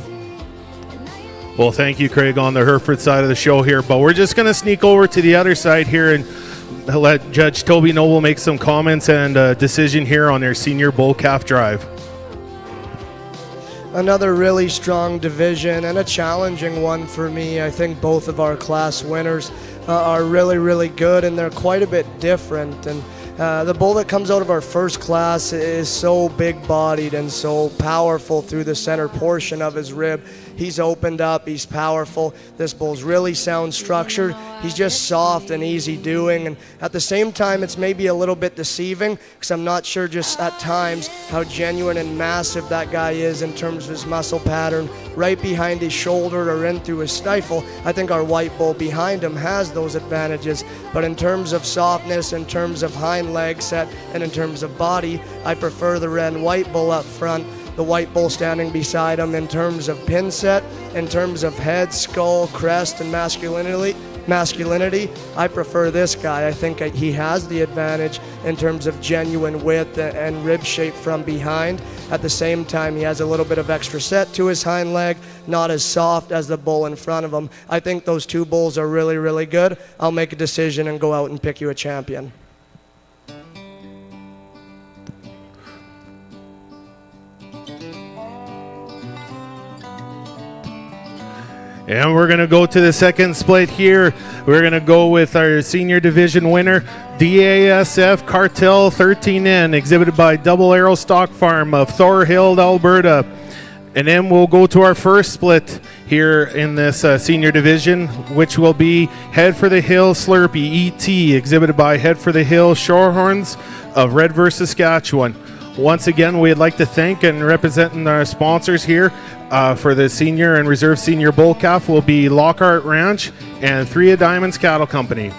Well, thank you, Craig, on the Hereford side of the show here, but we're just going to sneak over to the other side here and let Judge Toby Noble make some comments and a decision here on their senior bull calf drive. Another really strong division and a challenging one for me. I think both of our class winners are really, really good, and they're quite a bit different. And the bull that comes out of our first class is so big-bodied and so powerful through the center portion of his rib. He's opened up, he's powerful. This bull's really sound structured. He's just soft and easy doing, and at the same time it's maybe a little bit deceiving because I'm not sure just at times how genuine and massive that guy is in terms of his muscle pattern right behind his shoulder or in through his stifle. I think our white bull behind him has those advantages, but in terms of softness, in terms of hind leg set, and in terms of body, I prefer the red and white bull up front. The white bull standing beside him in terms of pin set, in terms of head, skull, crest, and masculinity, I prefer this guy. I think he has the advantage in terms of genuine width and rib shape from behind. At the same time, he has a little bit of extra set to his hind leg, not as soft as the bull in front of him. I think those 2 bulls are really, really good. I'll make a decision and go out and pick you a champion. And we're going to go to the second split here. We're going to go with our senior division winner, DASF Cartel 13N, exhibited by Double Arrow Stock Farm of Thorhild, Alberta. And then we'll go to our first split here in this senior division, which will be Head for the Hill Slurpee ET, exhibited by Head for the Hill Shorthorns of Redverse, Saskatchewan. Once again, we'd like to thank and representing our sponsors here for the senior and reserve senior bull calf will be Lockhart Ranch and 3 of Diamonds Cattle Company.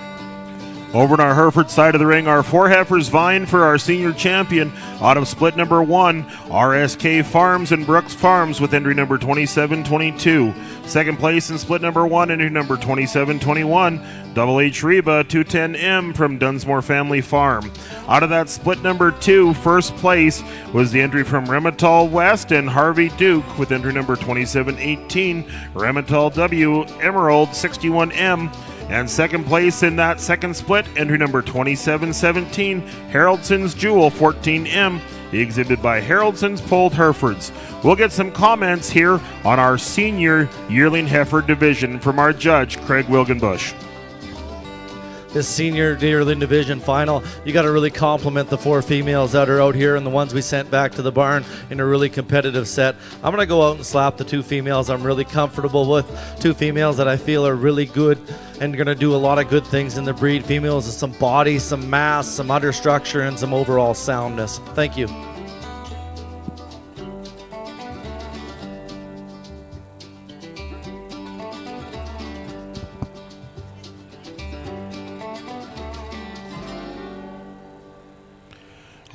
Over on our Hereford side of the ring, our 4 heifers vying for our senior champion out of split number 1, RSK Farms and Brooks Farms with entry number 2722. Second place in split number 1, entry number 2721, Double H Reba 210M from Dunsmore Family Farm. Out of that split number 2, first place was the entry from Rematal West and Harvey Duke with entry number 2718, Rematal W Emerald 61M. And second place in that second split, entry number 2717, Haraldson's Jewel 14M, exhibited by Haraldson's Polled Herefords. We'll get some comments here on our senior yearling heifer division from our judge, Craig Wilgenbush. This senior yearling division final, you got to really compliment the 4 females that are out here and the ones we sent back to the barn in a really competitive set. I'm going to go out and slap the 2 females I'm really comfortable with, 2 females that I feel are really good and going to do a lot of good things in the breed. Females with some body, some mass, some udder structure, and some overall soundness. Thank you.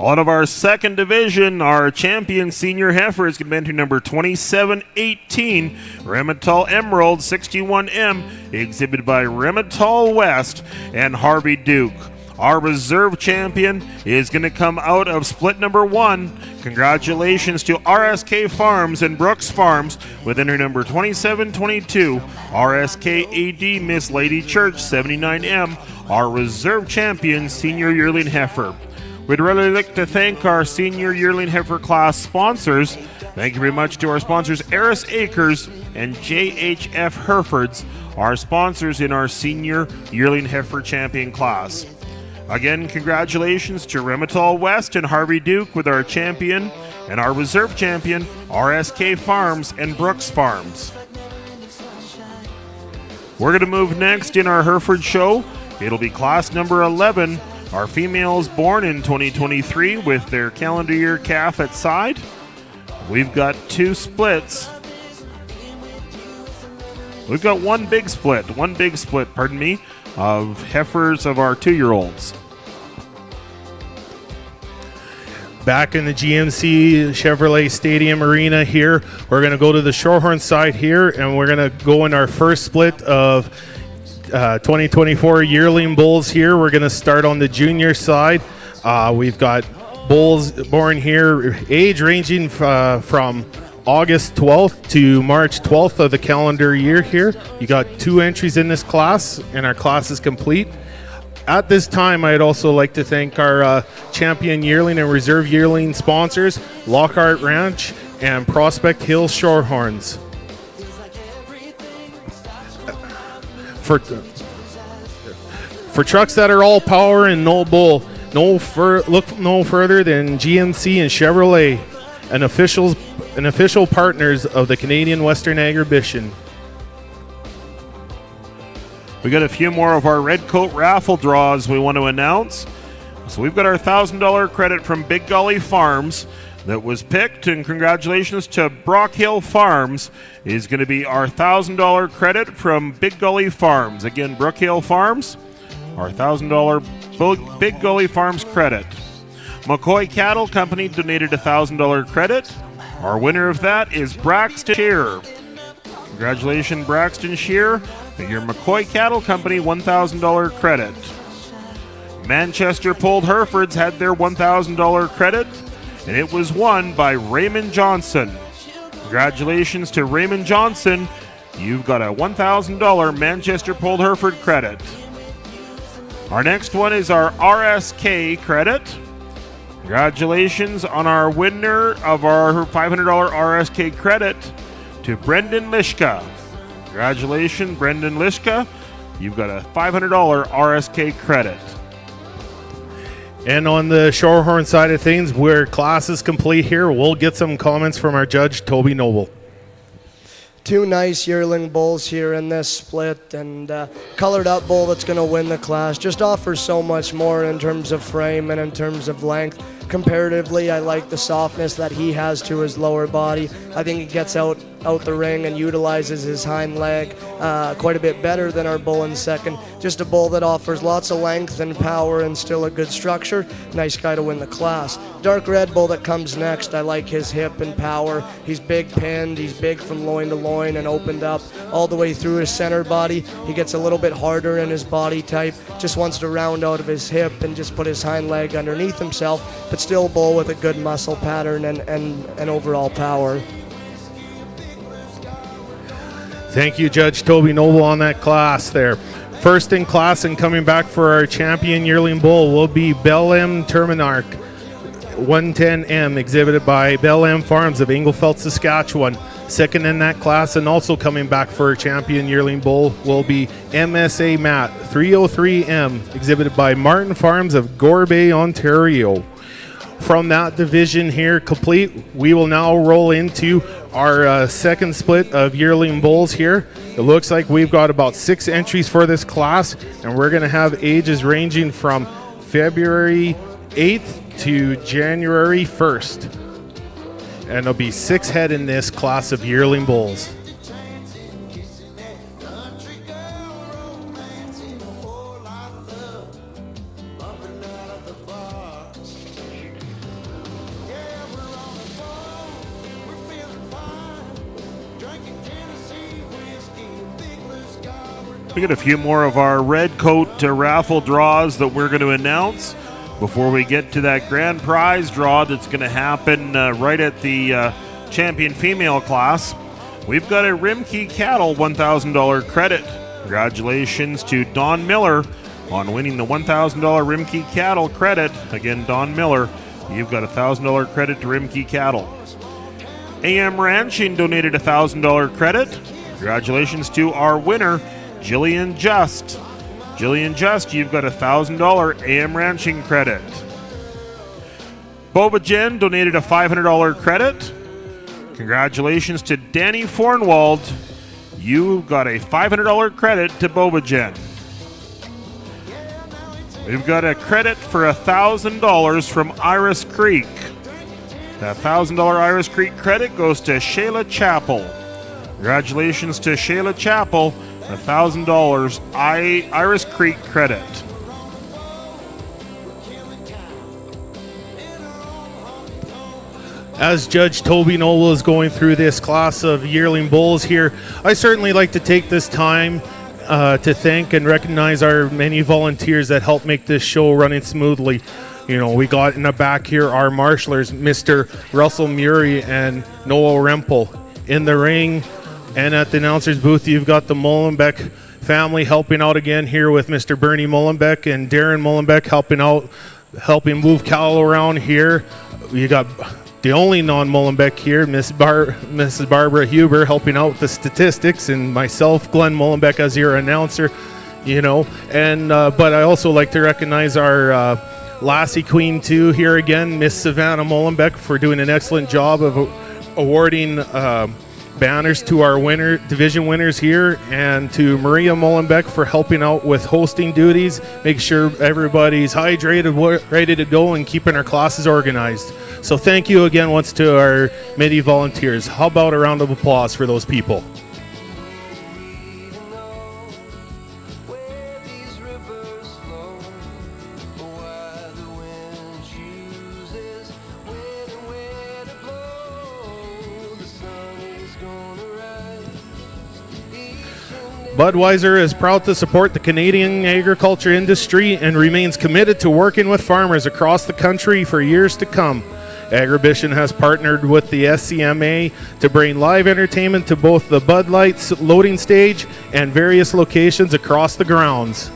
Out of our second division, our champion senior heifer is going to be entry number 2718, Remitol Emerald 61M, exhibited by Remitol West and Harvey Duke. Our reserve champion is going to come out of split number 1. Congratulations to RSK Farms and Brooks Farms with entry number 2722, RSK AD Miss Lady Church 79M, our reserve champion senior yearling heifer. We'd really like to thank our senior yearling heifer class sponsors. Thank you very much to our sponsors, Eris Acres and JHF Herefords, our sponsors in our senior yearling heifer champion class. Again, congratulations to Remitol West and Harvey Duke with our champion and our reserve champion, RSK Farms and Brooks Farms. We're going to move next in our Hereford show. It'll be class number 11. Our females born in 2023 with their calendar year calf at side. We've got 2 splits. We've got one big split, of heifers of our 2-year-olds. Back in the GMC Chevrolet Stadium Arena here, we're going to go to the Shorthorn side here, and we're going to go in our first split of 2024 yearling bulls here. We're going to start on the junior side. We've got bulls born here, age ranging from August 12th to March 12th of the calendar year here. You got 2 entries in this class, and our class is complete. At this time, I'd also like to thank our champion yearling and reserve yearling sponsors, Lockhart Ranch and Prospect Hill Shorthorns. For trucks that are all power and no bull, look no further than GMC and Chevrolet, an official partners of the Canadian Western Agribition. We got a few more of our Red Coat raffle draws we want to announce. So we've got our $1,000 credit from Big Gully Farms that was picked, and congratulations to Brock Hill Farms is going to be our $1,000 credit from Big Gully Farms. Again, Brook Hill Farms, our $1,000 Big Gully Farms credit. McCoy Cattle Company donated a $1,000 credit. Our winner of that is Braxton Shearer. Congratulations, Braxton Shearer. Your McCoy Cattle Company $1,000 credit. Manchester Pulled Herefords had their $1,000 credit, and it was won by Raymond Johnson. Congratulations to Raymond Johnson. You've got a $1,000 Manchester Pulled Hereford credit. Our next one is our RSK credit. Congratulations on our winner of our $500 RSK credit to Brendan Lishka. Congratulations, Brendan Lishka. You've got a $500 RSK credit. And on the Shorthorn side of things, where class is complete here, we'll get some comments from our judge, Toby Noble. 2 nice yearling bulls here in this split, and colored up bull that's going to win the class. Just offers so much more in terms of frame and in terms of length. Comparatively, I like the softness that he has to his lower body. I think he gets out the ring and utilizes his hind leg quite a bit better than our bull in second. Just a bull that offers lots of length and power and still a good structure. Nice guy to win the class. Dark red bull that comes next, I like his hip and power. He's big pinned, he's big from loin to loin and opened up all the way through his center body. He gets a little bit harder in his body type, just wants to round out of his hip and just put his hind leg underneath himself, but still a bull with a good muscle pattern and overall power. Thank you, Judge Toby Noble, on that class there. First in class and coming back for our champion yearling bull will be Bell M Terminarch 110M, exhibited by Bell M Farms of Inglefeld, Saskatchewan. Second in that class and also coming back for our champion yearling bull will be MSA Matt 303M, exhibited by Martin Farms of Gore Bay, Ontario. From that division here complete, we will now roll into our second split of yearling bulls here. It looks like we've got about 6 entries for this class, and we're going to have ages ranging from February 8th to January 1st. And there'll be 6 head in this class of yearling bulls. We got a few more of our red coat raffle draws that we're going to announce before we get to that grand prize draw that's going to happen right at the champion female class. We've got a Rimkey Cattle $1,000 credit. Congratulations to Don Miller on winning the $1,000 Rimkey Cattle credit. Again, Don Miller, you've got a $1,000 credit to Rimkey Cattle. AM Ranching donated a $1,000 credit. Congratulations to our winner, Jillian Just. Jillian Just, you've got a $1,000 AM Ranching credit. Boba Jen donated a $500 credit. Congratulations to Danny Fornwald. You got a $500 credit to Boba Jen. We've got a credit for $1,000 from Iris Creek. That $1,000 Iris Creek credit goes to Shayla Chappell. Congratulations to Shayla Chappell, $1,000 Iris Creek credit. As Judge Toby Noble is going through this class of yearling bulls here, I certainly like to take this time to thank and recognize our many volunteers that help make this show running smoothly. You know, we got in the back here our marshalers, Mr. Russell Murray and Noah Rempel. In the ring and at the announcer's booth, you've got the Mullenbeck family helping out again here with Mr. Bernie Mullenbeck and Darren Mullenbeck helping move cattle around here. You got the only non-Mullenbeck here, Mrs. Barbara Huber, helping out with the statistics, and myself, Glenn Mullenbeck, as your announcer. You know, and but I also like to recognize our Lassie Queen too here again, Miss Savannah Mullenbeck, for doing an excellent job of awarding banners to our division winners here, and to Maria Mullenbeck for helping out with hosting duties, make sure everybody's hydrated, ready to go, and keeping our classes organized. So thank you again once to our many volunteers. How about a round of applause for those people? Budweiser is proud to support the Canadian agriculture industry and remains committed to working with farmers across the country for years to come. Agribition has partnered with the SCMA to bring live entertainment to both the Bud Light's loading stage and various locations across the grounds.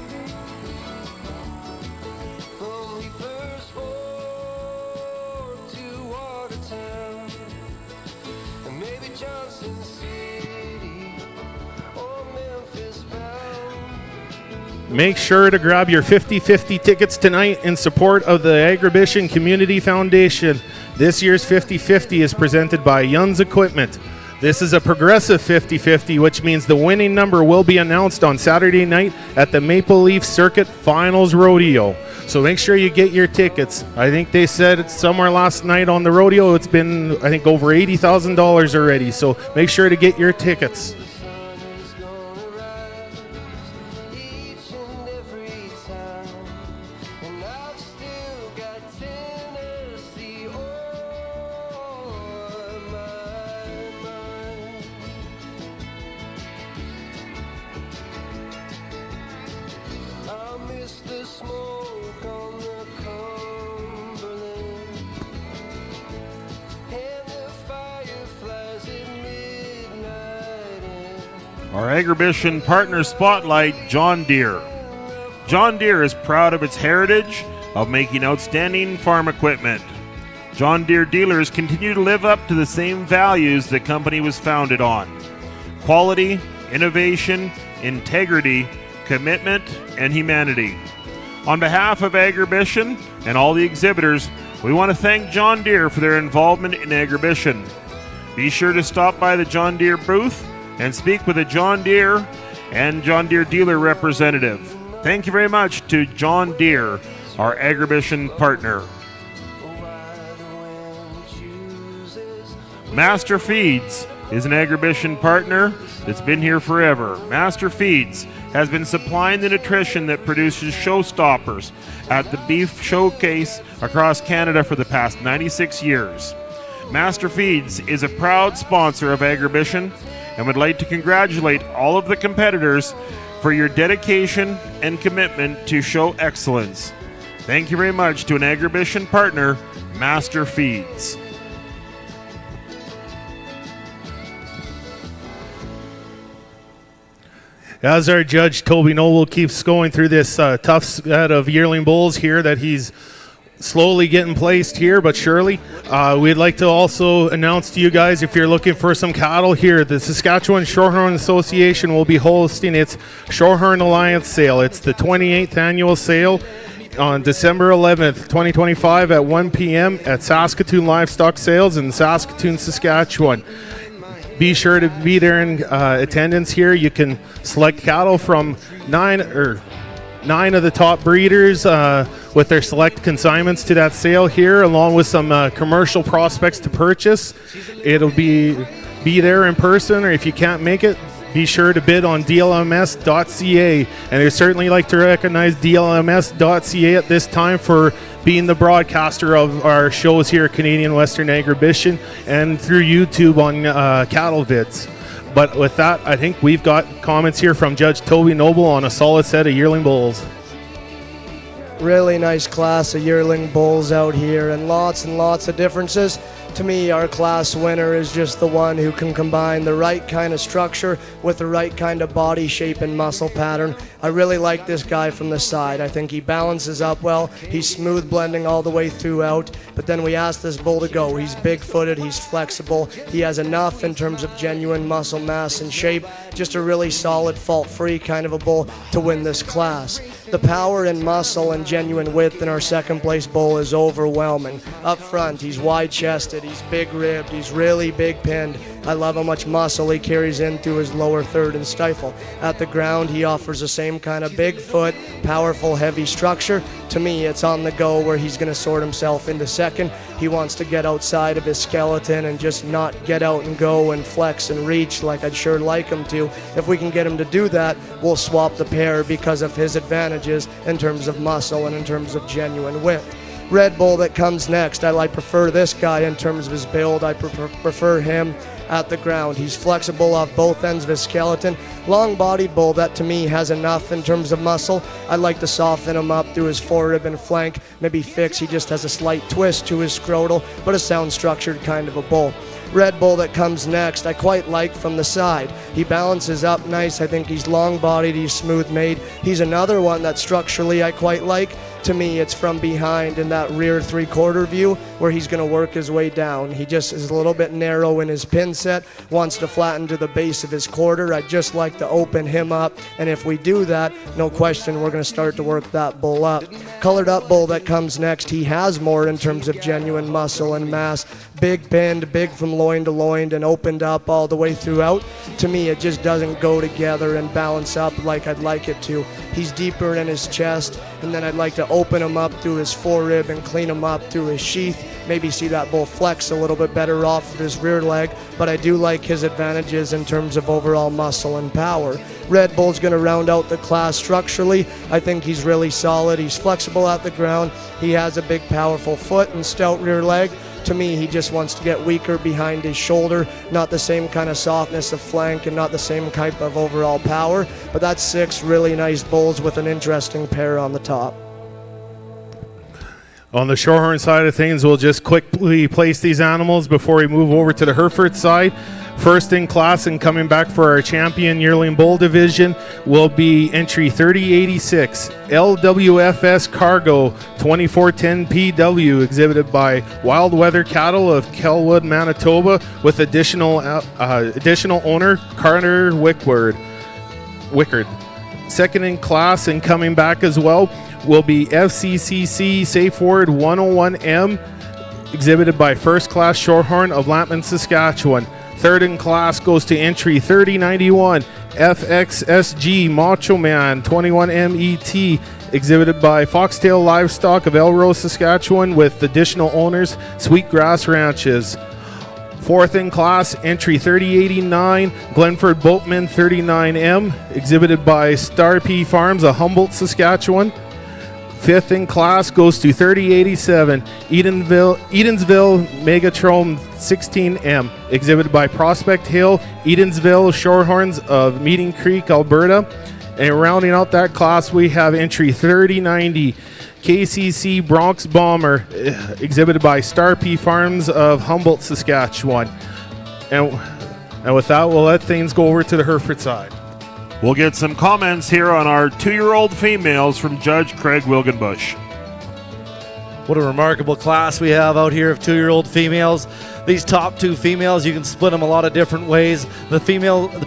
Make sure to grab your 50-50 tickets tonight in support of the Agribition Community Foundation. This year's 50-50 is presented by Young's Equipment. This is a progressive 50-50, which means the winning number will be announced on Saturday night at the Maple Leaf Circuit Finals Rodeo. So make sure you get your tickets. I think they said it's somewhere last night on the rodeo. It's been, I think, over $80,000 already. So make sure to get your tickets. Our Agribition partner spotlight, John Deere. John Deere is proud of its heritage of making outstanding farm equipment. John Deere dealers continue to live up to the same values the company was founded on: quality, innovation, integrity, commitment, and humanity. On behalf of Agribition and all the exhibitors, we want to thank John Deere for their involvement in Agribition. Be sure to stop by the John Deere booth and speak with a John Deere and John Deere dealer representative. Thank you very much to John Deere, our Agribition partner. Master Feeds is an Agribition partner that's been here forever. Master Feeds has been supplying the nutrition that produces showstoppers at the Beef Showcase across Canada for the past 96 years. Master Feeds is a proud sponsor of Agribition and would like to congratulate all of the competitors for your dedication and commitment to show excellence. Thank you very much to an agribition partner, Master Feeds. As our judge, Toby Noble, keeps going through this tough set of yearling bulls here that he's slowly getting placed here, but surely. We'd like to also announce to you guys, if you're looking for some cattle here, the Saskatchewan Shorthorn Association will be hosting its Shorthorn Alliance sale. It's the 28th annual sale on December 11th, 2025 at 1 p.m. at Saskatoon Livestock Sales in Saskatoon, Saskatchewan. Be sure to be there in attendance here. You can select cattle from nine of the top breeders with their select consignments to that sale here, along with some commercial prospects to purchase. It'll be there in person, or if you can't make it, be sure to bid on DLMS.ca. And I'd certainly like to recognize DLMS.ca at this time for being the broadcaster of our shows here at Canadian Western Agribition and through YouTube on Cattle Vids. But with that, I think we've got comments here from Judge Toby Noble on a solid set of yearling bulls. Really nice class of yearling bulls out here, and lots of differences. To me, our class winner is just the one who can combine the right kind of structure with the right kind of body shape and muscle pattern. I really like this guy from the side. I think he balances up well. He's smooth blending all the way throughout. But then we asked this bull to go. He's big-footed. He's flexible. He has enough in terms of genuine muscle mass and shape. Just a really solid, fault-free kind of a bull to win this class. The power and muscle and genuine width in our second place bull is overwhelming. Up front, he's wide-chested. He's big-ribbed. He's really big-pinned. I love how much muscle he carries in through his lower third and stifle. At the ground, he offers the same kind of big foot, powerful, heavy structure. To me, it's on the go where he's going to sort himself into second. He wants to get outside of his skeleton and just not get out and go and flex and reach like I'd sure like him to. If we can get him to do that, we'll swap the pair because of his advantages in terms of muscle and in terms of genuine width. Red Bull that comes next, I prefer this guy in terms of his build. I prefer him at the ground. He's flexible off both ends of his skeleton. Long-bodied bull that to me has enough in terms of muscle. I'd like to soften him up through his forerib and flank, maybe fix. He just has a slight twist to his scrotal, but a sound structured kind of a bull. Red Bull that comes next, I quite like from the side. He balances up nice. I think he's long-bodied, he's smooth-made. He's another one that structurally I quite like. To me, it's from behind in that rear three-quarter view where he's going to work his way down. He just is a little bit narrow in his pin set, wants to flatten to the base of his quarter. I'd just like to open him up, and if we do that, no question, we're going to start to work that bull up. Colored up bull that comes next, he has more in terms of genuine muscle and mass. Big pinned, big from loin to loin, and opened up all the way throughout. To me, it just doesn't go together and balance up like I'd like it to. He's deeper in his chest, and then I'd like to open him up through his forerib and clean him up through his sheath. Maybe see that bull flex a little bit better off of his rear leg, but I do like his advantages in terms of overall muscle and power. Red Bull's going to round out the class structurally. I think he's really solid. He's flexible at the ground. He has a big, powerful foot and stout rear leg. To me, he just wants to get weaker behind his shoulder, not the same kind of softness of flank and not the same type of overall power, but that's 6 really nice bulls with an interesting pair on the top. On the Shorthorn side of things, we'll just quickly place these animals before we move over to the Hereford side. First in class and coming back for our champion yearling bull division will be entry 3086 LWFS Cargo 2410 PW, exhibited by Wild Weather Cattle of Kelwood, Manitoba, with additional owner Carter Wickard. Second in class and coming back as well will be FCCC Safe Word 101M, exhibited by First Class Shorthorn of Lampman, Saskatchewan. Third in class goes to entry 3091 FXSG Macho Man 21MET, exhibited by Foxtail Livestock of Elrose, Saskatchewan, with additional owners Sweetgrass Ranches. Fourth in class, entry 3089 Glenford Boatman 39M, exhibited by Star P Farms of Humboldt, Saskatchewan. Fifth in class goes to 3087 Edensville Megatrome 16M, exhibited by Prospect Hill Edensville Shorthorns of Meeting Creek, Alberta. And rounding out that class, we have entry 3090 KCC Bronx Bomber, exhibited by Star P Farms of Humboldt, Saskatchewan. And with that, we'll let things go over to the Hereford side. We'll get some comments here on our 2-year-old females from Judge Craig Wilgenbush. What a remarkable class we have out here of 2-year-old females. These top 2 females, you can split them a lot of different ways. The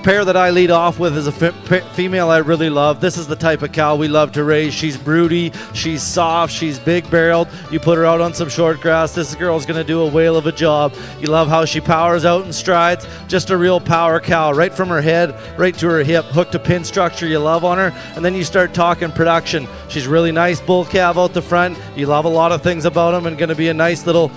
pair that I lead off with is a female I really love. This is the type of cow we love to raise. She's broody, she's soft, she's big barreled. You put her out on some short grass, this girl's gonna do a whale of a job. You love how she powers out and strides. Just a real power cow, right from her head, right to her hip, hook to pin structure you love on her. And then you start talking production. She's really nice bull calf out the front. You love a lot of things about them, and gonna be a nice little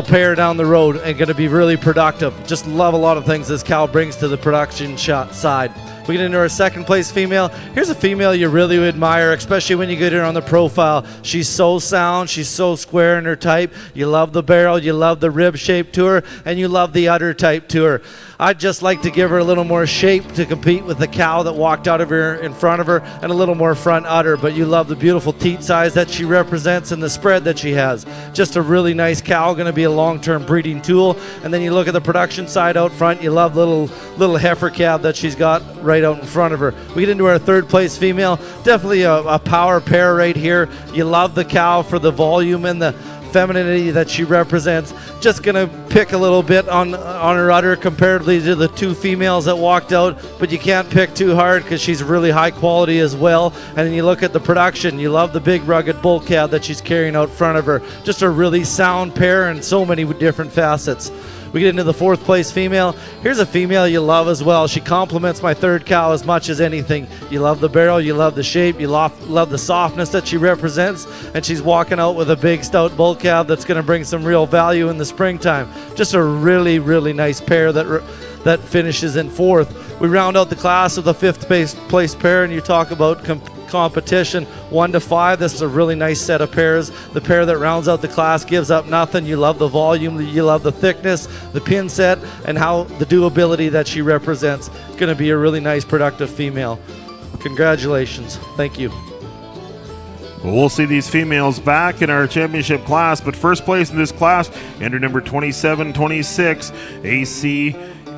pair down the road and going to be really productive. Just love a lot of things this cow brings to the production side. We get into our second place female. Here's a female you really admire, especially when you get her on the profile. She's so sound, she's so square in her type. You love the barrel, you love the rib shape to her, and you love the udder type to her. I'd just like to give her a little more shape to compete with the cow that walked out of her in front of her, and a little more front udder, but you love the beautiful teat size that she represents and the spread that she has. Just a really nice cow, going to be a long-term breeding tool. And then you look at the production side out front, you love little heifer calf that she's got right out in front of her. We get into our third place female. Definitely a power pair right here. You love the cow for the volume and the femininity that she represents. Just gonna pick a little bit on her udder comparatively to the 2 females that walked out, but you can't pick too hard because she's really high quality as well. And then you look at the production, you love the big rugged bull calf that she's carrying out front of her. Just a really sound pair and so many different facets. We get into the fourth place female. Here's a female you love as well. She complements my third cow as much as anything. You love the barrel, you love the shape, you love the softness that she represents, and she's walking out with a big stout bull calf that's going to bring some real value in the springtime. Just a really, really nice pair that finishes in 4th. We round out the class with a 5th place pair, and you talk about competition 1 to 5. This is a really nice set of pairs. The pair that rounds out the class gives up nothing. You love the volume, you love the thickness, the pin set, and how the doability that she represents. Going to be a really nice productive female. Congratulations. Thank you. Well, we'll see these females back in our championship class, but first place in this class, entry number 2726,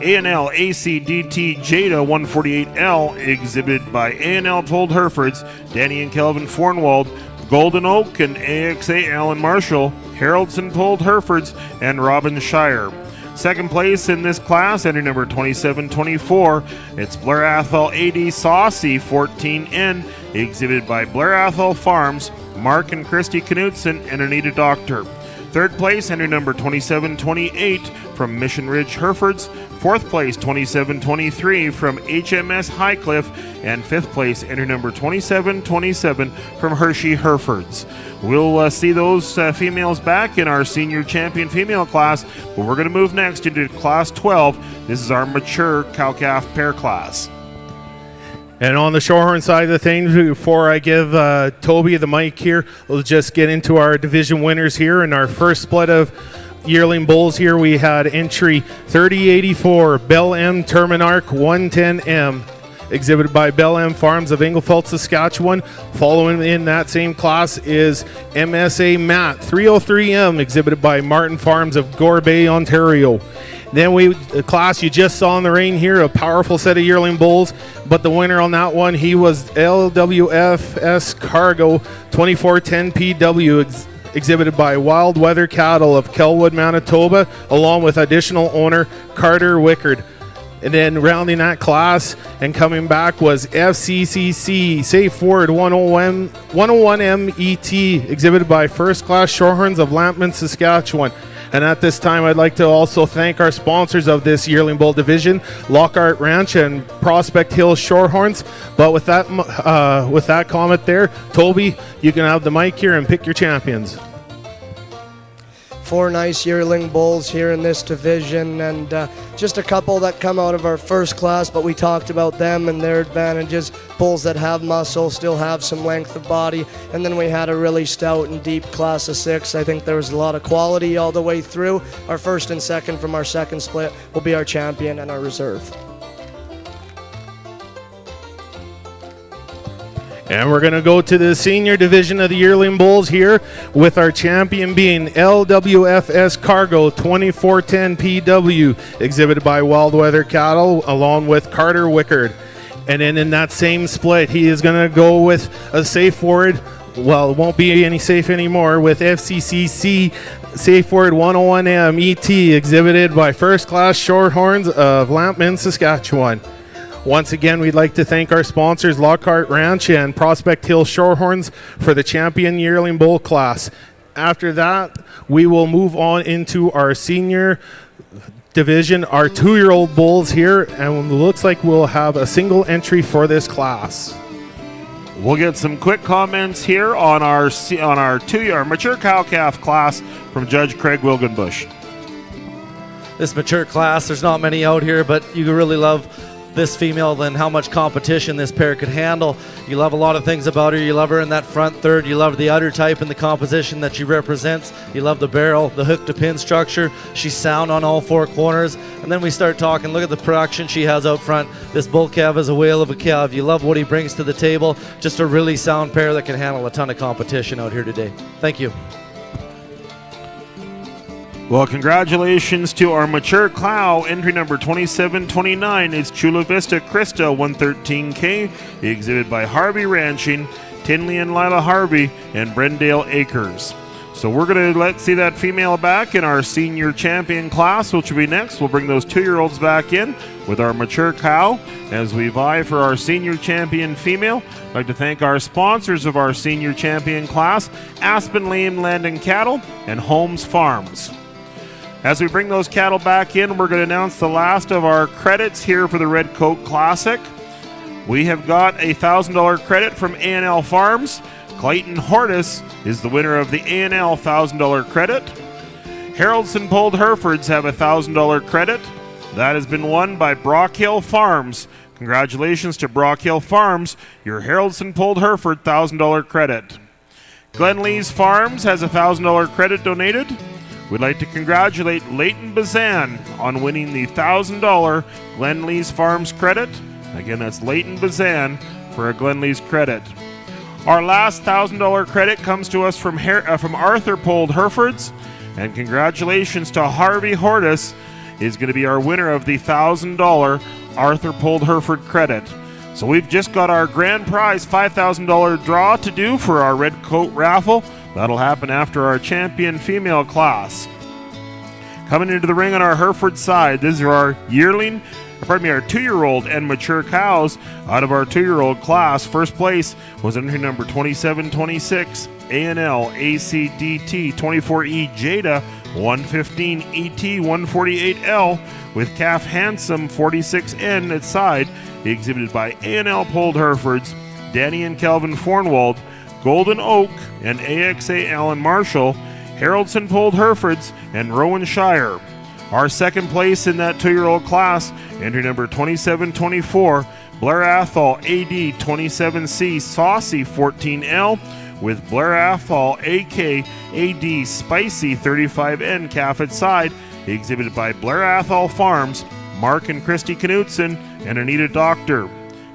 A&L ACDT Jada 148L, exhibited by A&L Told Herefords, Danny and Kelvin Fornwald, Golden Oak and AXA Alan Marshall, Haroldson Told Herefords, and Robin Shire. Second place in this class, entry number 2724, it's Blair Athol AD Saucy 14N, exhibited by Blair Athol Farms, Mark and Christy Knutson, and Anita Doctor. Third place, entry number 2728 from Mission Ridge Herefords. Fourth place, 2723 from HMS Highcliffe. And fifth place, entry number 2727 from Hershey Herefords. We'll see those females back in our senior champion female class, but we're going to move next into class 12. This is our mature cow-calf pair class. And on the Shorthorn side of the thing, before I give Toby the mic here, we'll just get into our division winners here. In our first split of yearling bulls here, we had entry 3084, Bell M Terminarch 110M, exhibited by Bell M Farms of Inglefeld, Saskatchewan. Following in that same class is MSA Matt 303M, exhibited by Martin Farms of Gore Bay, Ontario. Then the class you just saw in the rain here, a powerful set of yearling bulls, but the winner on that one, he was LWFS Cargo 2410 PW, exhibited by Wild Weather Cattle of Kelwood, Manitoba, along with additional owner Carter Wickard. And then rounding that class and coming back was FCCC Safe Word 101M ET, exhibited by First Class Shorthorns of Lampman, Saskatchewan. And at this time, I'd like to also thank our sponsors of this yearling bull division, Lockhart Ranch and Prospect Hill Shorthorns. But with that comment there, Toby, you can have the mic here and pick your champions. 4 nice yearling bulls here in this division, and just a couple that come out of our first class, but we talked about them and their advantages. Bulls that have muscle, still have some length of body, and then we had a really stout and deep class of 6. I think there was a lot of quality all the way through. Our first and second from our second split will be our champion and our reserve. And we're going to go to the senior division of the yearling bulls here with our champion being LWFS Cargo 2410 PW, exhibited by Wild Weather Cattle, along with Carter Wickard. And then in that same split, he is going to go with a safe forward. Well, it won't be any safe anymore, with FCCC Safe Forward 101M ET, exhibited by First Class Shorthorns of Lampman, Saskatchewan. Once again, we'd like to thank our sponsors, Lockhart Ranch and Prospect Hill Shorthorns, for the champion yearling bull class. After that, we will move on into our senior division, our 2-year-old bulls here, and it looks like we'll have a single entry for this class. We'll get some quick comments here on our mature cow-calf class from Judge Craig Wilgenbush. This mature class, there's not many out here, but you really love this female and how much competition this pair could handle. You love a lot of things about her. You love her in that front third. You love the udder type and the composition that she represents. You love the barrel, the hook to pin structure. She's sound on all 4 corners. And then we start talking, look at the production she has out front. This bull calf is a whale of a calf. You love what he brings to the table. Just a really sound pair that can handle a ton of competition out here today. Thank you. Well, congratulations to our mature cow. Entry number 2729 is Chula Vista Krista 113K, exhibited by Harvey Ranching, Tinley and Lila Harvey, and Brendale Acres. So we're going to see that female back in our senior champion class, which will be next. We'll bring those 2-year-olds back in with our mature cow as we vie for our senior champion female. I'd like to thank our sponsors of our senior champion class, Aspen Lame Land and Cattle and Holmes Farms. As we bring those cattle back in, we're going to announce the last of our credits here for the Red Coat Classic. We have got a $1,000 credit from A&L Farms. Clayton Hortis is the winner of the A&L $1,000 credit. Haroldson Polled Herefords have a $1,000 credit. That has been won by Brock Hill Farms. Congratulations to Brock Hill Farms, your Haroldson Polled Hereford $1,000 credit. Glen Lee's Farms has a $1,000 credit donated. We'd like to congratulate Leighton Bazan on winning the $1,000 Glen Lee's Farms credit. Again, that's Leighton Bazan for a Glen Lee's credit. Our last $1,000 credit comes to us from Arthur Polled Herefords, and congratulations to Harvey Hortis is going to be our winner of the $1,000 Arthur Polled Hereford credit. So we've just got our grand prize $5,000 draw to do for our Red Coat raffle. That'll happen after our champion female class. Coming into the ring on our Hereford side, these are our our 2-year-old and mature cows out of our 2-year-old class. First place was entry number 2726, A&L ACDT 24E Jada 115 ET 148L with calf Handsome 46N at side, exhibited by A&L Polled Herefords, Danny and Kelvin Fornwald, Golden Oak and AXA Allen Marshall, Haroldson Polled Herefords, and Rowan Shire. Our second place in that 2-year-old class, entry number 2724, Blair Athol AD 27C Saucy 14L with Blair Athol AK AD Spicy 35N calf at side, exhibited by Blair Athol Farms, Mark and Christy Knutson, and Anita Doctor.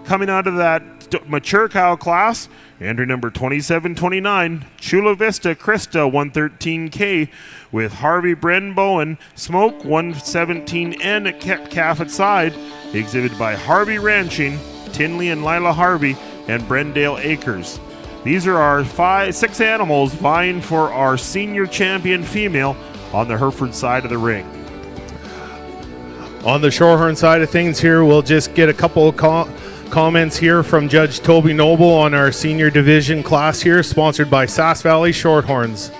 Coming out of that mature cow class, entry number 2729, Chula Vista Krista 113K with Harvey Bren Bowen, Smoke 117N at calf at side, exhibited by Harvey Ranching, Tinley and Lila Harvey, and Brendale Acres. These are our 6 animals vying for our senior champion female on the Hereford side of the ring. On the Shorthorn side of things here, we'll just get a couple of comments here from Judge Toby Noble on our senior division class here, sponsored by Sass Valley Shorthorns.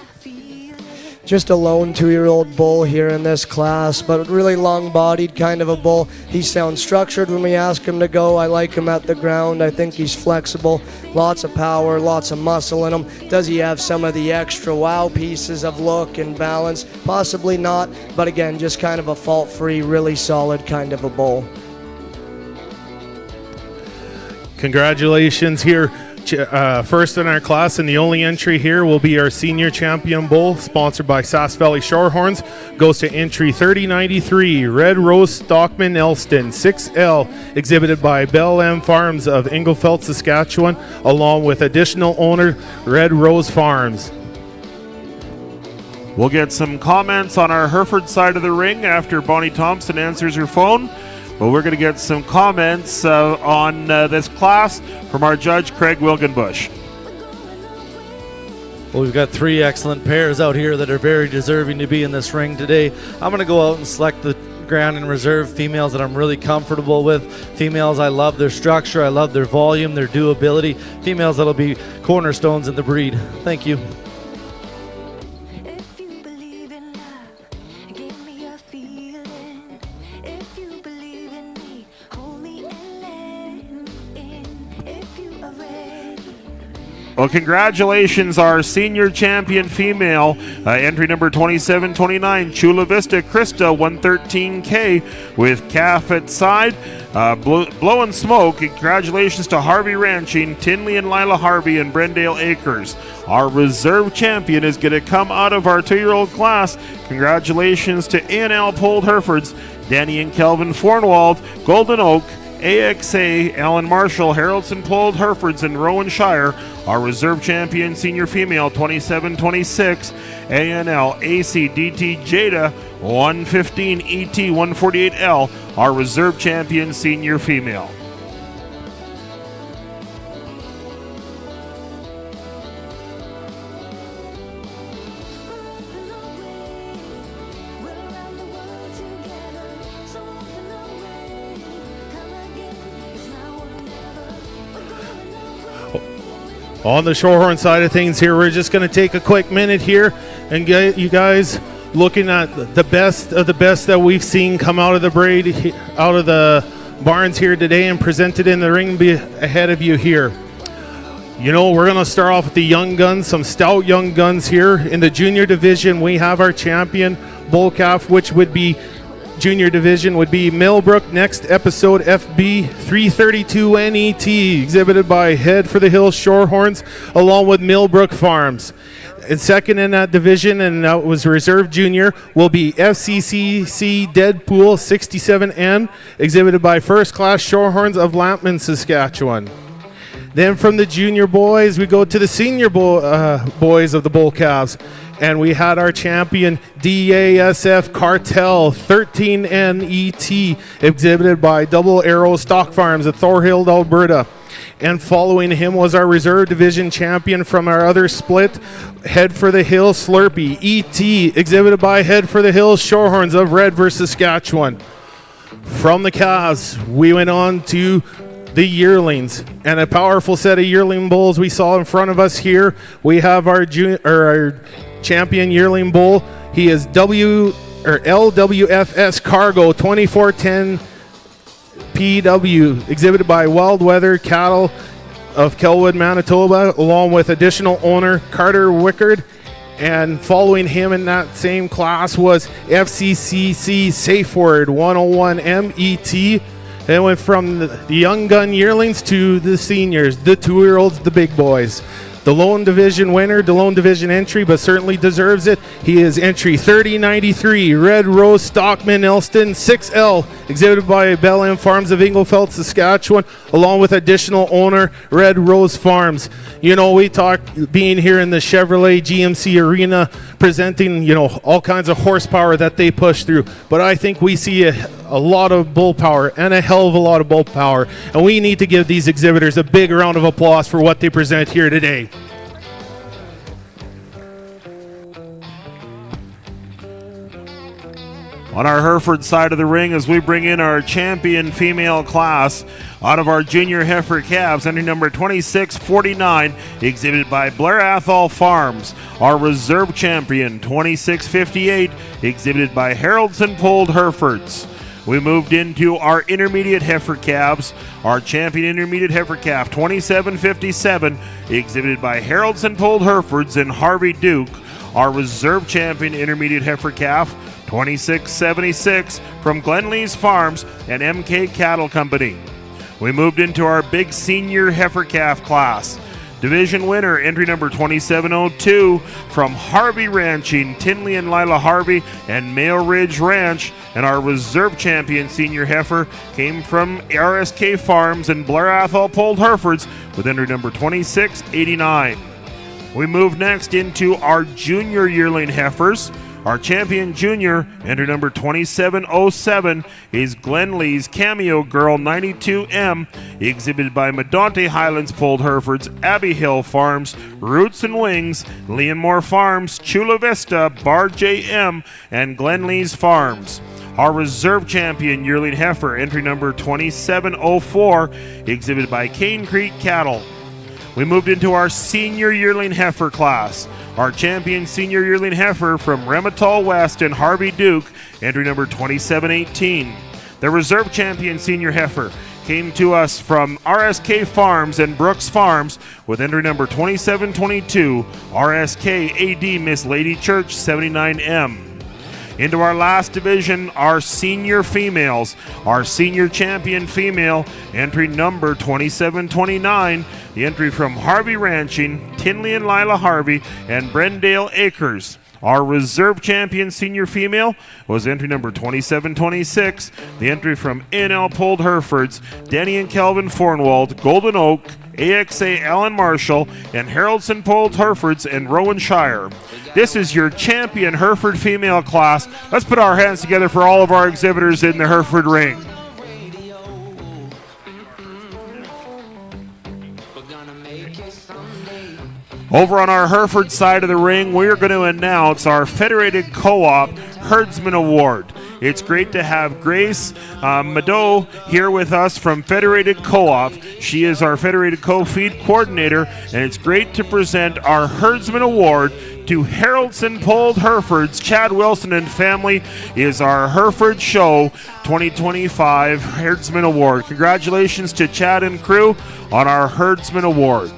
Just a lone 2-year-old bull here in this class, but really long-bodied kind of a bull. He sounds structured when we ask him to go. I like him at the ground. I think he's flexible. Lots of power, lots of muscle in him. Does he have some of the extra wow pieces of look and balance? Possibly not, but again, just kind of a fault-free, really solid kind of a bull. Congratulations here First in our class, and the only entry here will be our Senior Champion Bull, sponsored by Sass Valley Shorthorns. Goes to entry 3093, Red Rose Stockman Elston, 6L, exhibited by Bell M Farms of Inglefeld, Saskatchewan, along with additional owner Red Rose Farms. We'll get some comments on our Hereford side of the ring after Bonnie Thompson answers her phone. But we're going to get some comments on this class from our judge, Craig Wilgenbush. Well, we've got 3 excellent pairs out here that are very deserving to be in this ring today. I'm going to go out and select the ground and reserve females that I'm really comfortable with. Females, I love their structure, I love their volume, their doability. Females that'll be cornerstones in the breed. Thank you. If you believe in love, give me a feeling. If you believe in me, hold me and let me in. If you are ready. Well, congratulations, our senior champion female, entry number 2729, Chula Vista Krista, 113K with calf at side, blowing smoke. Congratulations to Harvey Ranching, Tinley and Lila Harvey, and Brendale Acres. Our reserve champion is going to come out of our 2-year-old class. Congratulations to A&L Polled Herefords, Danny and Kelvin Fornwald, Golden Oak, AXA, Alan Marshall, Haroldson Polled Herefords, and Rowan Shire. Our reserve champion senior female 2726, A&L AC DT Jada 115 ET 148L. Our reserve champion senior female. On the Shorthorn side of things here, we're just going to take a quick minute here and get you guys looking at the best of the best that we've seen come out of the braid, out of the barns here today, and presented in the ring ahead of you here. You know, we're going to start off with the young guns, some stout young guns here. In the junior division, we have our champion bull calf, which would be junior division would be Millbrook Next Episode FB 332 NET, exhibited by Head for the Hills Shorthorns along with Millbrook Farms. And second in that division, and that was reserve junior, will be FCCC Deadpool 67N, exhibited by First Class Shorthorns of Lampman, Saskatchewan. Then from the junior boys, we go to the senior boys of the bull calves. And we had our champion DASF Cartel 13NET, exhibited by Double Arrow Stock Farms at Thorhild, Alberta. And following him was our reserve division champion from our other split, Head for the Hills Slurpee ET, exhibited by Head for the Hills Shorthorns of Redver, Saskatchewan. From the calves, we went on to the yearlings, and a powerful set of yearling bulls we saw in front of us here. We have our champion yearling bull. He is LWFS Cargo 2410 PW, exhibited by Wild Weather Cattle of Kelwood, Manitoba, along with additional owner Carter Wickard. And following him in that same class was FCCC Safeword 101 MET. It went from the young gun yearlings to the seniors, the 2-year-olds, the big boys. The lone division winner, the lone division entry, but certainly deserves it. He is entry 3093, Red Rose Stockman Elston 6L, exhibited by Bell M Farms of Inglefeld, Saskatchewan, along with additional owner Red Rose Farms. You know, we talk being here in the Chevrolet GMC arena, presenting, you know, all kinds of horsepower that they push through. But I think we see a lot of bull power and a hell of a lot of bull power. And we need to give these exhibitors a big round of applause for what they present here today. On our Hereford side of the ring, as we bring in our champion female class out of our junior heifer calves, entry number 2649, exhibited by Blair Athol Farms. Our reserve champion 2658, exhibited by Haroldson Polled Herefords. We moved into our intermediate heifer calves. Our champion intermediate heifer calf 2757, exhibited by Haroldson Polled Herefords and Harvey Duke. Our reserve champion intermediate heifer calf 2676 from Glenlee's Farms and MK Cattle Company. We moved into our big senior heifer calf class. Division winner, entry number 2702 from Harvey Ranching, Tinley and Lila Harvey and Mail Ridge Ranch. And our reserve champion senior heifer came from RSK Farms and Blair Athol Polled Herefords with entry number 2689. We move next into our junior yearling heifers. Our champion junior, entry number 2707, is Glenlee's Cameo Girl 92M, exhibited by Medonte Highlands Polled Herefords, Abbey Hill Farms, Roots and Wings, Leonmore Farms, Chula Vista, Bar JM, and Glenlee's Farms. Our reserve champion yearling heifer, entry number 2704, exhibited by Cane Creek Cattle. We moved into our senior yearling heifer class. Our champion senior yearling heifer from Remitol West and Harvey Duke, entry number 2718. The reserve champion senior heifer came to us from RSK Farms and Brooks Farms with entry number 2722, RSK AD Miss Lady Church 79M. Into our last division, our senior females. Our senior champion female, entry number 2729, the entry from Harvey Ranching, Tinley and Lila Harvey, and Brendale Acres. Our reserve champion senior female was entry number 2726, the entry from A&L Polled Herefords, Danny and Kelvin Fornwald, Golden Oak, AXA Alan Marshall, and Haroldson Polled Herefords and Rowan Shire. This is your champion Hereford female class. Let's put our hands together for all of our exhibitors in the Hereford ring. Over on our Hereford side of the ring, we're going to announce our Federated Co-op Herdsman Award. It's great to have Grace Mado here with us from Federated Co-op. She is our Federated Co-Feed Coordinator, and it's great to present our Herdsman Award to Haroldson Polled Herefords. Chad Wilson and family is our Hereford Show 2025 Herdsman Award. Congratulations to Chad and crew on our Herdsman Award.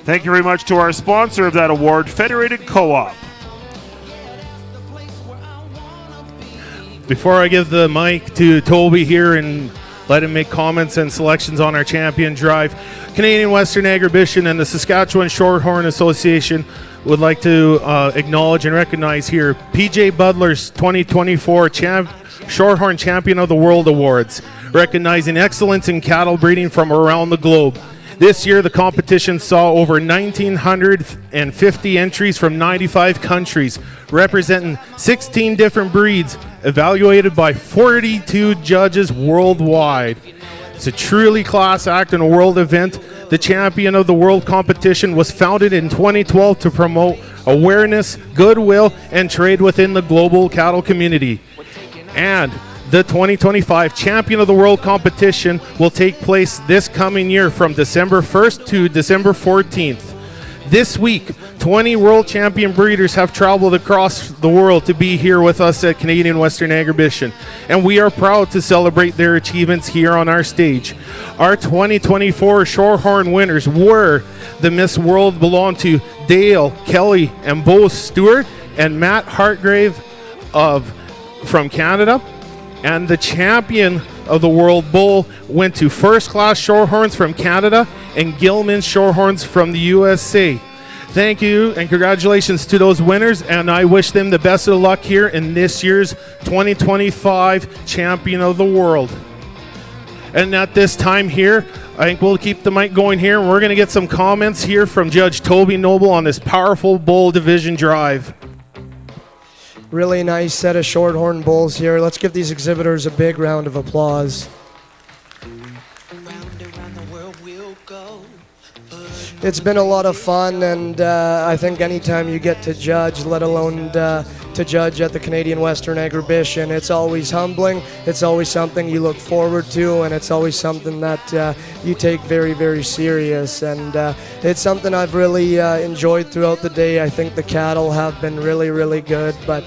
Thank you very much to our sponsor of that award, Federated Co-op. Before I give the mic to Toby here and let him make comments and selections on our champion drive, Canadian Western Agribition and the Saskatchewan Shorthorn Association would like to acknowledge and recognize here PJ Butler's 2024 Shorthorn Champion of the World Awards, recognizing excellence in cattle breeding from around the globe. This year, the competition saw over 1,950 entries from 95 countries, representing 16 different breeds, evaluated by 42 judges worldwide. It's a truly class act and a world event. The Champion of the World competition was founded in 2012 to promote awareness, goodwill, and trade within the global cattle community. And the 2025 Champion of the World competition will take place this coming year from December 1st to December 14th. This week, 20 world champion breeders have traveled across the world to be here with us at Canadian Western Agribition, and we are proud to celebrate their achievements here on our stage. Our 2024 Shorthorn winners were the Miss World belonged to Dale, Kelly, and Bo Stewart, and Matt Hartgrave from Canada. And the champion of the world bull went to First Class Shorthorns from Canada and Gilman Shorthorns from the USA. Thank you and congratulations to those winners, and I wish them the best of luck here in this year's 2025 Champion of the World. And at this time here, I think we'll keep the mic going here, and we're going to get some comments here from Judge Toby Noble on this powerful bull division drive. Really nice set of Shorthorn bulls here. Let's give these exhibitors a big round of applause. It's been a lot of fun, and I think anytime you get to judge, let alone to judge at the Canadian Western Agribition, it's always humbling, it's always something you look forward to, and it's always something that you take very, very serious. And it's something I've really enjoyed throughout the day. I think the cattle have been really, really good. But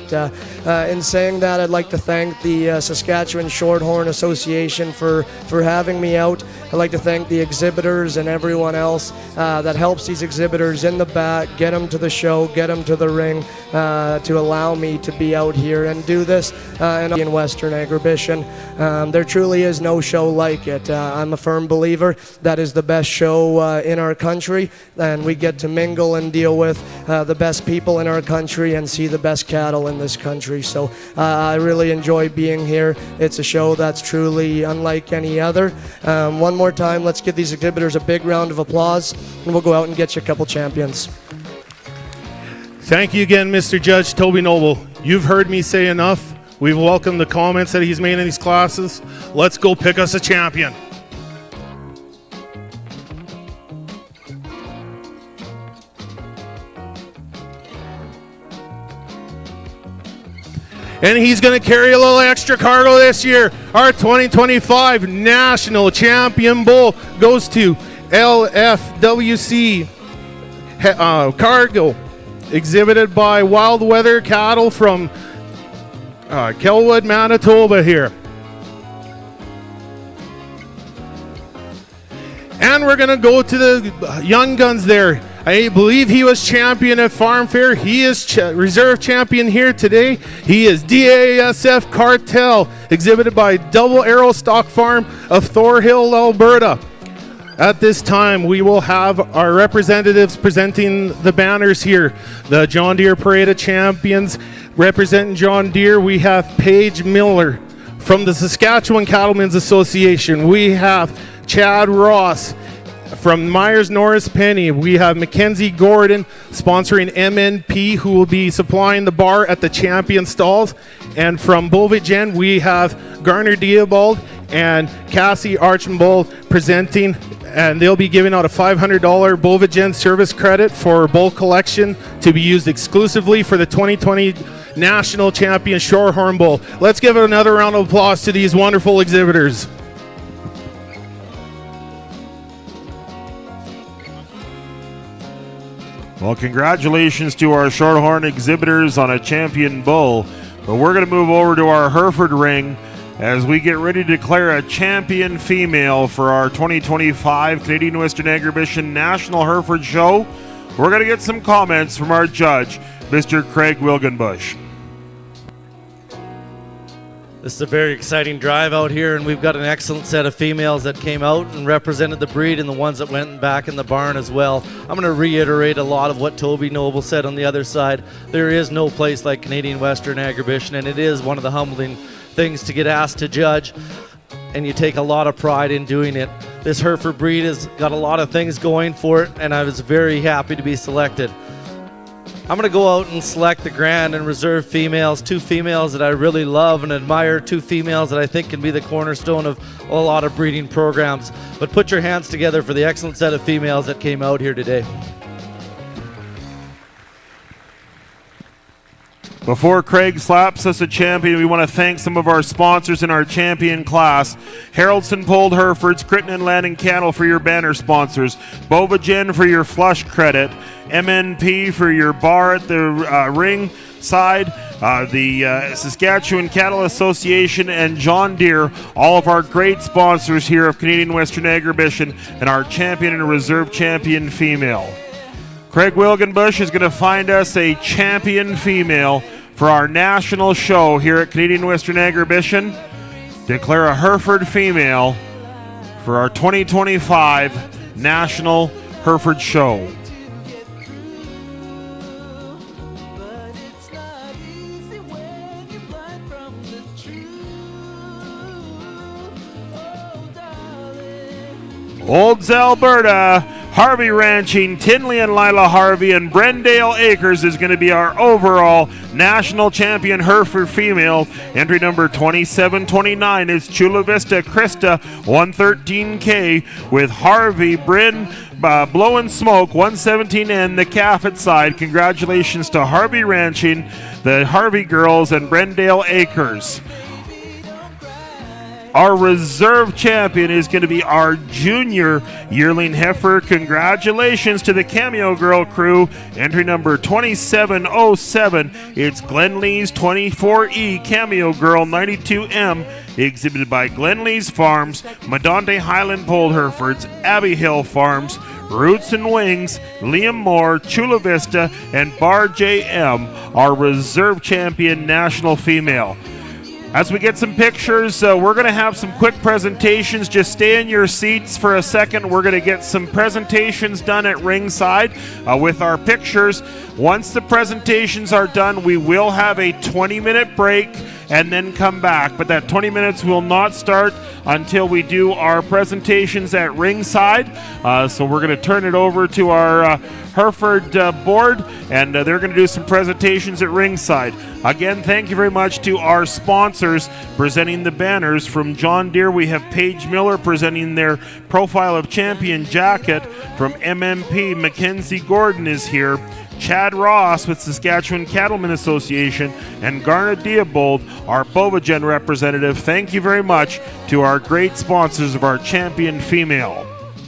in saying that, I'd like to thank the Saskatchewan Shorthorn Association for having me out. I'd like to thank the exhibitors and everyone else that helps these exhibitors in the back, get them to the show, get them to the ring, to allow me to be out here and do this in Western Agribition. There truly is no show like it. I'm a firm believer that is the best show in our country, and we get to mingle and deal with the best people in our country and see the best cattle in this country. So I really enjoy being here. It's a show that's truly unlike any other. One more time, let's give these exhibitors a big round of applause, and we'll go out and get you a couple champions. Thank you again, Mr. Judge Toby Noble. You've heard me say enough. We've welcomed the comments that he's made in these classes. Let's go pick us a champion. And he's going to carry a little extra cargo this year. Our 2025 National Champion Bull goes to LFWC Cargo, exhibited by Wild Weather Cattle from Kelwood, Manitoba here. And we're going to go to the young guns there. I believe he was champion at Farm Fair. He is reserve champion here today. He is DASF Cartel, exhibited by Double Arrow Stock Farm of Thorhill, Alberta. At this time, we will have our representatives presenting the banners here. The John Deere Parade of Champions. Representing John Deere, we have Paige Miller from the Saskatchewan Cattlemen's Association. We have Chad Ross from Myers Norris Penny. We have Mackenzie Gordon sponsoring MNP, who will be supplying the bar at the champion stalls. And from Bovigen, we have Garner Diebold and Cassie Archambault presenting, and they'll be giving out a $500 Bovigen service credit for bull collection to be used exclusively for the 2020 National Champion Shorthorn Bull. Let's give it another round of applause to these wonderful exhibitors. Well, congratulations to our Shorthorn exhibitors on a champion bull. But we're going to move over to our Hereford ring as we get ready to declare a champion female for our 2025 Canadian Western Agribition National Hereford Show. We're going to get some comments from our judge, Mr. Craig Wilgenbush. This is a very exciting drive out here, and we've got an excellent set of females that came out and represented the breed, and the ones that went back in the barn as well. I'm going to reiterate a lot of what Toby Noble said on the other side. There is no place like Canadian Western Agribition, and it is one of the humbling things to get asked to judge, and you take a lot of pride in doing it. This Hereford breed has got a lot of things going for it, and I was very happy to be selected. I'm going to go out and select the Grand and Reserve females, two females that I really love and admire, two females that I think can be the cornerstone of a lot of breeding programs. But put your hands together for the excellent set of females that came out here today. Before Craig slaps us a champion, we want to thank some of our sponsors in our champion class. Haraldson Polled Herefords, Crittenden Land and Cattle for your banner sponsors. Bovigen for your flush credit. MNP for your bar at the ring side. The Saskatchewan Cattle Association and John Deere, all of our great sponsors here of Canadian Western Agribition, and our champion and reserve champion female. Craig Wilgenbush is going to find us a champion female for our national show here at Canadian Western Agribition. Declare a Hereford female for our 2025 National Hereford Show. Olds, Alberta, Harvey Ranching, Tinley and Lila Harvey, and Brendale Acres is going to be our overall national champion Hereford female. Entry number 2729 is Chula Vista Krista 113K with Harvey Bryn Blowin' Smoke 117N, the calf at side. Congratulations to Harvey Ranching, the Harvey girls, and Brendale Acres. Our reserve champion is going to be our junior yearling heifer. Congratulations to the Cameo Girl crew. Entry number 2707. It's Glenlee's 24E Cameo Girl 92M, exhibited by Glenlee's Farms, Medonte Highland Polled Herefords, Abbey Hill Farms, Roots and Wings, Liam Moore, Chula Vista, and Bar JM, our reserve champion national female. As we get some pictures, we're going to have some quick presentations. Just stay in your seats for a second. We're going to get some presentations done at ringside with our pictures. Once the presentations are done, we will have a 20-minute break and then come back. But that 20 minutes will not start until we do our presentations at ringside. So we're going to turn it over to our Hereford board, and they're going to do some presentations at ringside. Again, thank you very much to our sponsors presenting the banners. From John Deere, we have Paige Miller presenting their Profile of Champion jacket. From MMP, Mackenzie Gordon is here. Chad Ross with Saskatchewan Cattlemen Association, and Garna Diabold, our Bovagen representative. Thank you very much to our great sponsors of our champion female.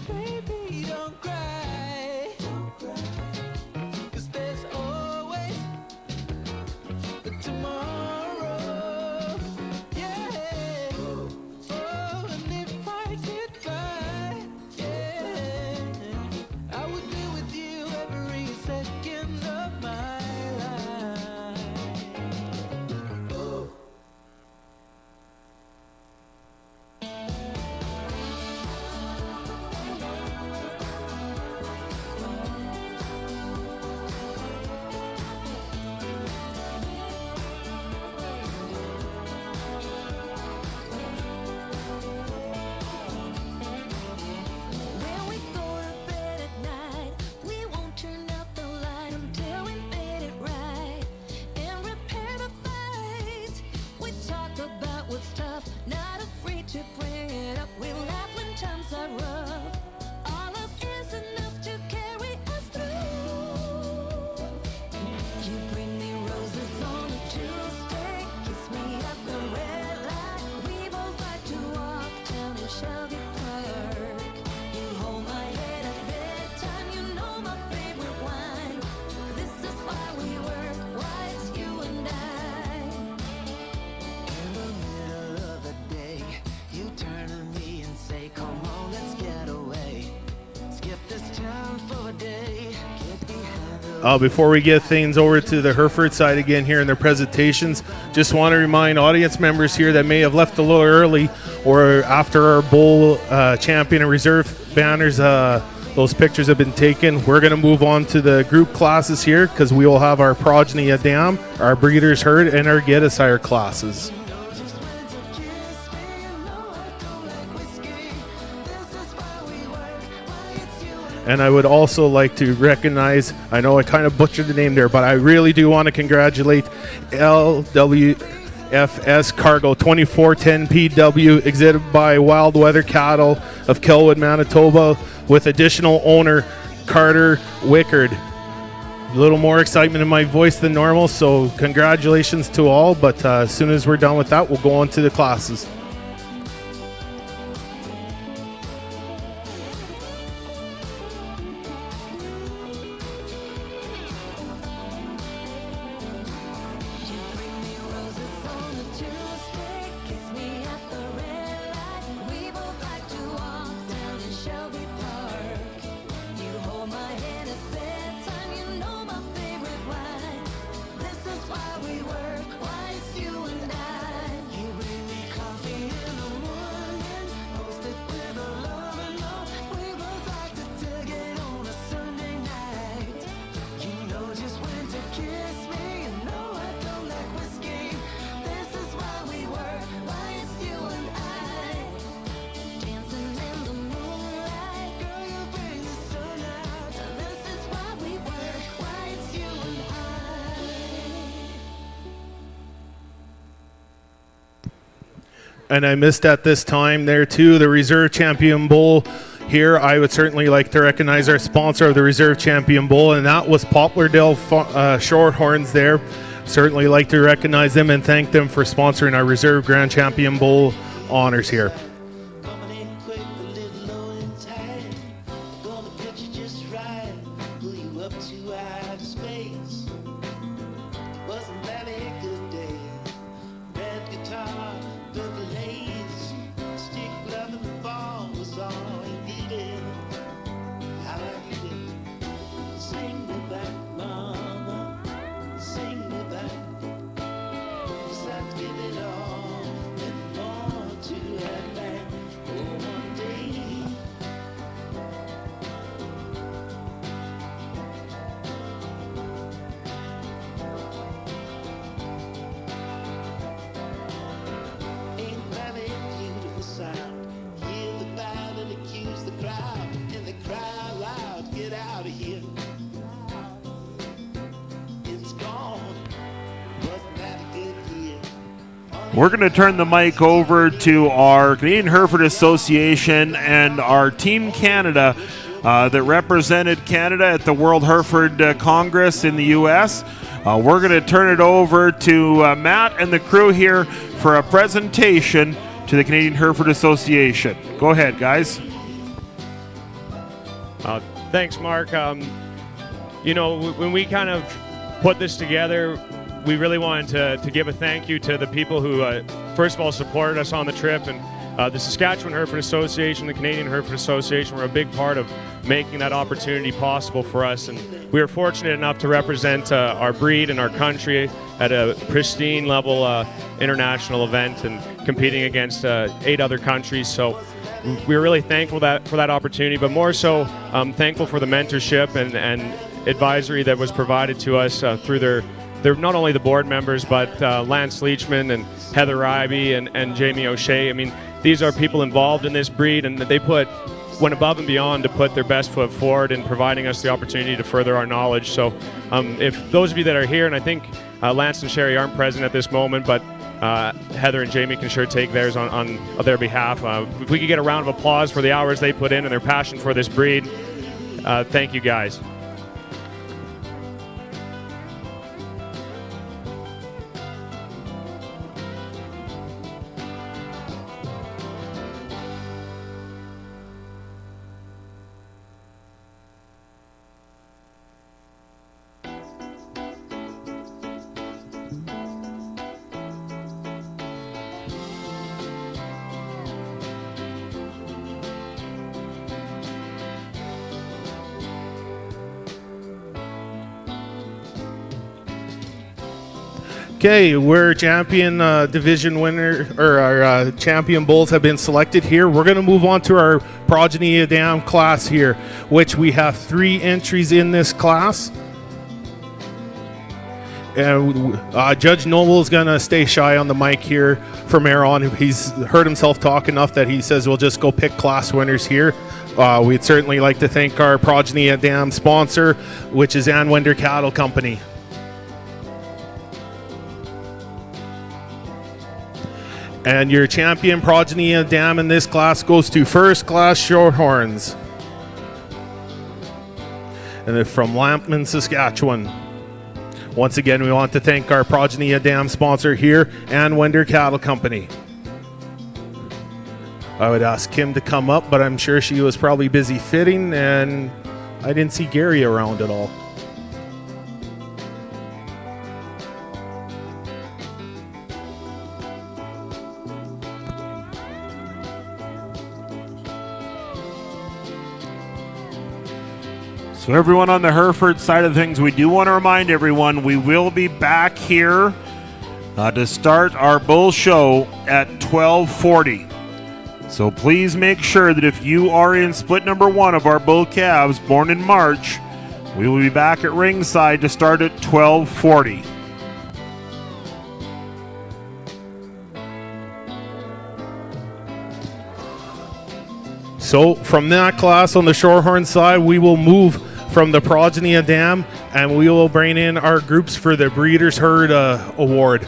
Baby, don't cry, 'cause there's always tomorrow. Yeah. Oh, and if I could fly, yeah, I would be with you every second of my life. When we go to bed at night, we won't turn out the light until we made it right and repair the fight. We talk about what's tough, not afraid to bring it up. We laugh when times are rough. All of is enough to carry us through. You bring me roses on a Tuesday, kiss me at the red light. We both like to walk down in Shelby Park. You hold my head at bedtime, you know my favorite wine. This is why we work, why it's you and I. In the middle of the day, you turn to me and say, come on, let's get away. Skip this town for a day. Get behind the Before we get things over to the Hereford side again here in their presentations, just want to remind audience members here that may have left a little early or after our bowl champion and reserve banners, those pictures have been taken. We're going to move on to the group classes here because we will have our progeny of dam, our breeders herd, and our get a sire classes. And I would also like to recognize, I know I kind of butchered the name there, but I really do want to congratulate LWFS Cargo 2410 PW, exhibited by Wild Weather Cattle of Kelwood, Manitoba, with additional owner Carter Wickard. A little more excitement in my voice than normal, so congratulations to all, but as soon as we're done with that, we'll go on to the classes. And I missed at this time there too the Reserve Champion Bowl here. I would certainly like to recognize our sponsor of the Reserve Champion Bowl, and that was Poplardale Shorthorns there. Certainly like to recognize them and thank them for sponsoring our Reserve Grand Champion Bowl honors here. coming in quick, a little low and tight. Gonna pitch you just right, pull you up to outer space. Wasn't that a good day? Red guitar, purple haze, stick glove and the ball was all you needed. I like We're going to turn the mic over to our Canadian Hereford Association and our Team Canada that represented Canada at the World Hereford Congress in the U.S. We're going to turn it over to Matt and the crew here for a presentation to the Canadian Hereford Association. Go ahead, guys. Thanks, Mark. You know, when we kind of put this together, we really wanted to give a thank you to the people who, first of all, supported us on the trip. And the Saskatchewan Hereford Association, the Canadian Hereford Association were a big part of making that opportunity possible for us. And we were fortunate enough to represent our breed and our country at a pristine level international event and competing against 8 other countries. So we're really thankful for that opportunity, but more so thankful for the mentorship and advisory that was provided to us through they're not only the board members, but Lance Leachman and Heather Ryby and Jamie O'Shea. I mean, these are people involved in this breed, and they went above and beyond to put their best foot forward in providing us the opportunity to further our knowledge. So if those of you that are here, and I think Lance and Sherry aren't present at this moment, but Heather and Jamie can sure take theirs on their behalf. If we could get a round of applause for the hours they put in and their passion for this breed, thank you guys. Okay, we're champion division winner, or our champion bulls have been selected here. We're going to move on to our progeny dam class here, which we have 3 entries in this class. And Judge Noble is going to stay shy on the mic here from here on. He's heard himself talk enough that he says we'll just go pick class winners here. We'd certainly like to thank our progeny dam sponsor, which is Ann Wender Cattle Company. And your champion progeny dam in this class goes to first class Shorthorns. And they're from Lampman, Saskatchewan. Once again, we want to thank our progeny dam sponsor here, Ann Wender Cattle Company. I would ask Kim to come up, but I'm sure she was probably busy fitting, and I didn't see Gary around at all. So everyone on the Hereford side of things, we do want to remind everyone we will be back here to start our bull show at 12:40. So please make sure that if you are in split number 1 of our bull calves born in March, we will be back at ringside to start at 12:40. So from that class on the Shorthorn side, we will move from the progeny dam, and we will bring in our groups for the Breeders' Herd Award.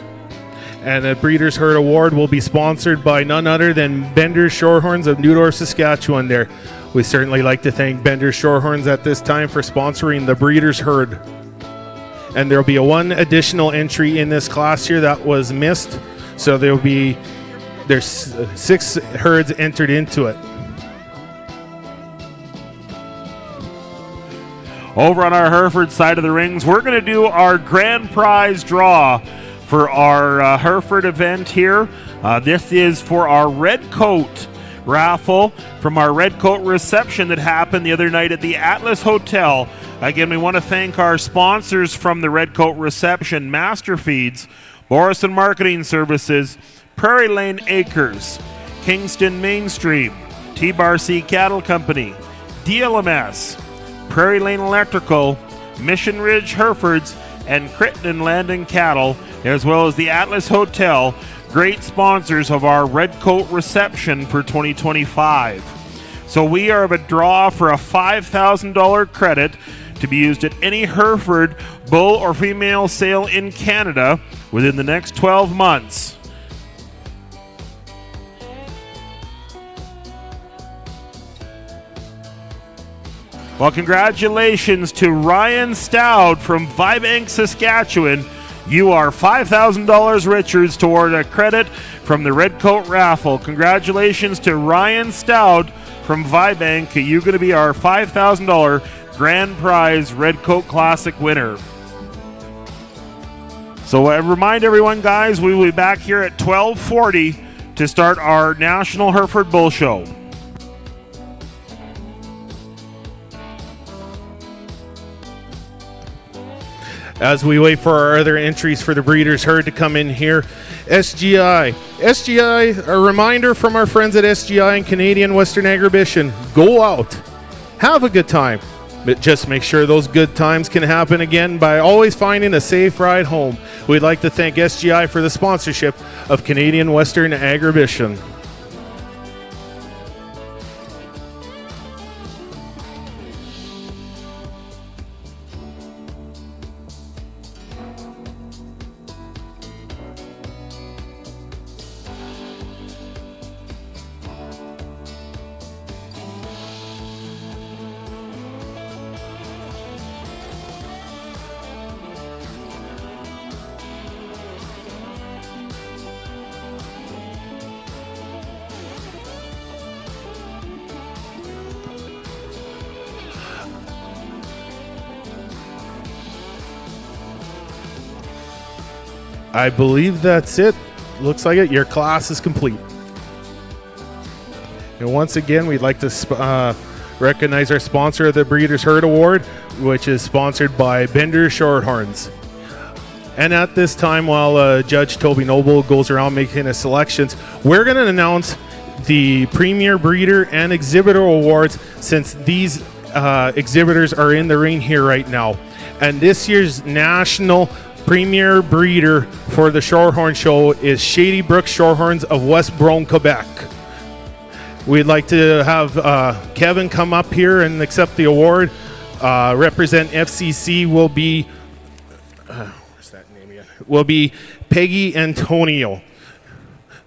And the Breeders' Herd Award will be sponsored by none other than Bender's Shorthorns of Newdorf, Saskatchewan there. We certainly like to thank Bender's Shorthorns at this time for sponsoring the Breeders' Herd. And there will be 1 additional entry in this class here that was missed. So there's 6 herds entered into it. Over on our Hereford side of the rings, we're going to do our grand prize draw for our Hereford event here. This is for our Red Coat raffle from our Red Coat reception that happened the other night at the Atlas Hotel. Again, we want to thank our sponsors from the Red Coat reception: Master Feeds, Morrison Marketing Services, Prairie Lane Acres, Kingston Mainstream, T-Bar C Cattle Company, DLMS, Prairie Lane Electrical, Mission Ridge Herefords, and Crittenden Land and Cattle, as well as the Atlas Hotel, great sponsors of our Red Coat reception for 2025. So we are of a draw for a $5,000 credit to be used at any Hereford bull or female sale in Canada within the next 12 months. Well, congratulations to Ryan Stout from Vibank, Saskatchewan. You are $5,000 Richards toward a credit from the Red Coat Raffle. Congratulations to Ryan Stout from Vibank. You're going to be our $5,000 grand prize Red Coat Classic winner. So I remind everyone, guys, we will be back here at 12:40 to start our National Hereford Bull Show. As we wait for our other entries for the Breeders' Herd to come in here, SGI. SGI, a reminder from our friends at SGI and Canadian Western Agribition, go out, have a good time, but just make sure those good times can happen again by always finding a safe ride home. We'd like to thank SGI for the sponsorship of Canadian Western Agribition. I believe that's it. Looks like it. Your class is complete. And once again, we'd like to recognize our sponsor of the Breeders' Herd Award, which is sponsored by Bender Shorthorns. And at this time, while Judge Toby Noble goes around making his selections, we're going to announce the Premier Breeder and Exhibitor Awards, since these exhibitors are in the ring here right now. And this year's National Premier Breeder for the Shorthorn Show is Shady Brook Shorthorns of West Brome, Quebec. We'd like to have Kevin come up here and accept the award. Represent FCC will be where's that name again? Will be Peggy Antonio.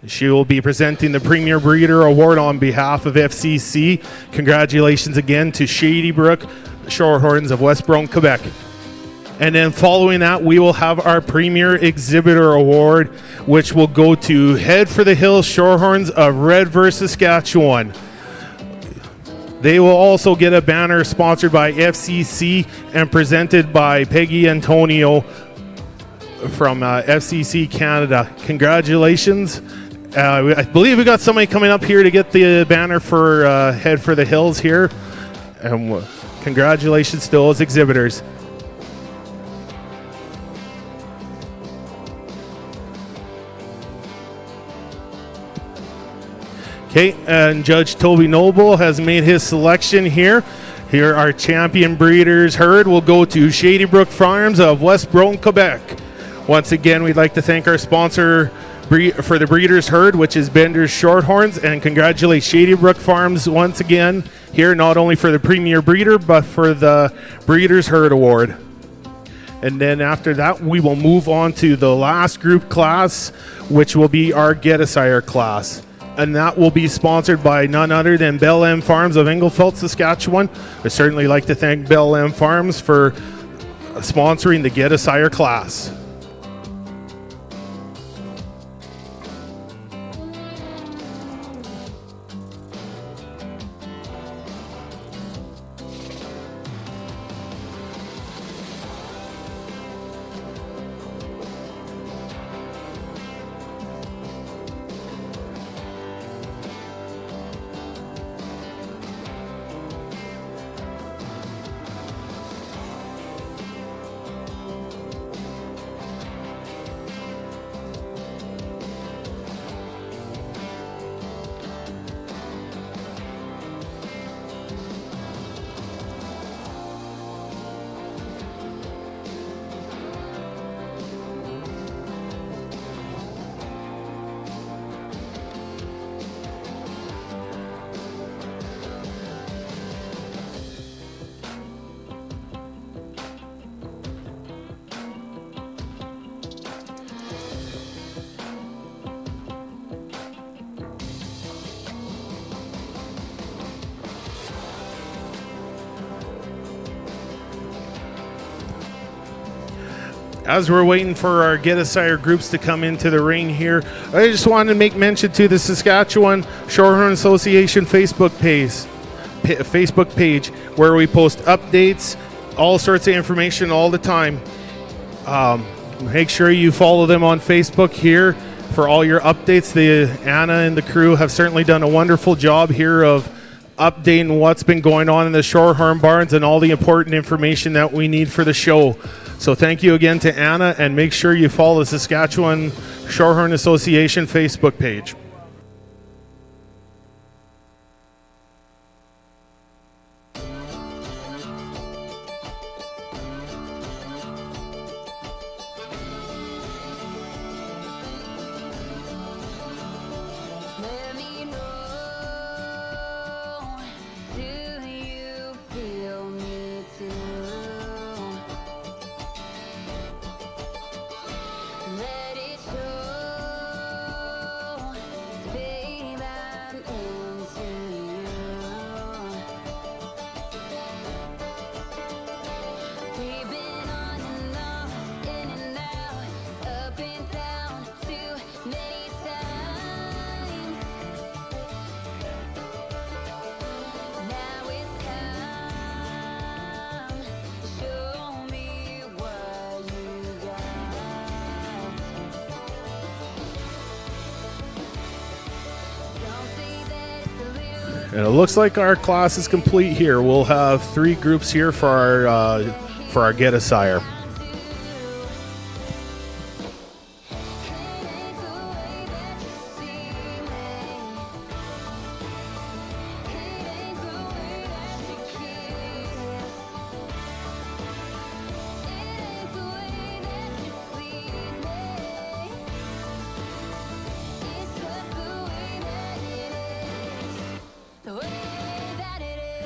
She will be presenting the Premier Breeder Award on behalf of FCC. Congratulations again to Shady Brook Shorthorns of West Brome, Quebec. And then following that, we will have our Premier Exhibitor Award, which will go to Head for the Hills Shorthorns of Redver, Saskatchewan. They will also get a banner sponsored by FCC and presented by Peggy Antonio from FCC Canada. Congratulations. I believe we got somebody coming up here to get the banner for Head for the Hills here. And congratulations to those exhibitors. Okay, and Judge Toby Noble has made his selection here. Here, our champion Breeders' Herd will go to Shady Brook Farms of West Brome, Quebec. Once again, we'd like to thank our sponsor for the Breeders' Herd, which is Bender's Shorthorns, and congratulate Shady Brook Farms once again here, not only for the Premier Breeder, but for the Breeders' Herd Award. And then after that, we will move on to the last group class, which will be our Get a Sire class. And that will be sponsored by none other than Bell M Farms of Engelfeld, Saskatchewan. I certainly like to thank Bell M Farms for sponsoring the Get a Sire class. as we're waiting for our Get a Sire groups to come into the ring here, I just wanted to make mention to the Saskatchewan Shorthorn Association Facebook page where we post updates, all sorts of information all the time. Make sure you follow them on Facebook here for all your updates. Anna and the crew have certainly done a wonderful job here of updating what's been going on in the Shorthorn barns and all the important information that we need for the show. So thank you again to Anna, and make sure you follow the Saskatchewan Shorthorn Association Facebook page. Let me know, do you feel me too? Let it show, babe, I'm into you. We've been on and off, in and out, up and down, too many times. Now it's time, show me what you got. Don't say that it's a little And it looks like our class is complete here. We'll have 3 groups here for our Get a Sire. the way that it is.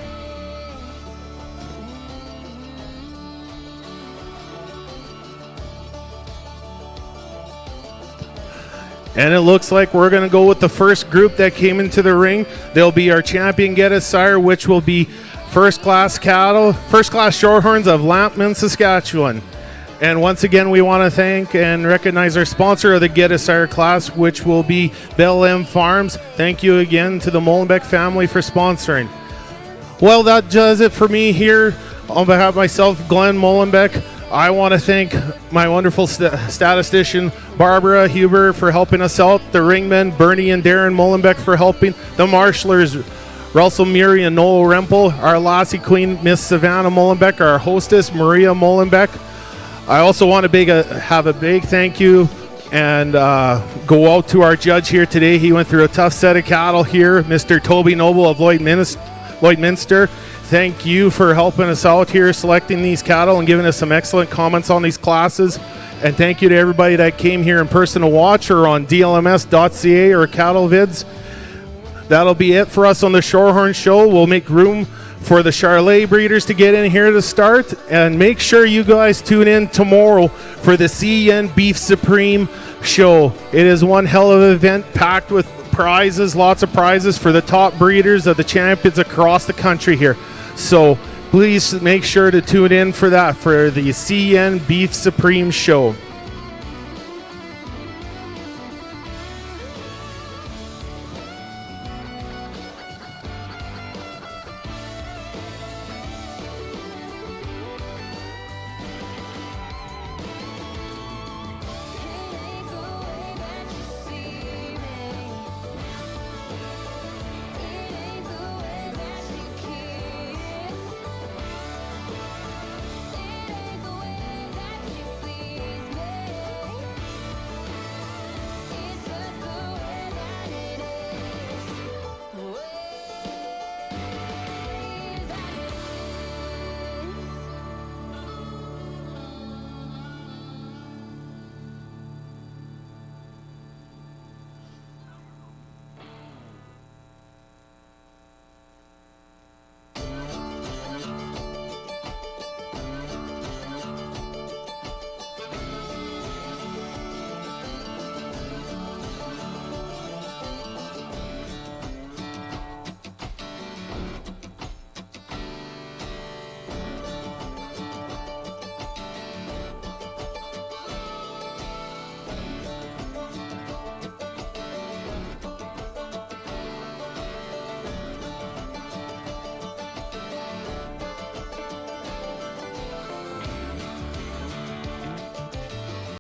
And it looks like we're going to go with the first group that came into the ring. They'll be our champion Get a Sire, which will be first class Shorthorns of Lampman, Saskatchewan. And once again, we want to thank and recognize our sponsor of the Get a Sire class, which will be Bell M Farms. Thank you again to the Molenbeek family for sponsoring. Well, that does it for me here. On behalf of myself, Glenn Molenbeek, I want to thank my wonderful statistician, Barbara Huber, for helping us out, the ringmen, Bernie and Darren Molenbeek, for helping, the marshalers, Russell Murray and Noel Rempel, our Lassie Queen, Miss Savannah Molenbeek, our hostess, Maria Molenbeek. I also want to have a big thank you and go out to our judge here today. He went through a tough set of cattle here, Mr. Toby Noble of Lloydminster. Thank you for helping us out here, selecting these cattle and giving us some excellent comments on these classes. And thank you to everybody that came here in person to watch, or on DLMS.ca or Cattle Vids. That'll be it for us on the Shorthorn Show. We'll make room for the Charolais breeders to get in here to start. And make sure you guys tune in tomorrow for the CN Beef Supreme show. It is one hell of an event packed with prizes, lots of prizes for the top breeders of the champions across the country here. So please make sure to tune in for that, for the CN Beef Supreme show.